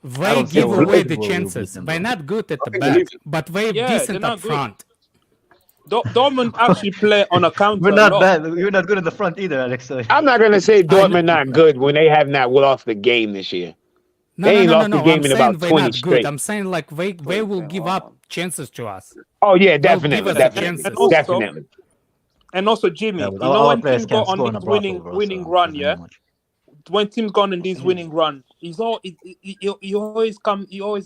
they don't give think away we'll the beat chances. them, They're bro. not good at the think back, we'll but they're Yeah, they're decent not up good. front. Dortmund actually play on a counter. We're not a lot. bad. We're not good in the front either, Alex. So. I'm not gonna say Dortmund not good when they have not lost the game this year. They ain't lost the game I'm in saying about they're 20 not straight. good. I'm saying like they will give up chances to us. Oh yeah, They'll give definitely, us definitely, chances. definitely. And also, Jimmy, Yeah, you but know our when players teams go can't on score in a this brothel, bro, winning so run, doesn't yeah. mean much. When teams gone on this winning run, he always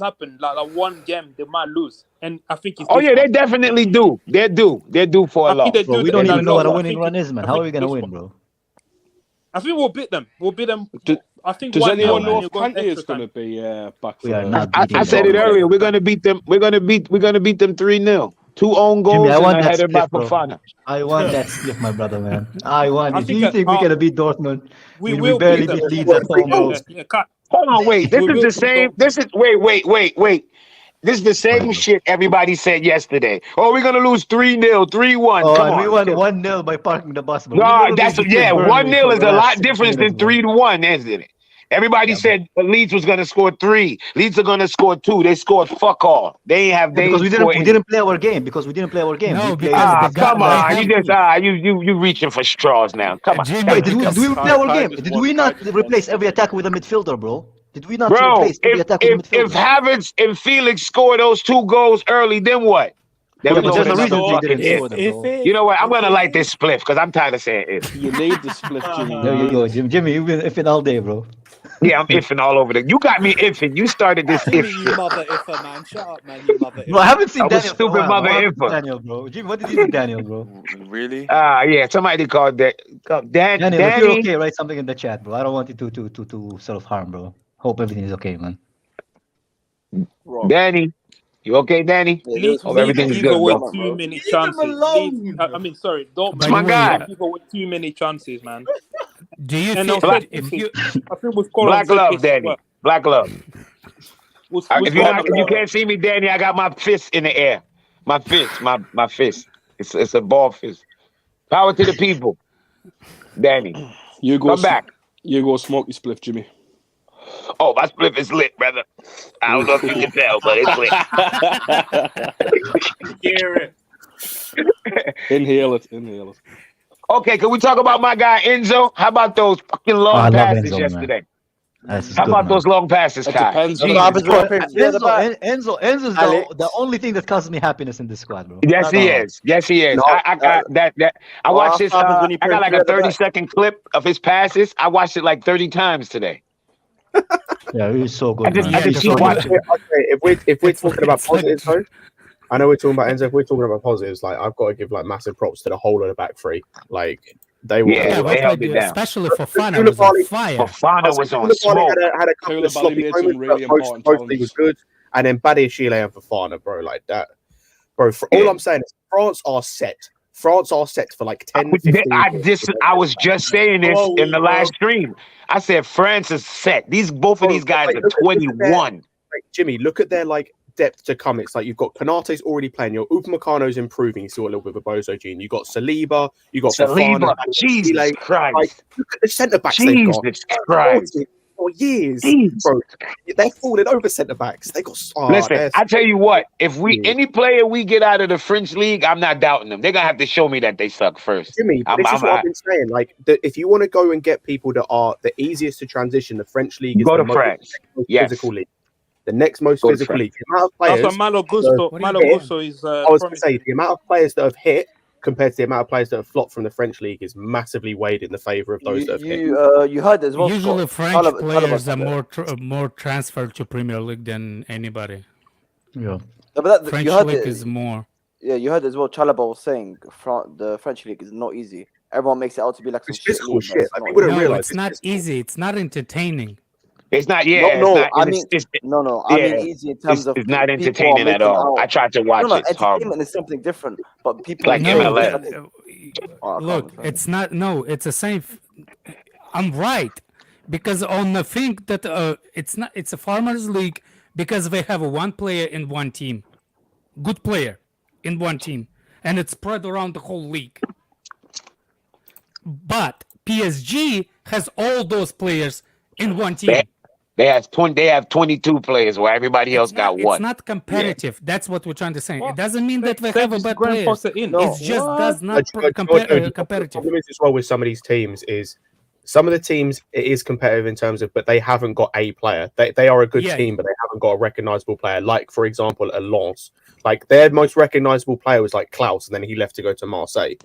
happen like one game they might lose, and I think it's Oh this yeah, they one. definitely do. They're due for a I think loss. they Bro, do we that don't a even know what lot. a winning run is, man. How are we gonna win, bro? I think we'll beat them. I think Does 1-0 anyone know and if it goes Kante is extra going time. to be back for We are the? not I beating said it them. earlier. We're gonna beat them. We're gonna beat them 3-0. 2 own Jimmy, goals I and want a that header by split, bro. Fofana. I want that split, my brother, man. I want I it. Do think you think we can beat Dortmund we when we will barely beat them. beat Leeds at home, bro? Cut. Hold on, wait. This We is will the beat same. them. This is wait. This is the Go ahead, same bro. shit everybody said yesterday. Oh, we're gonna lose 3-0, 3-1. Oh, Come and we on. won 1-0 by parking the bus, bro. We No, literally that's defeated Burnley 1-0 for is the a last lot 6 different minutes, than bro. 3-1, isn't it? Everybody Yeah, said Leeds was gonna score 3. Leeds are gonna score 2. They scored fuck all. They because ain't score we any. didn't play our game. Because we didn't play our game. No, We played because they Come they on. have You reaching for straws now. Come on. Jimmy. Wait, did we Because play our game? just Did want- we not just replace wants every to- attack with a midfielder, bro? Did we not Bro, replace every attack with a if midfielder? Havertz and Felix score those 2 goals early, then what? Then Yeah, we but go there's with a another reason they fucking didn't if. score them, bro. You know what? I'm gonna light this spliff because I'm tired of saying if. You need the split, Jimmy. There you go, Jimmy. You've been effing all day, bro. Yeah, I'm ifing all over the. You got me ifing. You started this if Jimmy, you shit. mother iffer, man. Shut up, man. You mother Bro, I iffer. haven't seen I'm a Daniel for a stupid while. mother What happened to iffer. Daniel, bro? Jimmy, what did you do to Daniel, bro? Really? Yeah, somebody called that. Daniel, if you're Danny. okay, write something in the chat, bro. I don't want you to sort of harm, bro. Hope everything is okay, man. Danny. You okay, Danny? Leeds Hope everything is give good, away bro. too many Leave him chances. alone. Dortmund By the way, give away too many chances, man. do you And think on that set if pieces, you I think we'll score on Black set love, pieces as Danny. well. Black love. We'll If score on if you can't see me, Danny, I got my fist in the air. My fist, my fist. It's a ball fist. Power to the people, Danny. You go Come back. You go smoke your spliff, Jimmy. Oh, my spliff is lit, brother. I don't know if you can tell, but it's lit. Hear it. Inhale it. Okay, can we talk about my guy Enzo? How about those fucking long I love passes Enzo, man. yesterday? That's How good, about man. those long passes, It Kai? depends. Jesus happens when Christ. I pick the other back. Enzo's Alex. the only thing that causes me happiness in this squad, bro. Yes, he is. Yes, he is. No, I got that. I what watched this. happens when you I got play like a three at the 30-second clip of his passes. I watched it like 30 times today. Yeah, he's so good, I just man. Yeah, He's the so funny- good. Okay, if we're It's talking like- about it's like- positives, though, I know we're talking about Enzo. If we're talking about positives, like I've got to give like massive props to the whole of the back three. Like they were. Yeah, Yeah, they we held played, it down. especially for fun. I was on fire. Fofana was on Koulibaly smoke. had a couple of Koulibaly sloppy made some moments, really but important mostly was challenges. good. And then Badiashile and Fofana, bro, like that. Bro, all I'm saying is France are set. France are set for like 10, 15 I was just saying this Oh, in the bro. last stream. I said France is set. Both of these guys are 21. Like, Jimmy, look at their like depth to come. It's like you've got Konate's already playing. Your Upamecano's improving. You saw a little bit of a Bozo gene. You got Saliba. You got Saliba. Fofana. Jesus Like, Christ. look at the centre backs they've got. Jesus Christ. For years, Jesus. bro, they're falling over centre backs. They got. Listen, I tell you what. If any player we get out of the French league, I'm not doubting them. They're gonna have to show me that they suck first. Jimmy, this is what I've been saying. Like, if you want to go and get people that are the easiest to transition, the French league is Go the to France. Yes. physical league. The next most Go to physical France. league. The amount of players. Also, Malo Gusto is. I was going to say the amount of players that have hit compared to the amount of players that have flopped from the French league is massively weighed in the favour of those that have hit. You heard as well. Usually, Scott. French players Talib- are more transferred to Premier League than anybody. Yeah. No, but French you heard league it. is more. Yeah, you heard as well. Chalaba was saying the French league is not easy. Everyone makes it out to be like some It's physical shit. league, but shit. it's Like, not people don't easy. No, realise it's not easy. It's not entertaining. It's not. Yeah. No, it's no, not, I it's- mean, it's- no. I yeah, mean, easy in terms of it's not people are entertaining at making all. out- I tried to watch No, it. It's horrible. entertainment is something different. But people Like No, MLS. look, it's not. No, it's the same. I'm right, because on the thing that it's not. It's a farmers league because they have one player in one team, good player in one team, and it's spread around the whole league. But PSG has all those players in one team. They have 22 players where everybody else got one. It's not competitive. That's what we're trying to say. What? It doesn't mean that we Save have a this bad Graham players. Potter in. It just does not The competitive. problem is as well with some of these teams is some of the teams it is competitive in terms of, but they haven't got a player. They are a good team, but they haven't got a recognizable player. Like for example, at Lens, like their most recognizable player was like Klaus, and then he left to go to Marseille.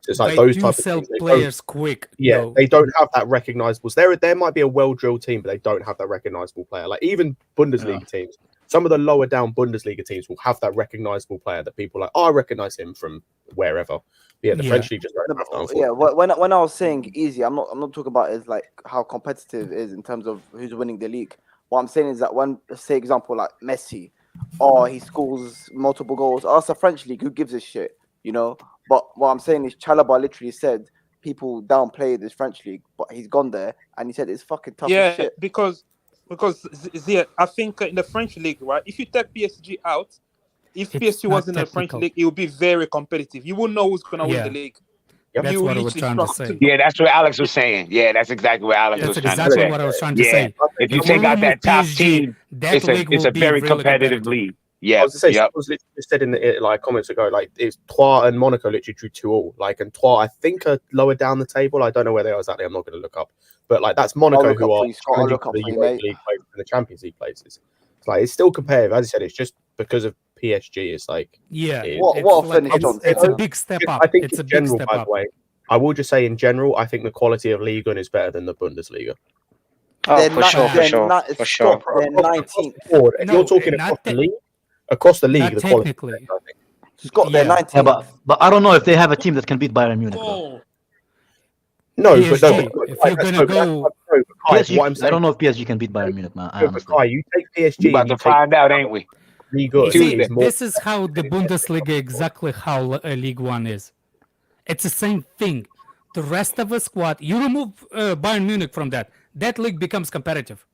So it's like They those do type of sell teams, they players quick. Yeah, though. they don't have that recognizable. There might be a well-drilled team, but they don't have that recognizable player. Like even Bundesliga teams, some of the lower down Bundesliga teams will have that recognizable player that people are like, oh, I recognize him from wherever. Yeah, the French league just don't have that. Yeah, when I was saying easy, I'm not talking about is like how competitive it is in terms of who's winning the league. What I'm saying is that when, say, example like Messi, or he scores multiple goals, or it's a French league, who gives a shit, you know? But what I'm saying is Chalobah literally said people downplay this French league, but he's gone there and he said it's fucking tough as shit. because I think in the French league, right? If you take PSG out, if PSG was in the French league, it would be very competitive. You wouldn't know who's gonna win the league. That's what I was trying to say. Yeah, that's what Alex was saying. Yeah, that's exactly what Alex was trying to say. That's exactly what I was trying to say. If you take out that top team, it's a very competitive league. Yeah, I was to say, I was literally just said in the like comments ago, like it's Troyes and Monaco literally drew 2-2. Like, and Troyes, I think, are lower down the table. I don't know where they are exactly. I'm not going to look up. But like that's Monaco who are challenging for the Europa League places and the Champions League places. It's like it's still competitive. As I said, it's just because of PSG. It's like it's a big step up. I think it's in a general, big step by up. the way, I will just say in general, I think the quality of Ligue 1 is better than the Bundesliga. Oh, for sure. They're 19th. You're talking across the league. Across the league, the quality. Technically, Scott, they're 19th. Yeah, but I don't know if they have a team that can beat Bayern Munich. No, PSG, but no. if you're gonna go, PSG, what I'm saying, I don't know if PSG can beat Bayern Munich, man. but Kai, you take PSG. We about to find out, ain't we? This is how the Bundesliga exactly how League One is. It's the same thing. The rest of the squad, you remove Bayern Munich from that league becomes competitive.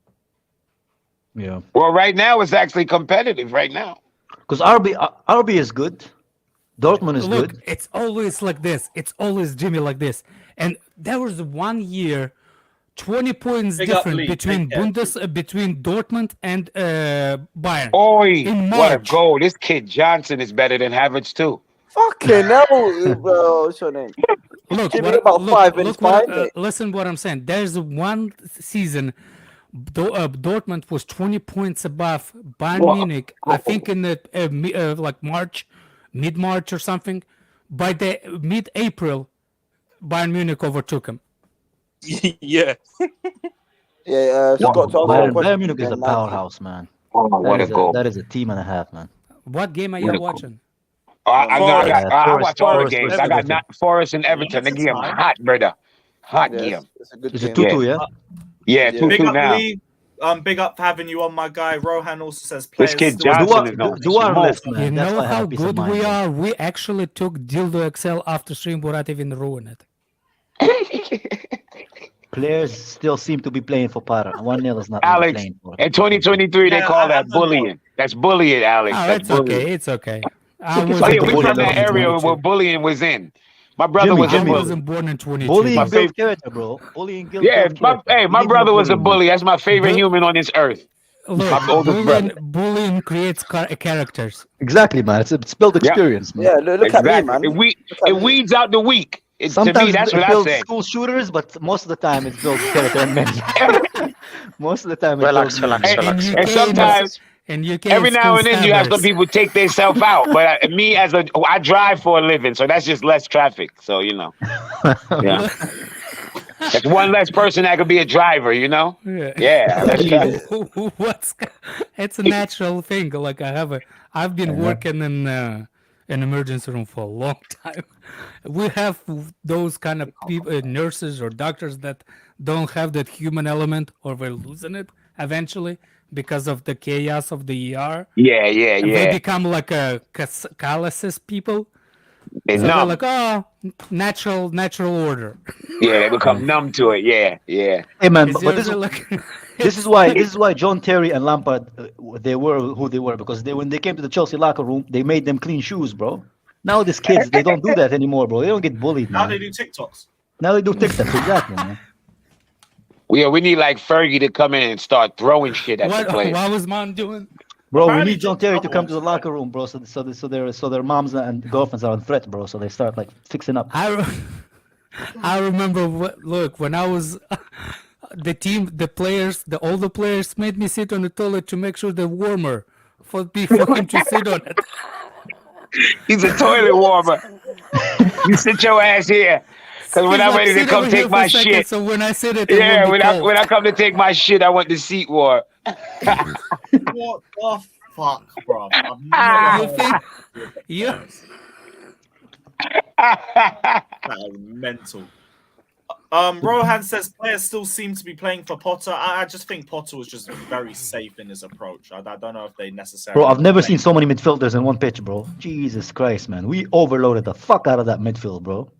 Yeah. Well, right now it's actually competitive. Right now, because RB is good, Dortmund is good. It's always like this. It's always Jimmy like this. And there was 1 year, 20 points different between between Dortmund and Bayern. Oi, what a goal! This kid Johnson is better than Havertz too. Fucking hell, bro. What's your name? Listen what I'm saying. There's one season Dortmund was 20 points above Bayern Munich, I think in the like mid-March or something. By the mid-April, Bayern Munich overtook him. Yeah. Scott, Bayern Munich is a powerhouse, man. Oh, what a goal. That is a team and a half, man. What game are you watching? I watch all the games. I got Forest and Everton. The game hot, brother. Hot game. Is it 2-2, yeah? Yeah, 2-2 now. Lee, big up for having you on, my guy. Rohan also says this kid Johnson is on. You know how good we are? We actually took Dildo XL after stream, but even ruin it. Players still seem to be playing for Para. 1-0 is not Alex, playing for in 2023, they call that bullying. That's bullying, Alex. Oh, that's it's bullying. okay. It's okay. We from that area where bullying was in. My brother was a bully. I wasn't born in 22. Bullying builds character, bro. Bullying builds character. My brother was a bully. That's my favorite human on this earth. Look, my oldest brother. Bullying creates characters. Exactly, man. It's built experience, man. Yeah, look at me, man. It weeds out the weak. Sometimes to me, that's it what I builds say. school shooters, but most of the time it builds character and men. Most of the time, relax. And sometimes, every now and then, you have some people take themselves out. But me, I drive for a living, so that's just less traffic. So yeah, that's one less person that could be a driver. Yeah. It's a natural thing. Like I've been working in an emergency room for a long time. We have those kind of people, nurses or doctors that don't have that human element, or we're losing it eventually because of the chaos of the ER. Yeah. They become like a calluses people. It's they're like, oh, natural order. Yeah, they become numb to it. Yeah. Hey man, but this is why John Terry and Lampard they were who they were, because when they came to the Chelsea locker room, they made them clean shoes, bro. Now these kids, they don't do that anymore, bro. They don't get bullied. Now man. they do TikToks. Now they do TikToks, exactly, man. We need like Fergie to come in and start throwing shit at the players. What was Mom doing? Bro, we Apparently need John Terry to just come to the locker room, bro. So their moms and girlfriends are on threat, bro. So they start like fixing up. I remember. Look, when I was the players, the older players made me sit on the toilet to make sure they're warmer for him to sit on it. He's a toilet warmer. You sit your ass here. Because when I'm ready to come take my shit. So when I sit it, yeah, when I come to take my shit, I want the seat warm. What the fuck, bro? I've never heard yeah. That is mental. Rohan says players still seem to be playing for Potter. I just think Potter was just very safe in his approach. I don't know if they necessarily. Bro, I've never seen so many midfielders in one pitch, bro. Jesus Christ, man. We overloaded the fuck out of that midfield, bro.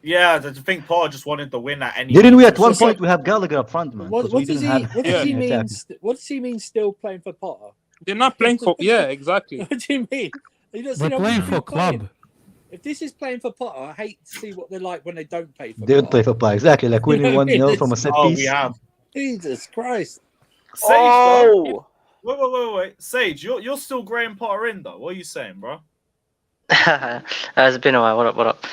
Yeah, I think Potter just wanted the win at any. Didn't we at one point we have Gallagher up front, man? What does he mean still playing for Potter? They're not playing for. Yeah, exactly. What do you mean? We're playing for club. If this is playing for Potter, I hate to see what they're like when they don't play for They don't play for Potter, exactly. Like winning 1-0 from a set piece. We have. Jesus Christ. Sage, wait. Sage, you're still Graham Potter in though. What are you saying, bro? It's been a while. What up?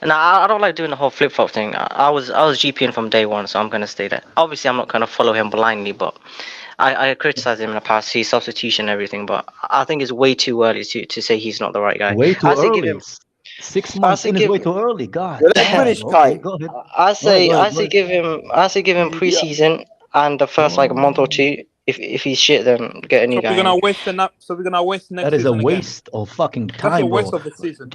Now, I don't like doing the whole flip-flop thing. I was GPing from day one, so I'm going to stay there. Obviously, I'm not going to follow him blindly, but I criticized him in the past, his substitution and everything, but I think it's way too early to say he's not the right guy. Way too early. 6 months in is way too early. God. I say give him preseason and the first like a month or two. If he's shit, then get a new guy. We're gonna waste next. That is a waste of fucking time. That's a waste bro. of the season.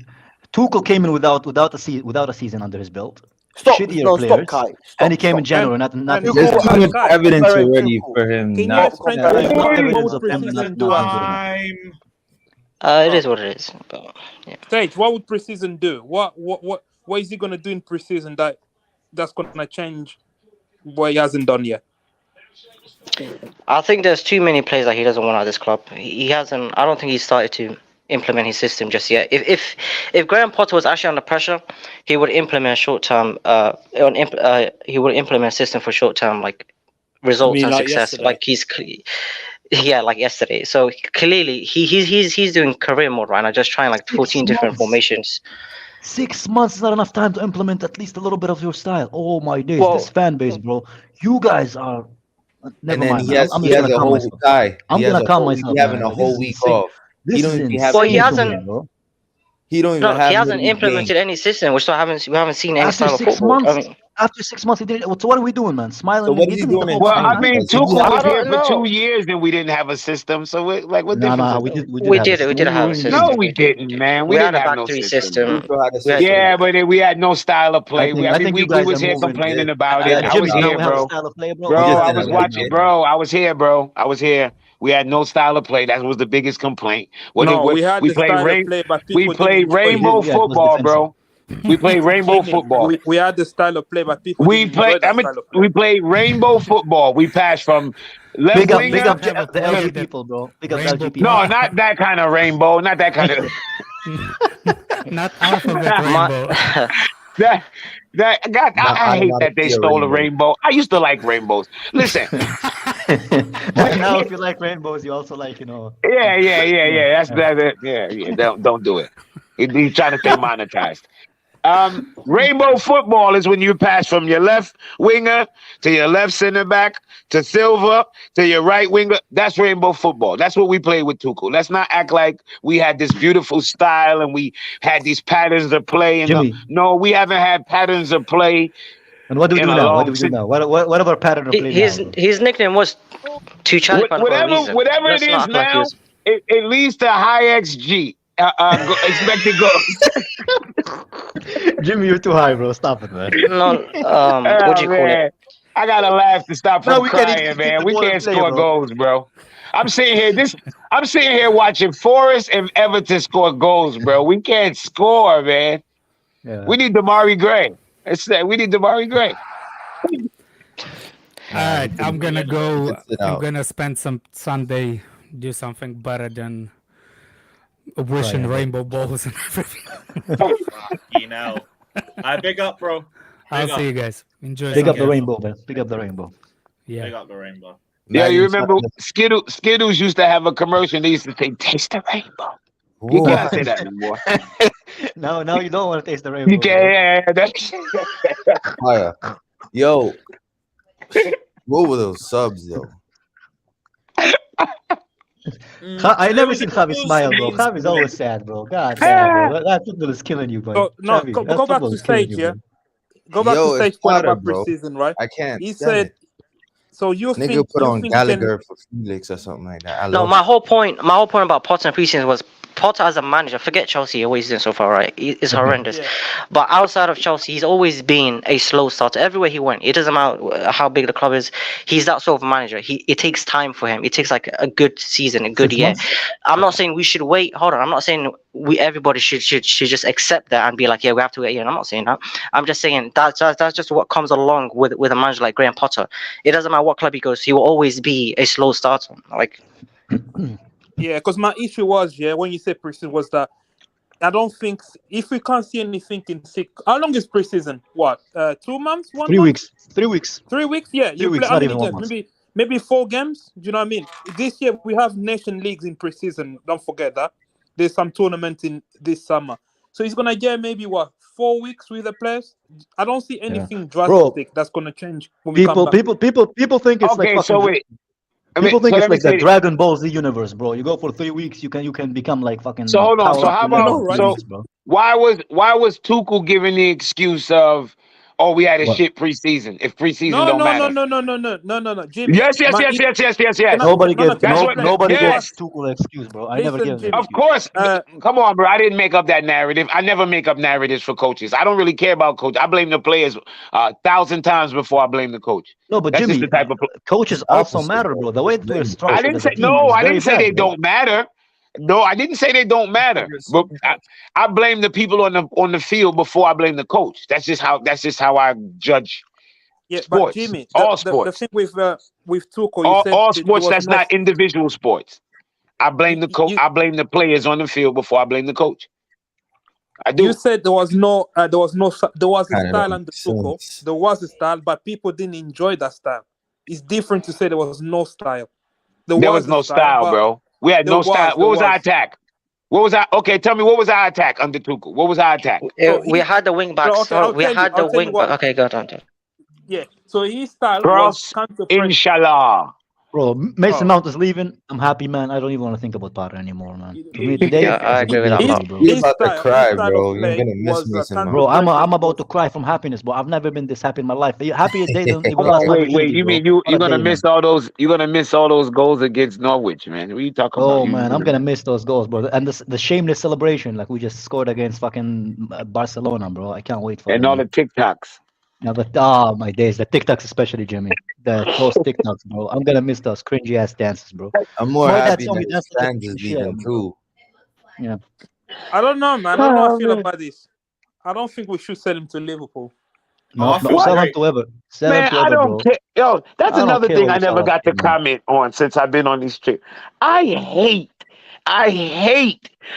Tuchel came in without a season under his belt. Stop, Shittier no, players, stop, Kai. Stop, and he came in stop. January. Not There's too much evidence already for him. Can not you to- evidence of him not good enough. It is what it is. But, yeah. Sage, what would preseason do? What is he gonna do in preseason that's gonna change what he hasn't done yet? I think there's too many players that he doesn't want at this club. He hasn't. I don't think he's started to implement his system just yet. If Graham Potter was actually under pressure, he would implement short-term. He would implement a system for short-term like results and like success. yesterday? Like like yesterday. So clearly he's doing career mode right now, just trying like 14 different formations. 6 months is not enough time to implement at least a little bit of your style. Oh my days, Well- this fan base, bro. You guys are. Never And then mind. he has, I'm he just has gonna a calm whole myself. guy. I'm He has gonna a calm whole- myself. He having man. a whole This is week insane. off. This He don't is even insane have. Well, he to me, hasn't- bro. He don't even No, have. he hasn't midweek implemented games. any system. We haven't seen any After style of 6 football. months, I mean, after 6 months, he didn't. So what are we doing, man? Smiling? So what and is he giving me the doing in whole Well, time, I man. mean, Does he Tuchel have- was I here don't for know. 2 years and we didn't have a system. So what Nah, difference? we is it? did. we have did a it. We did have a were in system. No, we didn't, man. We We had didn't a have no back three system. Tuchel had a We had- system. Yeah, but we had no style of play. I think you We guys was are here moving. complaining about Yeah, it. I Jimmy, was now here, we have a bro. style of play, bro. Bro, just I didn't was like watching, it. bro. I was here, bro. I was here. We had no style of play. That was the biggest complaint. We had the played style of play, but we people played didn't enjoy it. rainbow Yeah, it was football, defensive. bro. We played rainbow football. We had the style of play, but people We didn't enjoy played. that style of play. We played rainbow football. We passed from left Big up winger. the LG people, bro. Big up the LG people. No, not that kind of rainbow. Not that kind of. Not alphabet rainbow. God, I hate that they stole a rainbow. I used to like rainbows. Listen. Now, if you like rainbows, you also like, Yeah. That's that. Yeah. Don't do it. He's trying to stay monetized. Rainbow football is when you pass from your left winger to your left center back to Silva to your right winger. That's rainbow football. That's what we played with Tuchel. Let's not act like we had this beautiful style and we had these patterns of play. Jimmy. No, we haven't had patterns of play. And what do we do now? What do we do now? What about pattern of play now? His nickname was Two Charlie Pan for a reason. Whatever Let's it not is act like he now, was- it leads to high XG. Expected goals. Jimmy, you're too high, bro. Stop it, man. No, what do you call it? I gotta laugh to stop from we can't even crying, keep man. the We ball in can't play, score bro. goals, bro. I'm sitting here watching Forest and Everton score goals, bro. We can't score, man. Yeah. We need Damari Gray. We need Damari Gray. All right, I'm gonna go. Let's sit I'm out. gonna spend some Sunday, do something better than wishing Right. rainbow balls and everything. Fucking hell. I big up, bro. I'll Big up. see you guys. Enjoy. Big up the something. rainbow, man. Big up the rainbow. Yeah. Big up the rainbow. Yeah, you remember Skittles used to have a commercial. They used to say, "Taste the rainbow." You can't say that anymore. Now you don't want to taste the rainbow. You can't. That's Fire. Yo, what were those subs though? I never seen Javi smile, bro. Javi's always sad, bro. God damn, bro. That football is killing you, bro. So, no, Javi, go that back to football is killing Savić, you, yeah. bro. Go back Yo, to it's Savić point harder, about bro. preseason, right? I can't. He stand said. it. So you Nigga think put you on think you can? Gallagher for Felix or something like that. I No, love my it. whole point about Potter in preseason was Potter as a manager. Forget Chelsea, what he's doing so far, right? It's horrendous. Yeah. But outside of Chelsea, he's always been a slow starter. Everywhere he went, it doesn't matter how big the club is. He's that sort of manager. It takes time for him. It takes like a good season, a good 6 year. months? I'm not saying we should wait. Hold on. I'm not saying everybody should just accept that and be like, yeah, we have to wait a year. I'm not saying that. I'm just saying that's just what comes along with a manager like Graham Potter. It doesn't matter what club he goes, he will always be a slow starter. Like. Yeah, because my issue was, when you say preseason, was that I don't think if we can't see anything in how long is preseason? What? 2 months? 1 3 month? weeks. 3 weeks. 3 weeks? Yeah, 3 you weeks, play how not many even 1 games? month. Maybe 4 games. Do you know what I mean? This year we have nation leagues in preseason. Don't forget that. There's some tournament in this summer, so he's gonna get maybe 4 weeks with the players. I don't see anything drastic that's gonna change when we come back. People think it's like okay. fucking. So wait. People think so it's let me like the say this. Dragon Ball Z universe, bro. You go for 3 weeks, you can become like fucking. So hold on. So Power Up how to level about in 3 weeks, bro. why was Tuchel giving the excuse of, oh, we had a What? shit preseason if preseason No, don't no, matter? no, Jimmy. Yes. Nobody Can I gave tell you nobody gave Yes. Tuchel an excuse, bro. I never Listen, gave him Jimmy. an Of excuse. course. Come on, bro. I didn't make up that narrative. I never make up narratives for coaches. I don't really care about coach. I blame the players 1,000 times before I blame the coach. No, but That's Jimmy, just the type of coaches also matter, bro. The way we're I structured didn't as a say team is I very didn't say bad, they bro. don't matter. No, I didn't say they don't matter. But I blame the people on the field before I blame the coach. That's just how I judge But sports. Jimmy, All the sports. thing with Tuchel, you said all there sports was that's no. not individual sports. I blame the coach. I blame the players on the field before I blame the coach. I do. You said there was a Kinda style don't under make Tuchel. sense. There was a style, but people didn't enjoy that style. It's different to say there was no style. There was no style, bro. We had no style. What was our attack? Okay, tell me, what was our attack under Tuchel? What was our attack? We had the wing backs. We had the wing back. Okay, go on. Yeah. So his style Cross, was counter inshallah. Bro, Mason Mount is leaving. I'm happy, man. I don't even want to think about Potter anymore, man. For me today, I agree with that, bro. You're about to cry, bro. You're gonna miss me some. Bro, I'm about to cry from happiness, bro. I've never been this happy in my life. Happy day doesn't even last like Wait, you mean you're gonna miss all those? You're gonna miss all those goals against Norwich, man? What are you talking about? Oh man, I'm gonna miss those goals, bro. And the shameless celebration, like we just scored against fucking Barcelona, bro. I can't wait for it. And all the TikToks. Now my days, the TikToks especially, Jimmy. Those TikToks, bro. I'm gonna miss those cringy ass dances, bro. I'm more My dad happy told me that that's the Sands is shit, leaving too. Yeah. I don't know, man. I don't know how I feel about this. I don't think we should sell him to Liverpool. No, sell him to ever. Man, I don't care. Yo, that's another thing I never got to man. comment on since I've been on this trip. I hate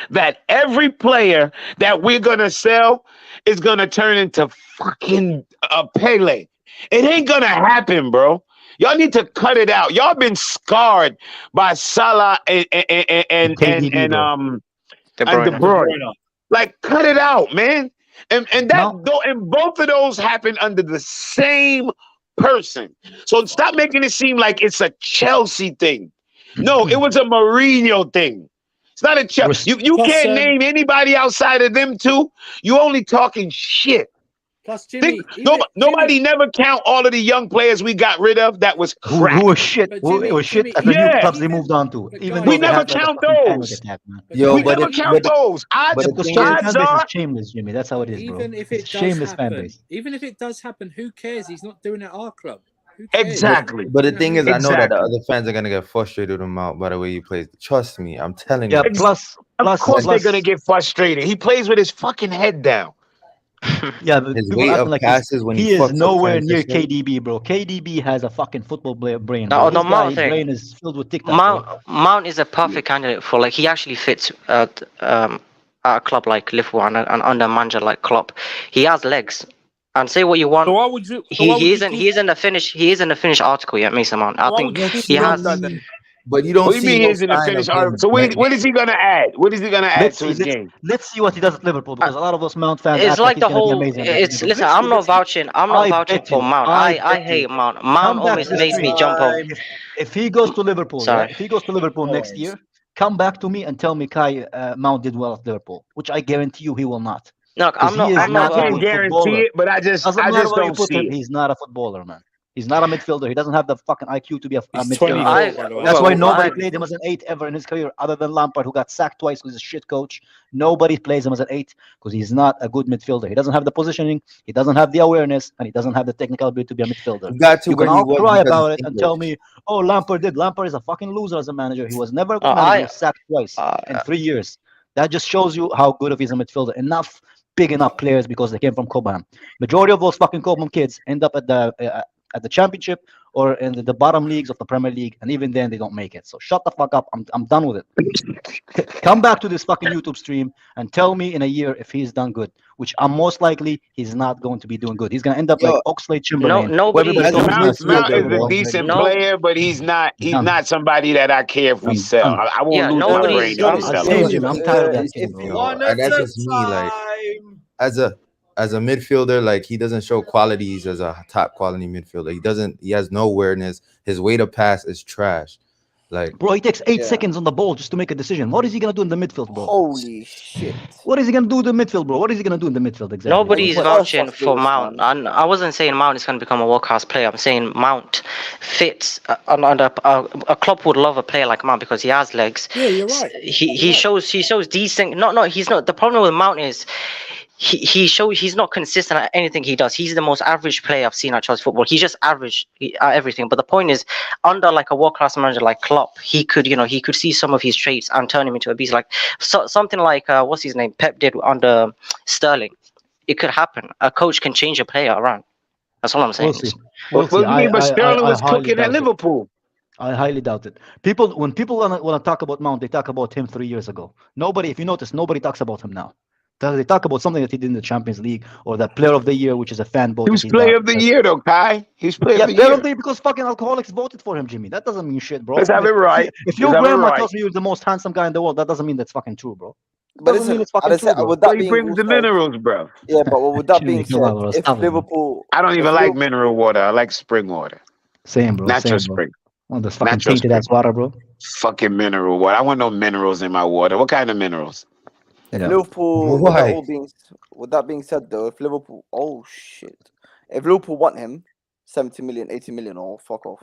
that every player that we're gonna sell is gonna turn into fucking Pele. It ain't gonna happen, bro. Y'all need to cut it out. Y'all been scarred by Salah and De Bruyne. Like, cut it out, man. And both of those happened under the same person. So stop making it seem like it's a Chelsea thing. No, it was a Mourinho thing. It's not a Chelsea. You can't name anybody outside of them two. You only talking shit. Plus, Jimmy, nobody never count all of the young players we got rid of. That was crap. Who was shit? Who was shit at the new clubs they moved on to. Even we never count those. Yo, we never count those. Because Chelsea fan base is shameless, Jimmy. That's how it is, bro. Even if it does shameless happen, fan base. even if it does happen, who cares? He's not doing it at our club. Who cares? Exactly. But the thing is, I know that the other fans are gonna get frustrated with him out by the way he plays. Trust me, I'm telling you. Of course they're gonna get frustrated. He plays with his fucking head down. Yeah, but his people weight acting of like passes when he he is fucks up nowhere near transition. KDB, bro. KDB has a fucking football brain. No, Bro. Mount His brain is filled with TikTok. Mount is a perfect candidate for, like, he actually fits at a club like Liverpool and under a manager like Klopp. He has legs. And say what you want. So why would you? So He isn't the finished article yet, Mason Mount. I think he has. But you don't What do you see mean no he isn't a sign finished of him article? So what is he gonna add? What is he gonna add to his game? Let's see what he does at Liverpool, because a lot of those Mount fans It's act like he's the gonna be whole. amazing. It's listen. I'm not vouching for Mount. I hate Mount. Mount always makes me jump off. If he goes to Liverpool, Sorry. right? If he goes to Liverpool next year, come back to me and tell me Kai Mount did well at Liverpool, which I guarantee you he will not. Look, I'm not. I can't guarantee it, but I just don't see it. He's not a footballer, man. He's not a midfielder. He doesn't have the fucking IQ to be a midfielder. 24, by the way. That's why Well, nobody I- played him as an 8 ever in his career, other than Lampard, who got sacked twice because he's a shit coach. Nobody plays him as an 8 because he's not a good midfielder. He doesn't have the positioning, he doesn't have the awareness, and he doesn't have the technical ability to be a midfielder. He got to You where can he all was cry because about he's it and tell me, oh, Lampard did. Lampard is a fucking loser as a manager. He was never a good manager. He was sacked twice in 3 years. That just shows you how good of he's a midfielder. Enough big enough players because they came from Cobham. Majority of those fucking Cobham kids end up at the championship or in the bottom leagues of the Premier League, and even then they don't make it. So shut the fuck up. I'm done with it. Come back to this fucking YouTube stream and tell me in a year if he's done good, which I'm most likely he's not going to be doing good. He's gonna end up like Oxlade-Chamberlain. nobody- Mount is a decent player, but he's not somebody that I care if we sell. I won't lose my brain if we sell him. I'm tired of that. And that's just me. Like as a midfielder, like he doesn't show qualities as a top quality midfielder. He has no awareness. His way to pass is trash. Like, bro, he takes 8 seconds on the ball just to make a decision. What is he gonna do in the midfield, bro? Holy shit! What is he gonna do in the midfield, bro? What is he gonna do in the midfield exactly? Nobody's vouching for Mount. And I wasn't saying Mount is going to become a world-class player. I'm saying Mount fits. A club would love a player like Mount because he has legs. Yeah, you're right. He shows decent. No, he's not. The problem with Mount is he's not consistent at anything he does. He's the most average player I've seen at Chelsea football. He's just average at everything. But the point is, under like a world-class manager like Klopp, he could see some of his traits and turn him into a beast. Like something like what's his name, Pep did under Sterling. It could happen. A coach can change a player around. That's all I'm saying. What do you mean? But Sterling was cooking at Liverpool. I highly doubt it. When people want to talk about Mount, they talk about him 3 years ago. If you notice, nobody talks about him now. They talk about something that he did in the Champions League or that Player of the Year, which is a fan vote. He was Player of the Year, though, Kai. He's Player of the Player Year. of the Year because fucking alcoholics voted for him, Jimmy. That doesn't mean shit, bro. Let's have it right. If your grandma tells me you're the most handsome guy in the world, that doesn't mean that's fucking true, bro. But listen, it's fucking true, bro. would that He being brings the said- minerals, bro. Yeah, but with that being Jimmy, come on, said, bro, if Liverpool, I don't even if like Liverpool- mineral water. I like spring water. Same, bro. Natural same, bro. spring. Oh, this fucking Natural tainted ass water, bro. Fucking mineral water. I want no minerals in my water. What kind of minerals? If Liverpool, with that being said, though, if Liverpool, if Liverpool want him, 70 million, 80 million, or fuck off.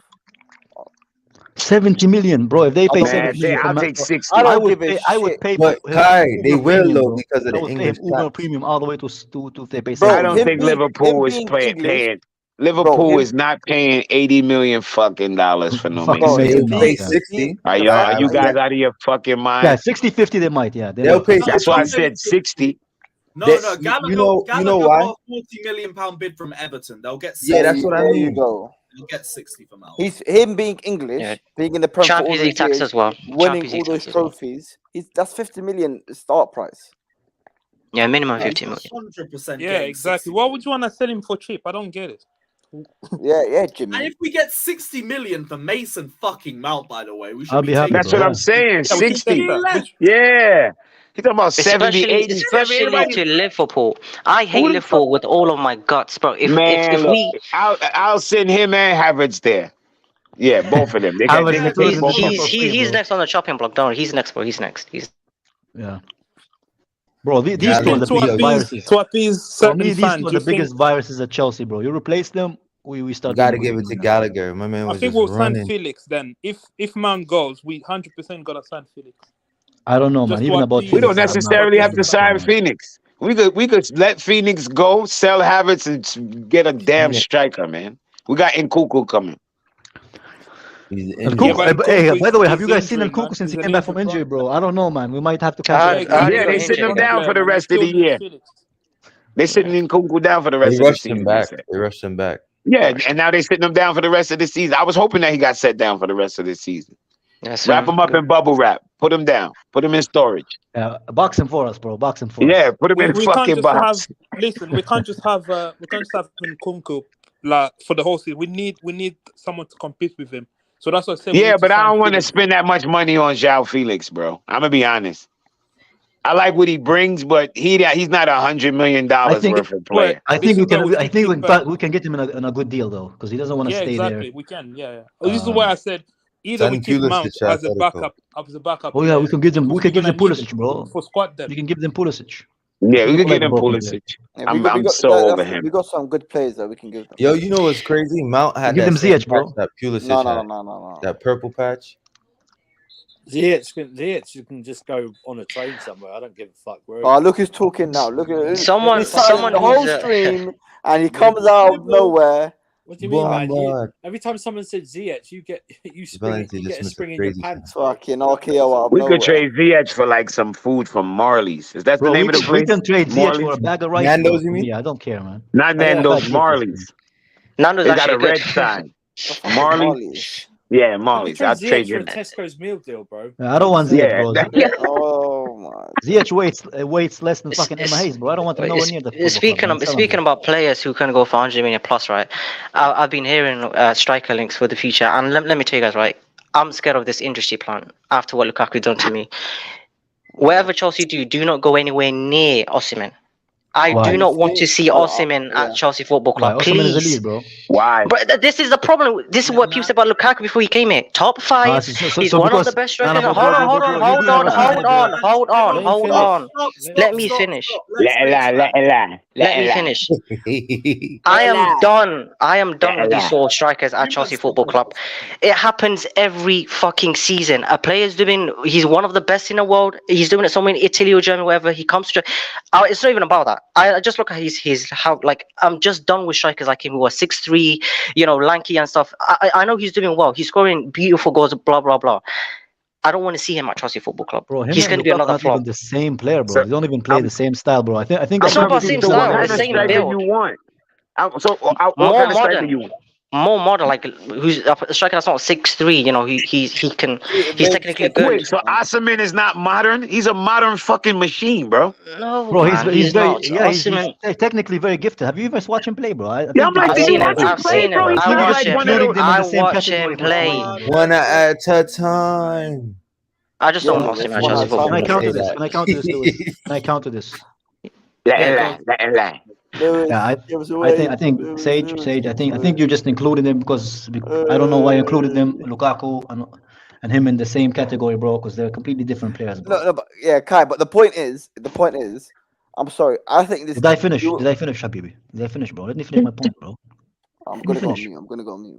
70 million, bro. If they pay 70 million, I'll take 60. I don't give a I would shit. pay. But him Kai, they Uber will premium, though bro. because of I the would pay English him Uber tax. premium all the way to if they pay. Bro, I don't him think being- Liverpool him is being paying. English- Liverpool him- is not paying 80 million fucking dollars for no Fucking Mason. Mason They'll Mount, pay man. 60. Are you guys out of your fucking mind? Yeah, 60-50 they might. Yeah, They'll might. pay. That's why I said 60. No, That- no, Gallagher, you know Gallagher why? got a £40 million bid from Everton. They'll get 60. Yeah, that's what I There mean. you go. They'll get 60 from Mount. He's him being English, Yeah. being in the Premier Champions League tax as well. winning Champions all League those tax as well. trophies. That's 50 million start price. Yeah, minimum 50 million. 100%. Yeah, getting exactly. 60. Why would you want to sell him for cheap? I don't get it. Yeah, Jimmy. And if we get 60 million for Mason fucking Mount, by the way, we should I'll be happy. That's bro, what yeah. I'm saying. Yeah, we can 60. take that. Yeah. He's talking about 70, 80, Especially to Liverpool. I hate Who the Liverpool with all of my guts, bro. If Man, we I'll send him and Havertz there. Yeah, both of them. They Havertz can is take the both of them. he's next on the chopping block. Don't worry. He's next, bro. He's next. Yeah. Bro, these Yeah, two are the To biggest viruses. appease For certain me, these fans, two are you the biggest viruses at Chelsea, bro. You replace them, we start. Got to doing give it good. to Gallagher. My man I was think just we'll sign running. Felix then. If Mount goes, we 100% gotta sign Felix. I don't know, man. Just Even what about the- We don't Felix, I'm not- necessarily have to I'm sign not- Phoenix. We could let Phoenix go, sell Havertz, and get a damn striker, man. We got Nkunku coming. He's And injured. Nkunku- hey, by the way, have you he's guys seen injured, man. Nkunku since he He's came an back from injured injury, bro? I don't know, man. We might have to cancel. Yeah, they sitting him down for the rest of the year. They sitting Nkunku down for the They rest of the rushed season. him back. They rushed him back. Yeah, and now they sitting him down for the rest of the season. I was hoping that he got set down for the rest of the season. Yes, Wrap them up in bubble wrap. Put them down. Put them in storage. Box him for us, bro. Box him for us. Yeah, put them in We can't fucking just box. listen. We can't just have Nkunku like for the whole season. We need someone to compete with him. So that's what I said. Yeah, but I don't want to spend that much money on João Felix, bro. I'm gonna be honest. I like what he brings, but he's not $100 million worth of player. I think we can. I think we can get him in a good deal though, because he doesn't want to stay exactly. there. We can. Yeah. This is why I said either we Send keep Mount Pulisic as a backup. Oh yeah, we can give them. We can give them Pulisic, Pulisic, bro. For squad depth. We can give them Pulisic. Yeah, we He could look get him like broken Pulisic. player. Yeah, I'm so over him. We got some good players that we can give them. Yo, you know what's crazy? Mount had Give that them same Ziyech, bro. patch that Pulisic No. had. That purple patch. Ziyech, you can just go on a train somewhere. I don't give a fuck, bro. Oh, look who's talking now. Look at Someone he's silent the whole who's, stream, and he comes out of nowhere. What do you mean, man? Bombard. Every time someone says Ziyech, you get a spring in your pants. Fucking RKO out of We nowhere. could trade Ziyech for like some food from Marley's. Is that the Bro, name of the we place? can trade Ziyech for a Marley's? bag of rice. Nando's, bro. you mean? Yeah, I don't care, man. Not Nando's, Yeah. Marley's. Nando's They got actually a red good. sign. Marley's. Yeah, Marley's. I'll trade Ziyech you for a that. Tesco's meal deal, bro. I don't want Ziyech, bro. Oh my. Ziyech weights less than fucking Emma Hayes, bro. I don't want him nowhere near the. Speaking about players who can go for 100 million plus, right? I've been hearing striker links for the future, and let me tell you guys, right? I'm scared of this industry plan after what Lukaku done to me. Whatever Chelsea do not go anywhere near Osimhen. I do not want to see Osimhen at Chelsea Football Club. Osimhen is Please. the lead, bro. Why? But this is the problem. This is what people said about Lukaku before he came here. Top 5. He's one of the best strikers. Hold on. Let me finish. Let me finish. I am done. With these sort of strikers at Chelsea Football Club. It happens every fucking season. A player's he's one of the best in the world. He's doing it somewhere in Italy or Germany, wherever he comes to. It's not even about that. I just look at his how, like, I'm just done with strikers like him who are 6'3", lanky and stuff. I know he's doing well. He's scoring beautiful goals, blah blah blah. I don't want to see him at Chelsea Football Club. Bro, he's going to be another flop. Even the same player, bro. They don't even play the same style, bro. I think. It's not about the same style. The same build. You want? So what kind of striker you want? More modern, like who's a striker that's not 6'3", he's technically good. Wait, so Osimhen is not modern? He's a modern fucking machine, bro. No, bro, man, he's very not. he's technically very gifted. Have you ever watched him play, bro? I've seen him. I watch him play. One at a time. I just don't watch him at Chelsea Football. Can I counter this? Can I counter this, Lewis? Can I counter this? Yeah, I think Sage. I think you just included him because I don't know why you included them, Lukaku and him in the same category, bro. Because they're completely different players. Bro. No, but yeah, Kai. But the point is, I'm sorry. I think this. Did I finish, Habibi? Did I finish, bro? Let me finish my point, bro. I'm gonna go on mute.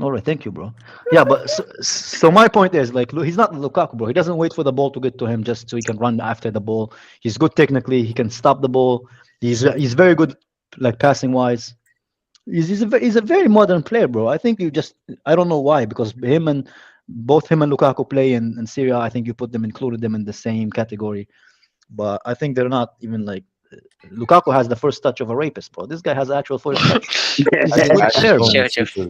All right, thank you, bro. Yeah, but so my point is, like, he's not Lukaku, bro. He doesn't wait for the ball to get to him just so he can run after the ball. He's good technically. He can stop the ball. He's very good, like, passing wise. He's a very modern player, bro. I think I don't know why, because both him and Lukaku play in Syria. I think you included them in the same category, but I think they're not even like. Lukaku has the first touch of a rapist, bro. This guy has actual first touch. He's a good player, bro.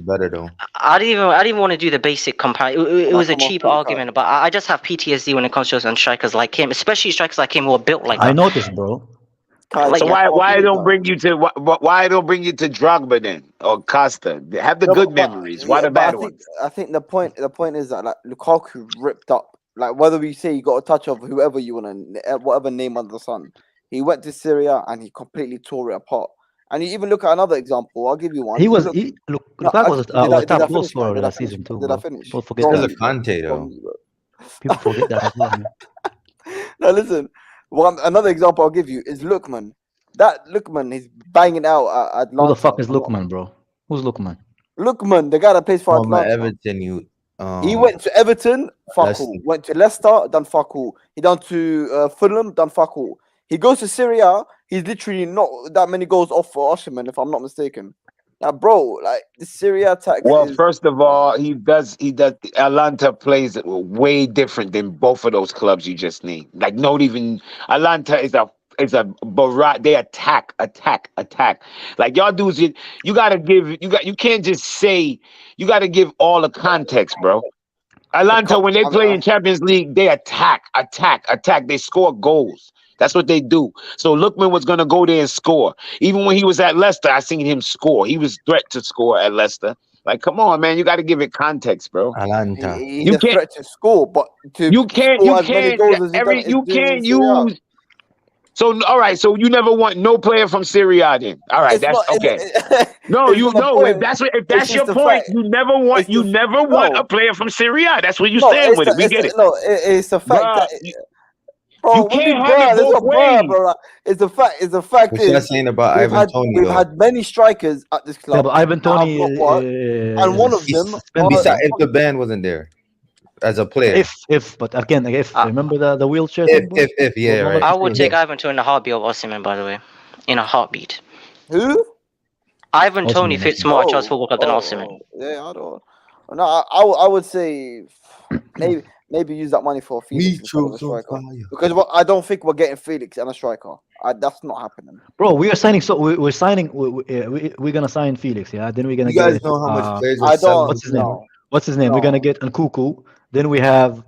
Better though. I didn't even want to do the basic comparison. It was a cheap argument, but I just have PTSD when it comes to strikers like him, especially strikers like him who are built like that. I noticed, bro. So why don't bring you to Drogba then or Costa? Have the good memories. Why the bad ones? I think the point is that, like, Lukaku ripped up. Like, whether we say you got a touch of whoever you want to, whatever name under the sun. He went to Syria and he completely tore it apart. And you even look at another example. I'll give you one. Lukaku was a top goal scorer last season too. Did I finish? People forget that. Conte, though. People forget that as well. Now listen, another example I'll give you is Lookman. That Lookman is banging out at Atlanta. Who the fuck is Lookman, bro? Who's Lookman? Lookman, the guy that plays for Atlanta. Everton, he went to Everton, fuck all. Went to Leicester, done fuck all. He done to Fulham, done fuck all. He goes to Syria. He's literally not that many goals off for Osimhen, if I'm not mistaken. Like, bro, like, the Syria attack. Well, first of all, he does. Atlanta plays way different than both of those clubs you just named. Like, not even Atlanta is a barrage. They attack. Like, y'all dudes, you can't just say. You gotta give all the context, bro. Atlanta, when they play in Champions League, they attack. They score goals. That's what they do. So Lookman was going to go there and score. Even when he was at Leicester, I seen him score. He was threat to score at Leicester. Like, come on, man, you got to give it context, bro. Atlanta. He's a threat to score, but you can't use. So all right, so you never want no player from Serie A then. All right, that's okay. No, you know if that's your point, you never want a player from Serie A. That's what you're saying with it. We get it. No, it's a fact. Bro, you can't have it both ways. Bro. It's a fact. It's a fact. What you're saying about Ivan Toney? We've had many strikers at this club. Yeah, but Ivan Toney, and one of them. If the band wasn't there as a player, but again, remember the wheelchair? If yeah, right. I would take Ivan Toney in a heartbeat of Osimhen, by the way, in a heartbeat. Who? Ivan Toney fits more at Chelsea Football Club than Osimhen. Yeah, I don't. No, I would say maybe use that money for Felix instead of a striker. Because I don't think we're getting Felix and a striker. That's not happening. Bro, we are signing. So we're signing. We're gonna sign Felix. Yeah. Then we're gonna. You guys know how much players are selling. What's his name? What's his name? No. We're gonna get Nkunku. Then we have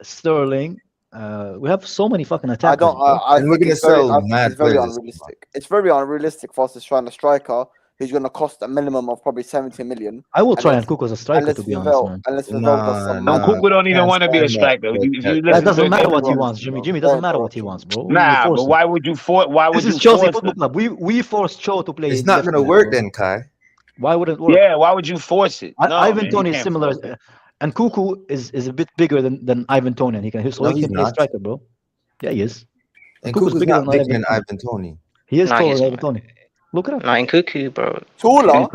Sterling. We have so many fucking attackers. And we're gonna sell mad it's very players. unrealistic. It's very unrealistic for us to try a striker who's gonna cost a minimum of probably 70 million. I will try Nkunku as a striker, to be honest, man. Unless Nkunku don't even want to be a striker. That doesn't matter what he wants, Jimmy. Jimmy doesn't matter what he wants, bro. Nah, but why would you force? This is Chelsea Football Club. We forced Cho to play. It's not gonna work then, Kai. Why would it work? Yeah, why would you force it? Ivan Toney is similar. And Nkunku is a bit bigger than Ivan Toney, and he can play striker, bro. Yeah, he is. Nkunku's not bigger than Ivan Toney. He is taller than Ivan Toney. Look it up. Not Nkunku, bro. Taller.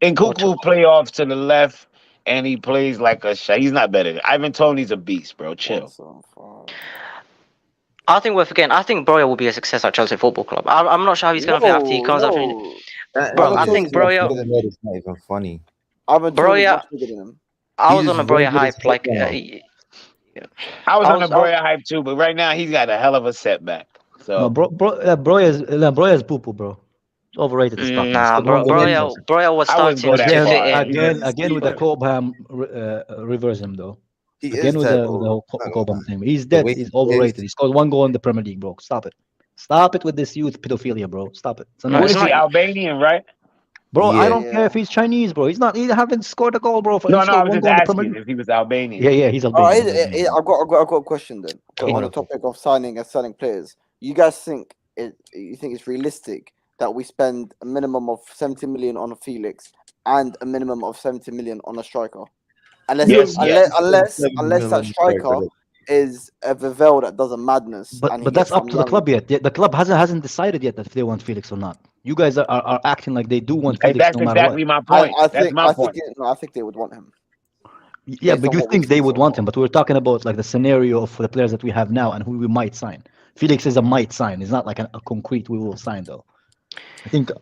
Nkunku play off to the left, and he plays like a shot. He's not better. Ivan Toney's a beast, bro. Chill. I think we're forgetting. I think Broja will be a success at Chelsea Football Club. I'm not sure how he's going to play after he comes up. Bro, I think Broja. It's not even funny. Broja. I was on a Broja hype. Like, I was on a Broja hype too, but right now he's got a hell of a setback. So Broja is poo-poo, bro. Overrated. Nah, Broja was starting to fit again with the Cobham reverse him though. Again with the Cobham thing. He's dead. He's overrated. He scored 1 goal in the Premier League, bro. Stop it. Stop it with this youth pedophilia, bro. Stop it. What is he, Albanian, right? Bro, I don't care if he's Chinese, bro. He's not. He haven't scored a goal, bro. No, I was just asking if he was Albanian. Yeah, he's Albanian. I've got a question then. On the topic of signing and selling players, you guys think it's realistic that we spend a minimum of 70 million on a Felix and a minimum of 70 million on a striker? Unless that striker is a Vivel that does a madness. But that's up to the club yet. The club hasn't decided yet if they want Felix or not. You guys are acting like they do want Felix. That's exactly my point. I think they would want him. Yeah, but you think they would want him? But we're talking about like the scenario for the players that we have now and who we might sign. Felix is a might sign. It's not like a concrete we will sign though. I think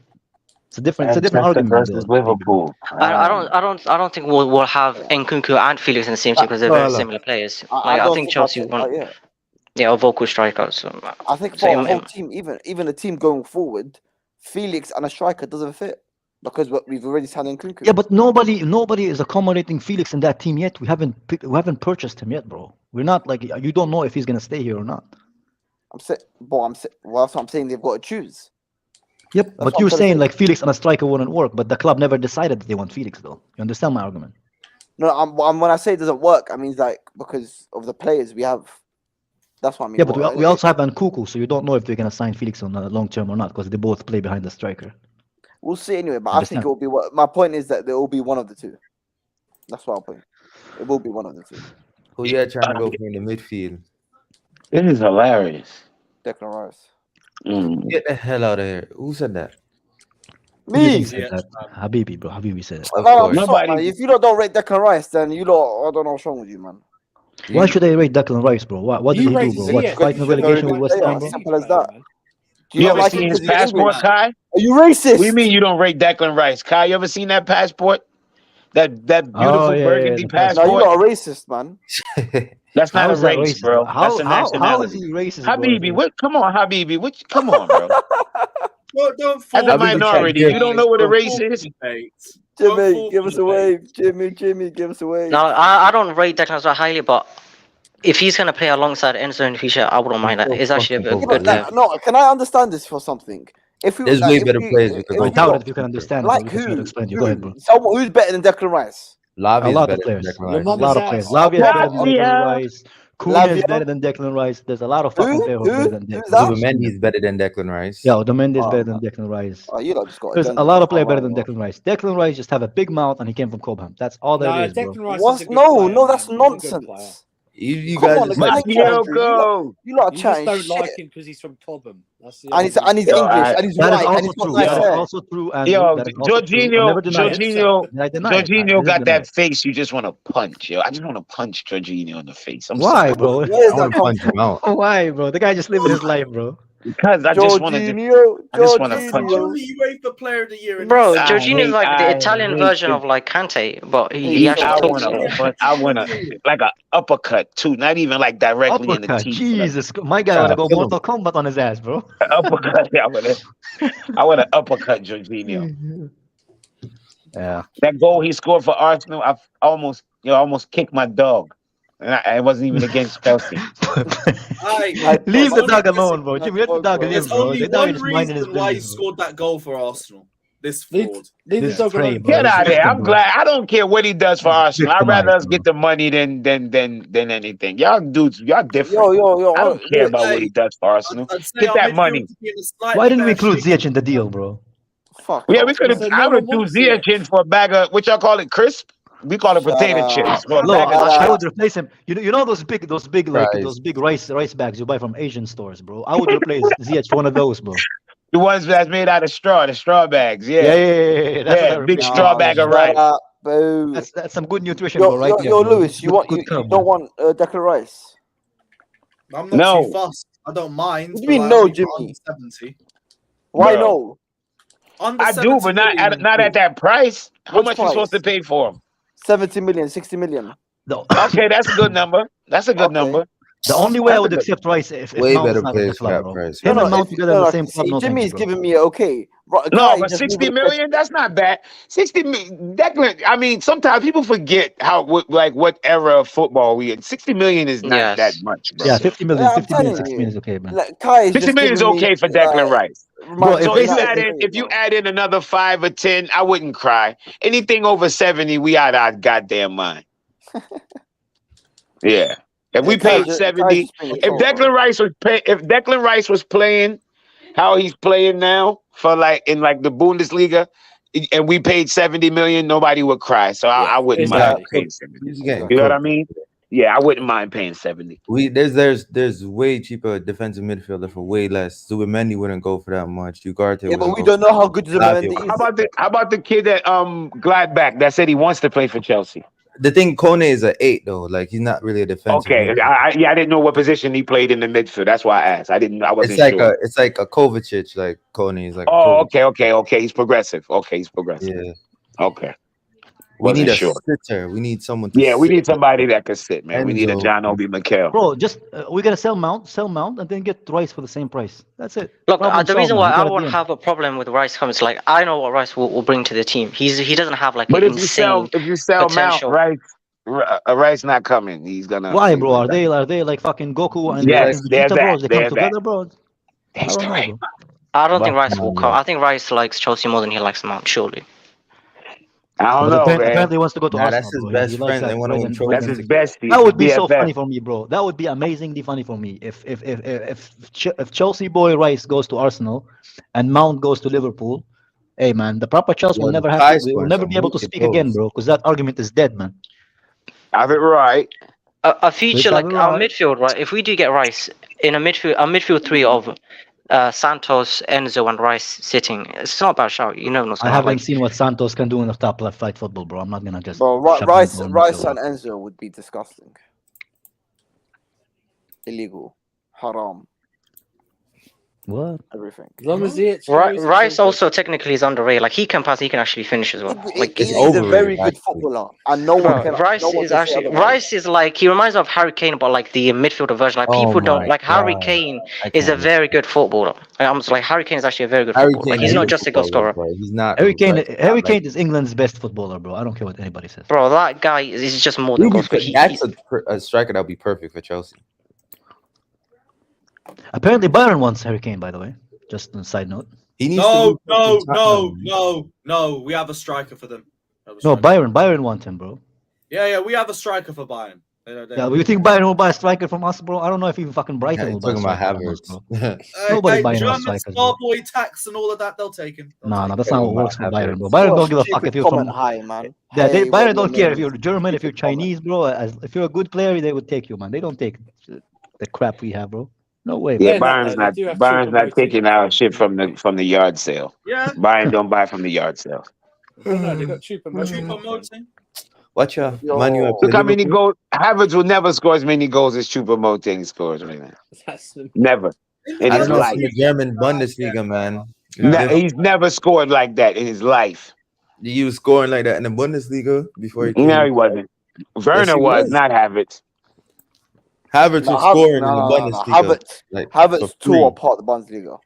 it's a different argument versus Liverpool. I don't think we'll have Nkunku and Felix in the same team because they're very similar players. I think Chelsea want a vocal striker. So I think for a whole team, even a team going forward, Felix and a striker doesn't fit because we've already signed Nkunku. Yeah, but nobody is accommodating Felix in that team yet. We haven't purchased him yet, bro. We're not like you don't know if he's gonna stay here or not. That's what I'm saying. They've got to choose. Yep, but you're saying like Felix and a striker wouldn't work, but the club never decided that they want Felix, though. You understand my argument? No, when I say it doesn't work, I mean like because of the players we have. That's what I mean. Yeah, but we also have Nkunku, so you don't know if they're gonna sign Felix on the long term or not, because they both play behind the striker. We'll see anyway, but I think it will be. My point is that there will be one of the two. That's what I'm putting. It will be one of the two. Who you trying to go for in the midfield? This is hilarious. Declan Rice. Get the hell out of here. Who said that? Me. Habibi, bro. Habibi said it. Nobody. If you don't rate Declan Rice, then I don't know what's wrong with you, man. Why should I rate Declan Rice, bro? What did he do, bro? What, fighting relegation with West Ham, bro? Simple as that. You ever seen his passport, Kai? Are you racist? What do you mean you don't rate Declan Rice? Kai, you ever seen that passport? That beautiful burgundy passport? No, you're not a racist, man. That's not a race, bro. That's a nationality. How is he racist, Habibi, come on, Habibi. Come on, bro. Don't As a minority, you don't know what a race is? Jimmy, give us a wave. Jimmy, give us a wave. No, I don't rate Declan Rice highly, but if he's gonna play alongside Enzo in the future, I wouldn't mind that. It's actually a good player. No, can I understand this for something? If we, There's way better players because I doubt it if you can understand it. like Bro. You can try to explain to you. Go ahead, bro. Someone who's better than Declan Rice? Lavia A is lot better of players. than Declan A Rice. lot of players. Lavia is better than Declan Rice. Kuna is better than Declan Rice. There's a lot of fucking players who are better than Declan Rice. Zubimendi is better than Declan Rice. Yeah, Otamendi is better than Declan Rice. Oh, you lot just got There's a lot of players better than Declan Rice. Declan Rice just have a big mouth and he came from Cobham. That's all there is, bro. What? No, that's nonsense. You Come guys on, just the like guy's Andrew. You lot are You just chatting don't shit. like him because he's from Cobham. That's the And he's only English, and he's That is white, and also he's got true. nice That is hair. also true, Andrew. Yo, That is also true. I'll never deny it. I deny it. Jorginho got that face you just want to punch, yo. I just want to punch Jorginho in the face. I'm Why, sorry. bro? Where is that come from? Why, bro? The guy just living his life, bro. Because I just want to punch him. Only UEFA Player of the Year. In Bro, this Jorginho's like the I Italian hate version it. of like Kante, but he actually talks. I want to like an uppercut too, not even like directly in the Uppercut. teeth. Jesus, my guy wanna go Mortal Kombat on his ass, bro. Uppercut. I want to uppercut Jorginho. Yeah. That goal he scored for Arsenal, I almost kicked my dog. And I wasn't even against Chelsea. Leave the dog alone, bro. Jimmy, let the dog live, There's bro. only The dog one is minding his reason why he business. scored that goal for Arsenal. This fraud. This trade, bro. Get out of This there! system, I'm bro. glad. I don't care what he does for Arsenal. I'd rather us Victimized, get the money than anything. Y'all dudes, y'all different. Yo, I don't care about what he does for Arsenal. Get that money. Why didn't we include Ziyech in the deal, bro? Fuck. Yeah, we could have. I would do Ziyech in for a bag of what y'all call it, crisp. We call it potato chips. For a Look, bag of I chips. would replace him. You know those big like Rice. those big rice bags you buy from Asian stores, bro. I would replace Ziyech for one of those, bro. The ones that's made out of straw, the straw bags. Yeah, Yeah. That's what I big replace. straw bag of rice. That's some good nutrition, bro. Right there, Yo, bro. Lewis, you Good carb, don't want Declan Rice? I'm not No. too fussed. I don't mind. What do but you mean I no, only got Jimmy? under 70. Why Bro. no? Under I do, 70 but not million. at that price. How Which much you supposed to pay for him? 70 million, 60 million. No. Okay, that's a good number. That's a good number. The only way I That's would a good- accept Rice if Way Mount better is not at the players for club, that bro. price. Him and Mount if- together in the same see, club. No, thank Jimmy's you, bro. giving me okay. No, but 60 million, that's not bad. 60 million, Declan, I mean, sometimes people forget what era of football we in. 60 million is not that much, bro. Yeah, 50 million, Yeah, I'm 50 million, telling 60 you. million is okay, man. Like, Kai is 60 just million is giving me, okay for Declan Rice. Bro, So if if you add in another 5 or 10, I wouldn't cry. Anything over 70, we out our goddamn mind. Yeah. If we paid 70, if Declan Rice was playing how he's playing now for in the Bundesliga, and we paid 70 million, nobody would cry. So I wouldn't mind paying 70. You know what I mean? Yeah, I wouldn't mind paying 70. There's way cheaper defensive midfielder for way less. Zubimendi wouldn't go for that much. Ugarte Yeah, but wouldn't we go don't know how good Zubimendi is. How about the kid that Gladbach that said he wants to play for Chelsea? The thing, Kone is an 8 though. Like he's not really a defensive. Okay, midfielder. I didn't know what position he played in the midfield. That's why I asked. I wasn't sure. It's like a Kovacic. Like Kone is like. Oh, okay. He's progressive. Yeah. Okay. We need a sure. sitter. We need someone. To Yeah, we sit. need somebody that can sit, man. We need a Enzo. John Obi Mikel. Bro, just we gotta sell Mount, and then get Rice for the same price. That's it. Look, Problem the reason solved, why man. I We got won't it have a problem with Rice coming is I know what Rice will bring to the team. He doesn't have like But an if you sell Mount, potential. Rice not coming. He's gonna. Why, bro? Are they like fucking Goku and Yes, fucking they're Vegeta, bro? that, They come they're together, that. bro. I don't know, bro. I don't think But, Rice will come. yeah. I think Rice likes Chelsea more than he likes Mount, surely. I don't But know, man. apparently he wants to go to Nah, Arsenal, that's his bro. best He likes friend. that They want to more win than- That's trophies. his bestie. That would be so BFF. funny for me, bro. That would be amazingly funny for me if Chelsea boy Rice goes to Arsenal and Mount goes to Liverpool. Hey man, the proper Chelsea will Yo, never the have Kai to, will scored never some be able to wicked speak again, goals. bro, because that argument is dead, man. Have it right. A future Let's like have it our right. midfield, right? If we do get Rice in a midfield three of Santos, Enzo, and Rice sitting, it's not a bad shout. You know, I haven't seen what Santos can do in the top left flight football, bro. I'm not gonna just. Bro, shove Rice him down and midfield. Enzo would be disgusting. Illegal. Haram. What? Everything. As long as he hits throws, it's Rice all also technically is underrated. Like he can pass, he can actually finish as well. Like He's a very good footballer, and no one Bro, can. Rice No one is can say actually otherwise. Rice is like he reminds me of Harry Kane, but like the midfielder version. Like Oh people don't my like Harry God. Kane I is a can't very good footballer. Like, I'm just like Harry Kane is actually a very good Harry footballer. Like Kane he's is not a just a goal footballer, scorer. but he's not Harry Kane. like Harry not like Kane is England's best footballer, bro. I don't care what anybody says. Bro, that guy is just more than He'll goal be scorer. that's a striker that'll be perfect for Chelsea. Apparently, Byron wants Harry Kane. By the way, just on a side note. He needs No, to move no, to Tottenham, no, man. no. We have a striker for them. No, Byron wants him, bro. Yeah, we have a striker for Bayern. Yeah, you think Bayern will buy a striker from us, bro? I don't know if even fucking Brighton Yeah, will buy a talking about striker from us, Havertz. bro. Nobody buying our German strikers, bro. Starboy tax and all of that, they'll take him. No, that's not what works for Bayern, bro. It's Bayern not don't give a stupid fuck if you're comment from. high, man. Yeah, Hey, Bayern what don't your care if name you're is. German, if you're Stupid comment. Chinese, bro. If you're a good player, they would take you, man. They don't take the crap we have, bro. No way, Yeah, man. Byron's not taking our shit from the yard sale. Yeah. Byron don't buy from the yard sale. No, they got cheaper moting. Watch out, Manu. Look how many goals. Havertz will never score as many goals as Choupo-Moting scores right now. Never in I his don't know, life. from the German Bundesliga, man. He's never scored like that in his life. He was scoring like that in the Bundesliga before he came. No, he wasn't. Werner he was, was. not Havertz. Havertz was scoring in the Bundesliga. Havertz for free. tore apart the Bundesliga.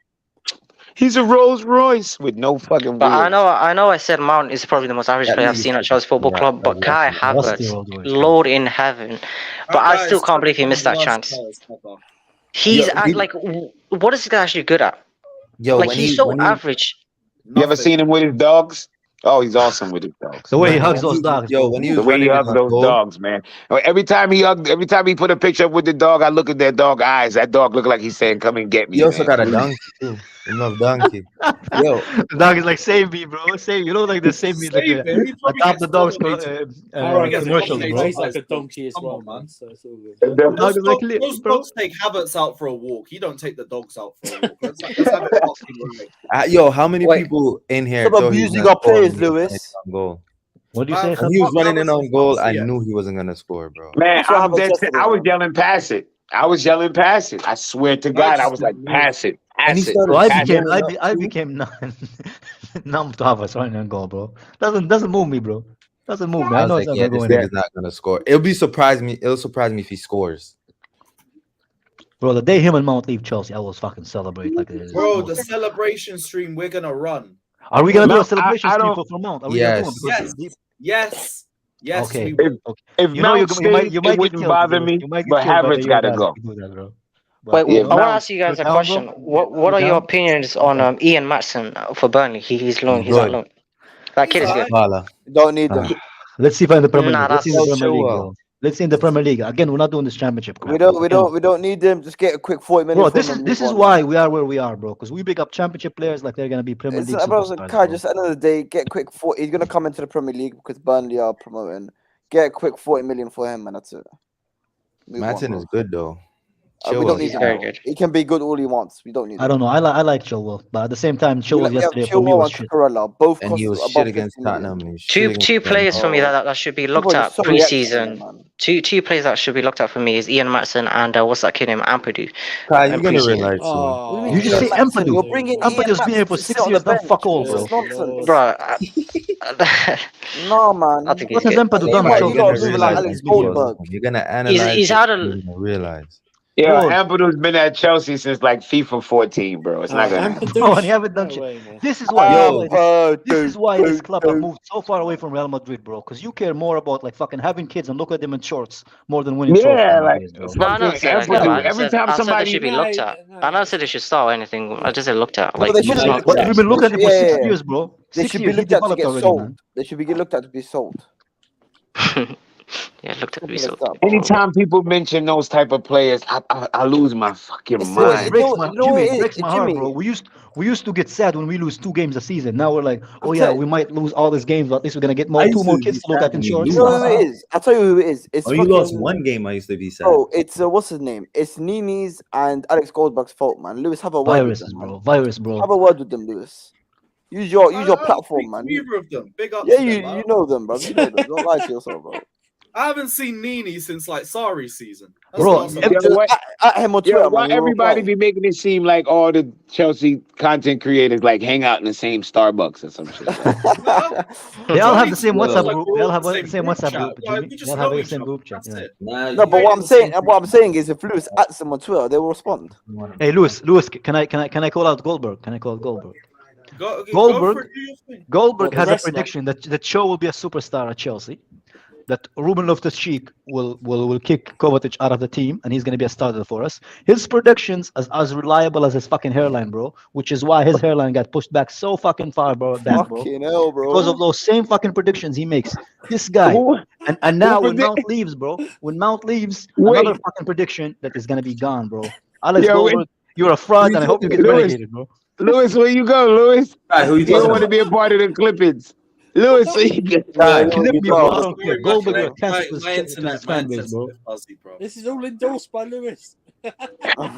He's a Rolls Royce with no fucking But wheels. I know I said Mount is probably the most average player I've seen at Chelsea Football Club, but Kai Havertz, Lord in heaven. But I still can't believe he missed that chance. He's what is this guy actually good at? Yo, like he's so average. You ever seen him with his dogs? Oh, he's awesome with his dogs. The way he hugs those dogs. Yo, when he was the way he running hugs those dogs, man. Every time he put a picture up with the dog, I look at that dog eyes. That dog look like he's saying, "Come and get me." He also man. got a donkey too. He love donkey. Yo, the dog is like, save me, bro. Save you know, like the save me. Like, adopt the dogs commercials, bro. He's like a donkey as well, man. So it's all good. Most dogs take Havertz out for a walk. You don't take the dogs out for a walk. Let's have it fucking right. Yo, how many people in here? Stop abusing our players, Lewis. Goal. What do you say? When he was running in on goal, I knew he wasn't gonna score, bro. Man, I was yelling past it. I swear to God, I was like, pass it. So I became numb to Havertz running on goal, bro. Doesn't move me, bro. Doesn't move me. I know was it's like, not this going nigga's not gonna score. It'll surprise me if he scores. Bro, the day him and Mount leave Chelsea, I was fucking celebrate like it is. Bro, the celebration stream we're gonna run. Are we gonna do a celebration stream for Mount? Are we gonna do one? Yes. Okay. If Mount stayed, it wouldn't bother me, but Havertz gotta go. Wait, Yeah, I want to ask you guys a question. What are your opinions on Ian Matson for Burnley? He's loan. He's not loan. That kid is good. Don't need them. Let's see if I'm in the Premier League. Nah, Let's see in the Premier League, bro. Let's see in the Premier League. Again, we're not doing this championship. We don't need them. Just get a quick 40 minutes. Bro, this is why we are where we are, bro. Because we pick up championship players like they're gonna be Premier League superstars. Kai, just at the end of the day, get quick 40. He's gonna come into the Premier League because Burnley are promoting. Get a quick 40 million for him, and that's it. Matson is good though. We don't need him. He can be good all he wants. We don't need him. I don't know. I like Chilwell, but at the same time, Chilwell yesterday for me Chilwell was and shit. Cucurella, both And he was cost shit above against 50 million. Tottenham. Two players for me that should be looked at pre-season. Two players that should be looked at for me is Ian Matson and what's that kid named Ampadu. Kai, you're gonna realize soon. You just say Ampadu. Ampadu's been here for 6 years. Don't fuck all, bro. Bro, no man. I think what has Ampadu done? You're gonna analyze. He's had you're gonna realize. Yeah, Ampadu's been at Chelsea since like FIFA 14, bro. It's not gonna happen. Bro, and he haven't done shit. This is why. This is why this club have moved so far away from Real Madrid, bro. Because you care more about like fucking having kids and look at them in shorts more than winning trophies. No, I never said that. Every time somebody they should be looked at. I never said they should start or anything. I just said looked at. Like, But we've been looking at it for 6 years, bro. They 6 should be years. He looked at to developed get already, sold. man. They should be looked at to be sold. Yeah, looked at to be sold. Anytime people mention those type of players, I lose my fucking mind. It breaks my heart, bro. We used to get sad when we lose 2 games a season. Now we're like, oh yeah, we might lose all these games, but at least we're gonna get two more kids to look at in shorts. You know who it is? I'll tell you who it is. It's you lost 1 game. I used to be sad. Oh, it's what's his name? It's Nini's and Alex Goldberg's fault, man. Lewis, have a word with them. Virus, bro. Have a word with them, Lewis. Use your platform, man. Neither of them. Big up. Yeah, you know them, bro. You know them. Don't lie to yourself, bro. I haven't seen Nini since like Sari's season. That's Bro, the last time I saw him. At him on Twitter, why man. everybody be making it seem like all the Chelsea content creators like hang out in the same Starbucks or some shit? They all have the same Johnny WhatsApp like group. we're They all all have the the same WhatsApp chat. group, Like, Jimmy. we They just all have know the each same other. group chat. That's Yeah. it. No, but what I'm saying is, if Lewis at him on Twitter, they will respond. Hey, Lewis, can I call out Goldberg? Can I call out Goldberg? Go for Goldberg it, do your thing. Goldberg What, the has a wrestler? prediction that Shaw will be a superstar at Chelsea. That Ruben Loftus-Cheek will kick Kovacic out of the team, and he's going to be a starter for us. His predictions as reliable as his fucking hairline, bro. Which is why his hairline got pushed back so fucking far, bro. Fucking hell, bro. Because of those same fucking predictions he makes. This guy. And now when Mount leaves, bro. When Mount leaves, another fucking prediction that is going to be gone, bro. Alex Goldberg, you're a fraud, and I hope you get relegated, bro. Lewis, where you go, Lewis? Right, who you You don't talking want to about? be a part of the clippings. Lewis, where you go? Right. Clip me, bro. I don't care. Goldberg, you're a cancer to My his fan base, bro. fuzzy, bro. This is all endorsed by Lewis.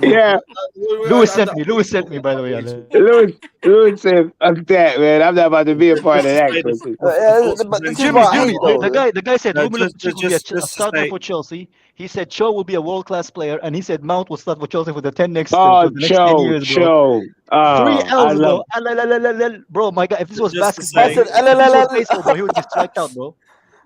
Yeah. Lewis sent me, by the way. Alex. Lewis said, "Fuck that, man. I'm not about to be a part of that." But this is Jimmy, what I hate, though. the guy said No, Ruben Loftus-Cheek will be a starter for Chelsea. He said Cho will be a world-class player, and he said Mount will start for Chelsea for the 10 next, Oh, for the next 10 years, bro. Cho. Oh, 3 I L's, love bro. Bro, my God, if this was Just to basketball, say- if this was baseball, bro, he would be striked out, bro.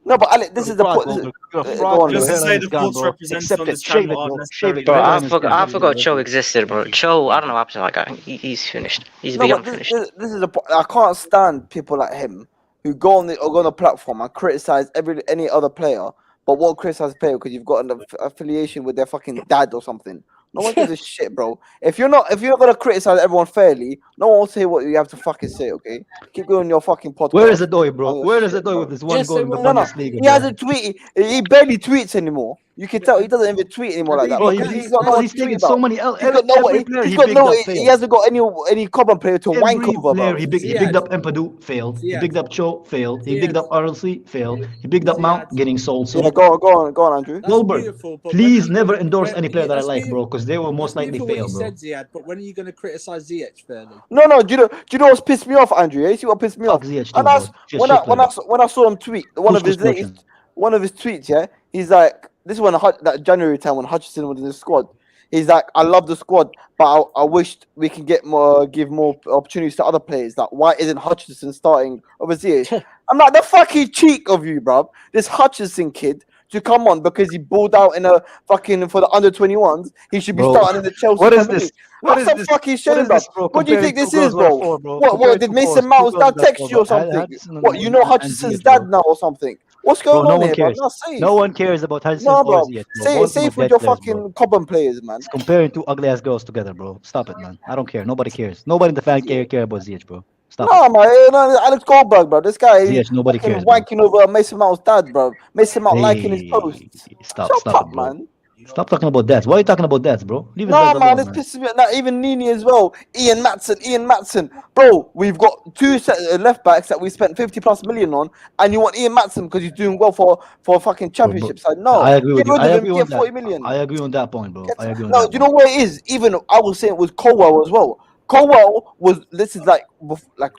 No, but Alex, this is the point. You're a Go fraud. on, Your Just to Lewis. say hairline the is gone, thoughts bro. represented Accept on it. this Shave channel it, aren't bro. necessary. Shave it. Bro, Your I hairline is forgot. gone. I forgot Cho existed, bro. Cho, I don't know what happened to that guy. He's finished. He's No, beyond but finished. this is I can't stand people like him who go on the platform and criticize any other player, but won't criticize a player because you've got an affiliation with their fucking dad or something. No one gives a shit, bro. If you're not gonna criticize everyone fairly, no one will say what you have to fucking say. Okay, keep going your fucking podcast. Where is the doy, bro? Oh, Where is shit, the doy bro. with this one Yes, goal in the they No, Bundesliga? he hasn't tweeted. He barely tweets anymore. You can tell he doesn't even tweet anymore like that. Bro, Because he's he's got no one he's to tweet taking about. so many. He's got no Every way. player He's he got bigged no. up He failed. hasn't got any Cobham player to wank Every over, player bro. he bigged up Empadu failed. He bigged up Cho failed. He bigged up RLC failed. He bigged up Mount getting sold. So Yeah, go on, Andrew. That's Goldberg, beautiful, but please when are you never gonna- endorse when- any player that I that's like, bro, because they will most That's likely beautiful fail, what you bro. said, Ziad, but when are you going to criticize Ziyech fairly? No. Do you know what's pissed me off, Andrew? You see what pissed me off? Ziyech too, And bro. that's when I saw him tweet one of his tweets. Yeah, he's like, this is when that January time when Hutchinson was in the squad. He's like, I love the squad, but I wished we can give more opportunities to other players. Like, why isn't Hutchinson starting over Ziyech? I'm like, the fucking cheek of you, bro. This Hutchinson kid to come on because he balled out in a fucking for the under 21s. He should be Bro, starting in the Chelsea. what is Premier this? League. What That's is a this? fucking What shame, is bro. this, bro? What do you think Comparing this two is, girls where bro? four, bro? What Comparing did two Mason forwards, Mount's two girls dad that text four, you or bro. something? Hudson What, you know and Hutchinson's Ziyech, dad bro. now or something? What's Bro, going no on one here, bro? cares. Not safe. No one cares about Hudson No, or bro. Ziyech, bro. Both of them are Safe with dead your players, bro. fucking Cobham players, man. It's comparing two ugly ass girls together, bro. Stop it, man. I don't care. Nobody cares. Nobody in the fan care about Ziyech, bro. Stop No, it. man. No, Alex Goldberg, bro. This guy, he's Ziyech, nobody fucking cares, bro. wanking over Mason Mount's dad, bro. Mason Mount liking his posts. Stop Shut up, it, bro. man. Stop talking about dads. Why are you talking about dads, bro? Leave his No, dads man, alone, it's man. pissing me off. Now, even Nini as well. Ian Matson. Bro, we've got two left backs that we spent 50+ million on, and you want Ian Matson because he's doing well for a fucking championship side. No, I agree with get you. rid I of him, agree get on 40 that. million. I agree on that point, bro. I agree on No, that do you know what it is? Even I was saying it was Colwell as well. Colwell this is like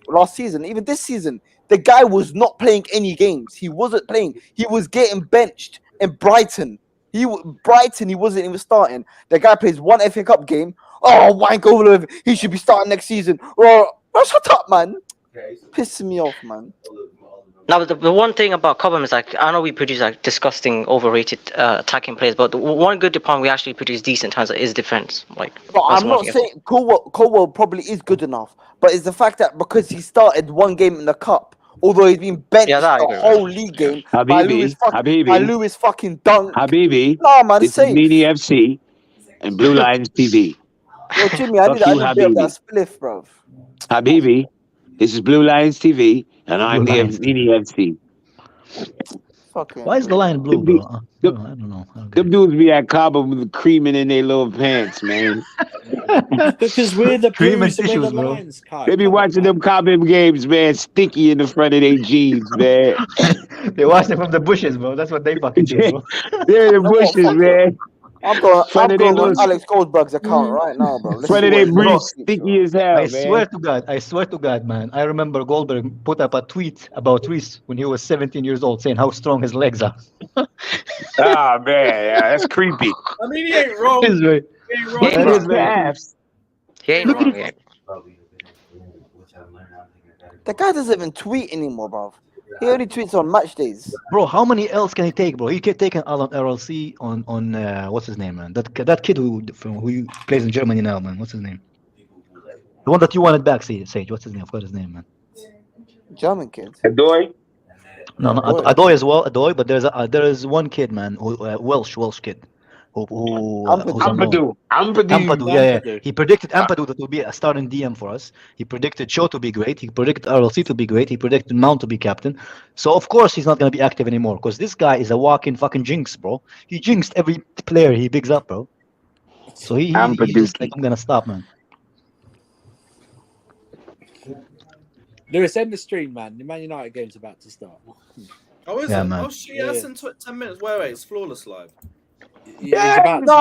last season, even this season, the guy was not playing any games. He wasn't playing. He was getting benched in Brighton. He wasn't even starting. The guy plays one FA Cup game. Oh, wank over him. He should be starting next season. Oh, shut up, man. Pissing me off, man. Now, the one thing about Cobham is like, I know we produce like disgusting, overrated attacking players, but the one good department we actually produce decent times is defense. Like, But that's I'm one not thing. saying Colwell probably is good enough, but it's the fact that because he started one game in the cup, although he's been benched Yeah, that I the agree with. whole league game by Lewis fucking Dunk. Habibi. No, man, This is safe. Nini FC and Blue Lions TV. Yo, Jimmy, I Fuck need a you, bit of that Habibi. spliff, bro. Habibi, this is Blue Lions TV, and I'm Blue the Lions Nini FC. Why is the line blue, bro? I don't know. Them dudes be at Cabo with the creaming in their little pants, man. Because we're the Cream and Blues and we're tissues, the bro. Lions, Kai. They be watching them Cabo games, man, sticky in the front of their jeans, man. They watched it from the bushes, bro. That's what they fucking do, bro. They're in the bushes, man. I'm going on Alex Goldberg's account right now, bro. Let's see they what breathe sticky as hell, I man. swear to God, man. I remember Goldberg put up a tweet about Reese when he was 17 years old, saying how strong his legs are. Ah, man, yeah, that's creepy. I mean, he ain't wrong. That is very, He ain't He wrong. ain't that is wrong. very true. He ain't Look at wrong. it. Yeah. the guy doesn't even tweet anymore, bro. He only tweets on match days. Bro, how many L's can he take, bro? He can take an L on RLC on what's his name, man? That kid who plays in Germany now, man. What's his name? The one that you wanted back, Sage. What's his name? I forgot his name, man. German kid. Adoy? No, Adoy as well. Adoy, but there is one kid, man, who, Welsh kid, who's unknown. Ampadu, yeah. He predicted Ampadu that will be a starting DM for us. He predicted Cho to be great. He predicted RLC to be great. He predicted Mount to be captain. So of course he's not gonna be active anymore because this guy is a walking fucking jinx, bro. He jinxed every player he picks up, bro. So he's just like, I'm gonna stop, man. Lewis, end the stream, man. The Man United game's about to start. Oh, is Yeah, it? man. Oh, shit, yeah, it's in 10 minutes. Wait, it's flawless live. He's about to. No,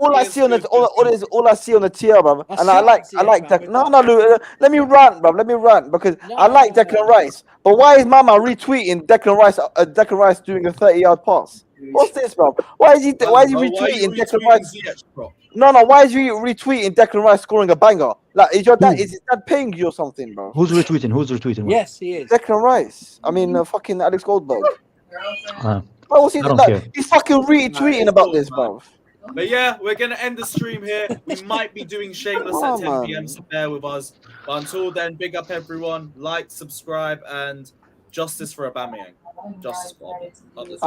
all I see on the tier, bro, and I like that. No, let me rant, bro. Let me rant because I like Declan Rice. But why is Mama retweeting Declan Rice doing a 30-yard pass? What's this, bro? Why is he retweeting Declan Rice? No, why is he retweeting Declan Rice scoring a banger? Like, is his dad paying you or something, bro? Who's retweeting? What? Yes, he is. Declan Rice. I mean, fucking Alex Goldberg. I don't care. He's fucking retweeting about this, bro. But yeah, we're going to end the stream here. We might be doing Shameless at 10 p.m, so bear with us. But until then, big up everyone. Like, subscribe, and justice for Aubameyang. Justice for Aubameyang.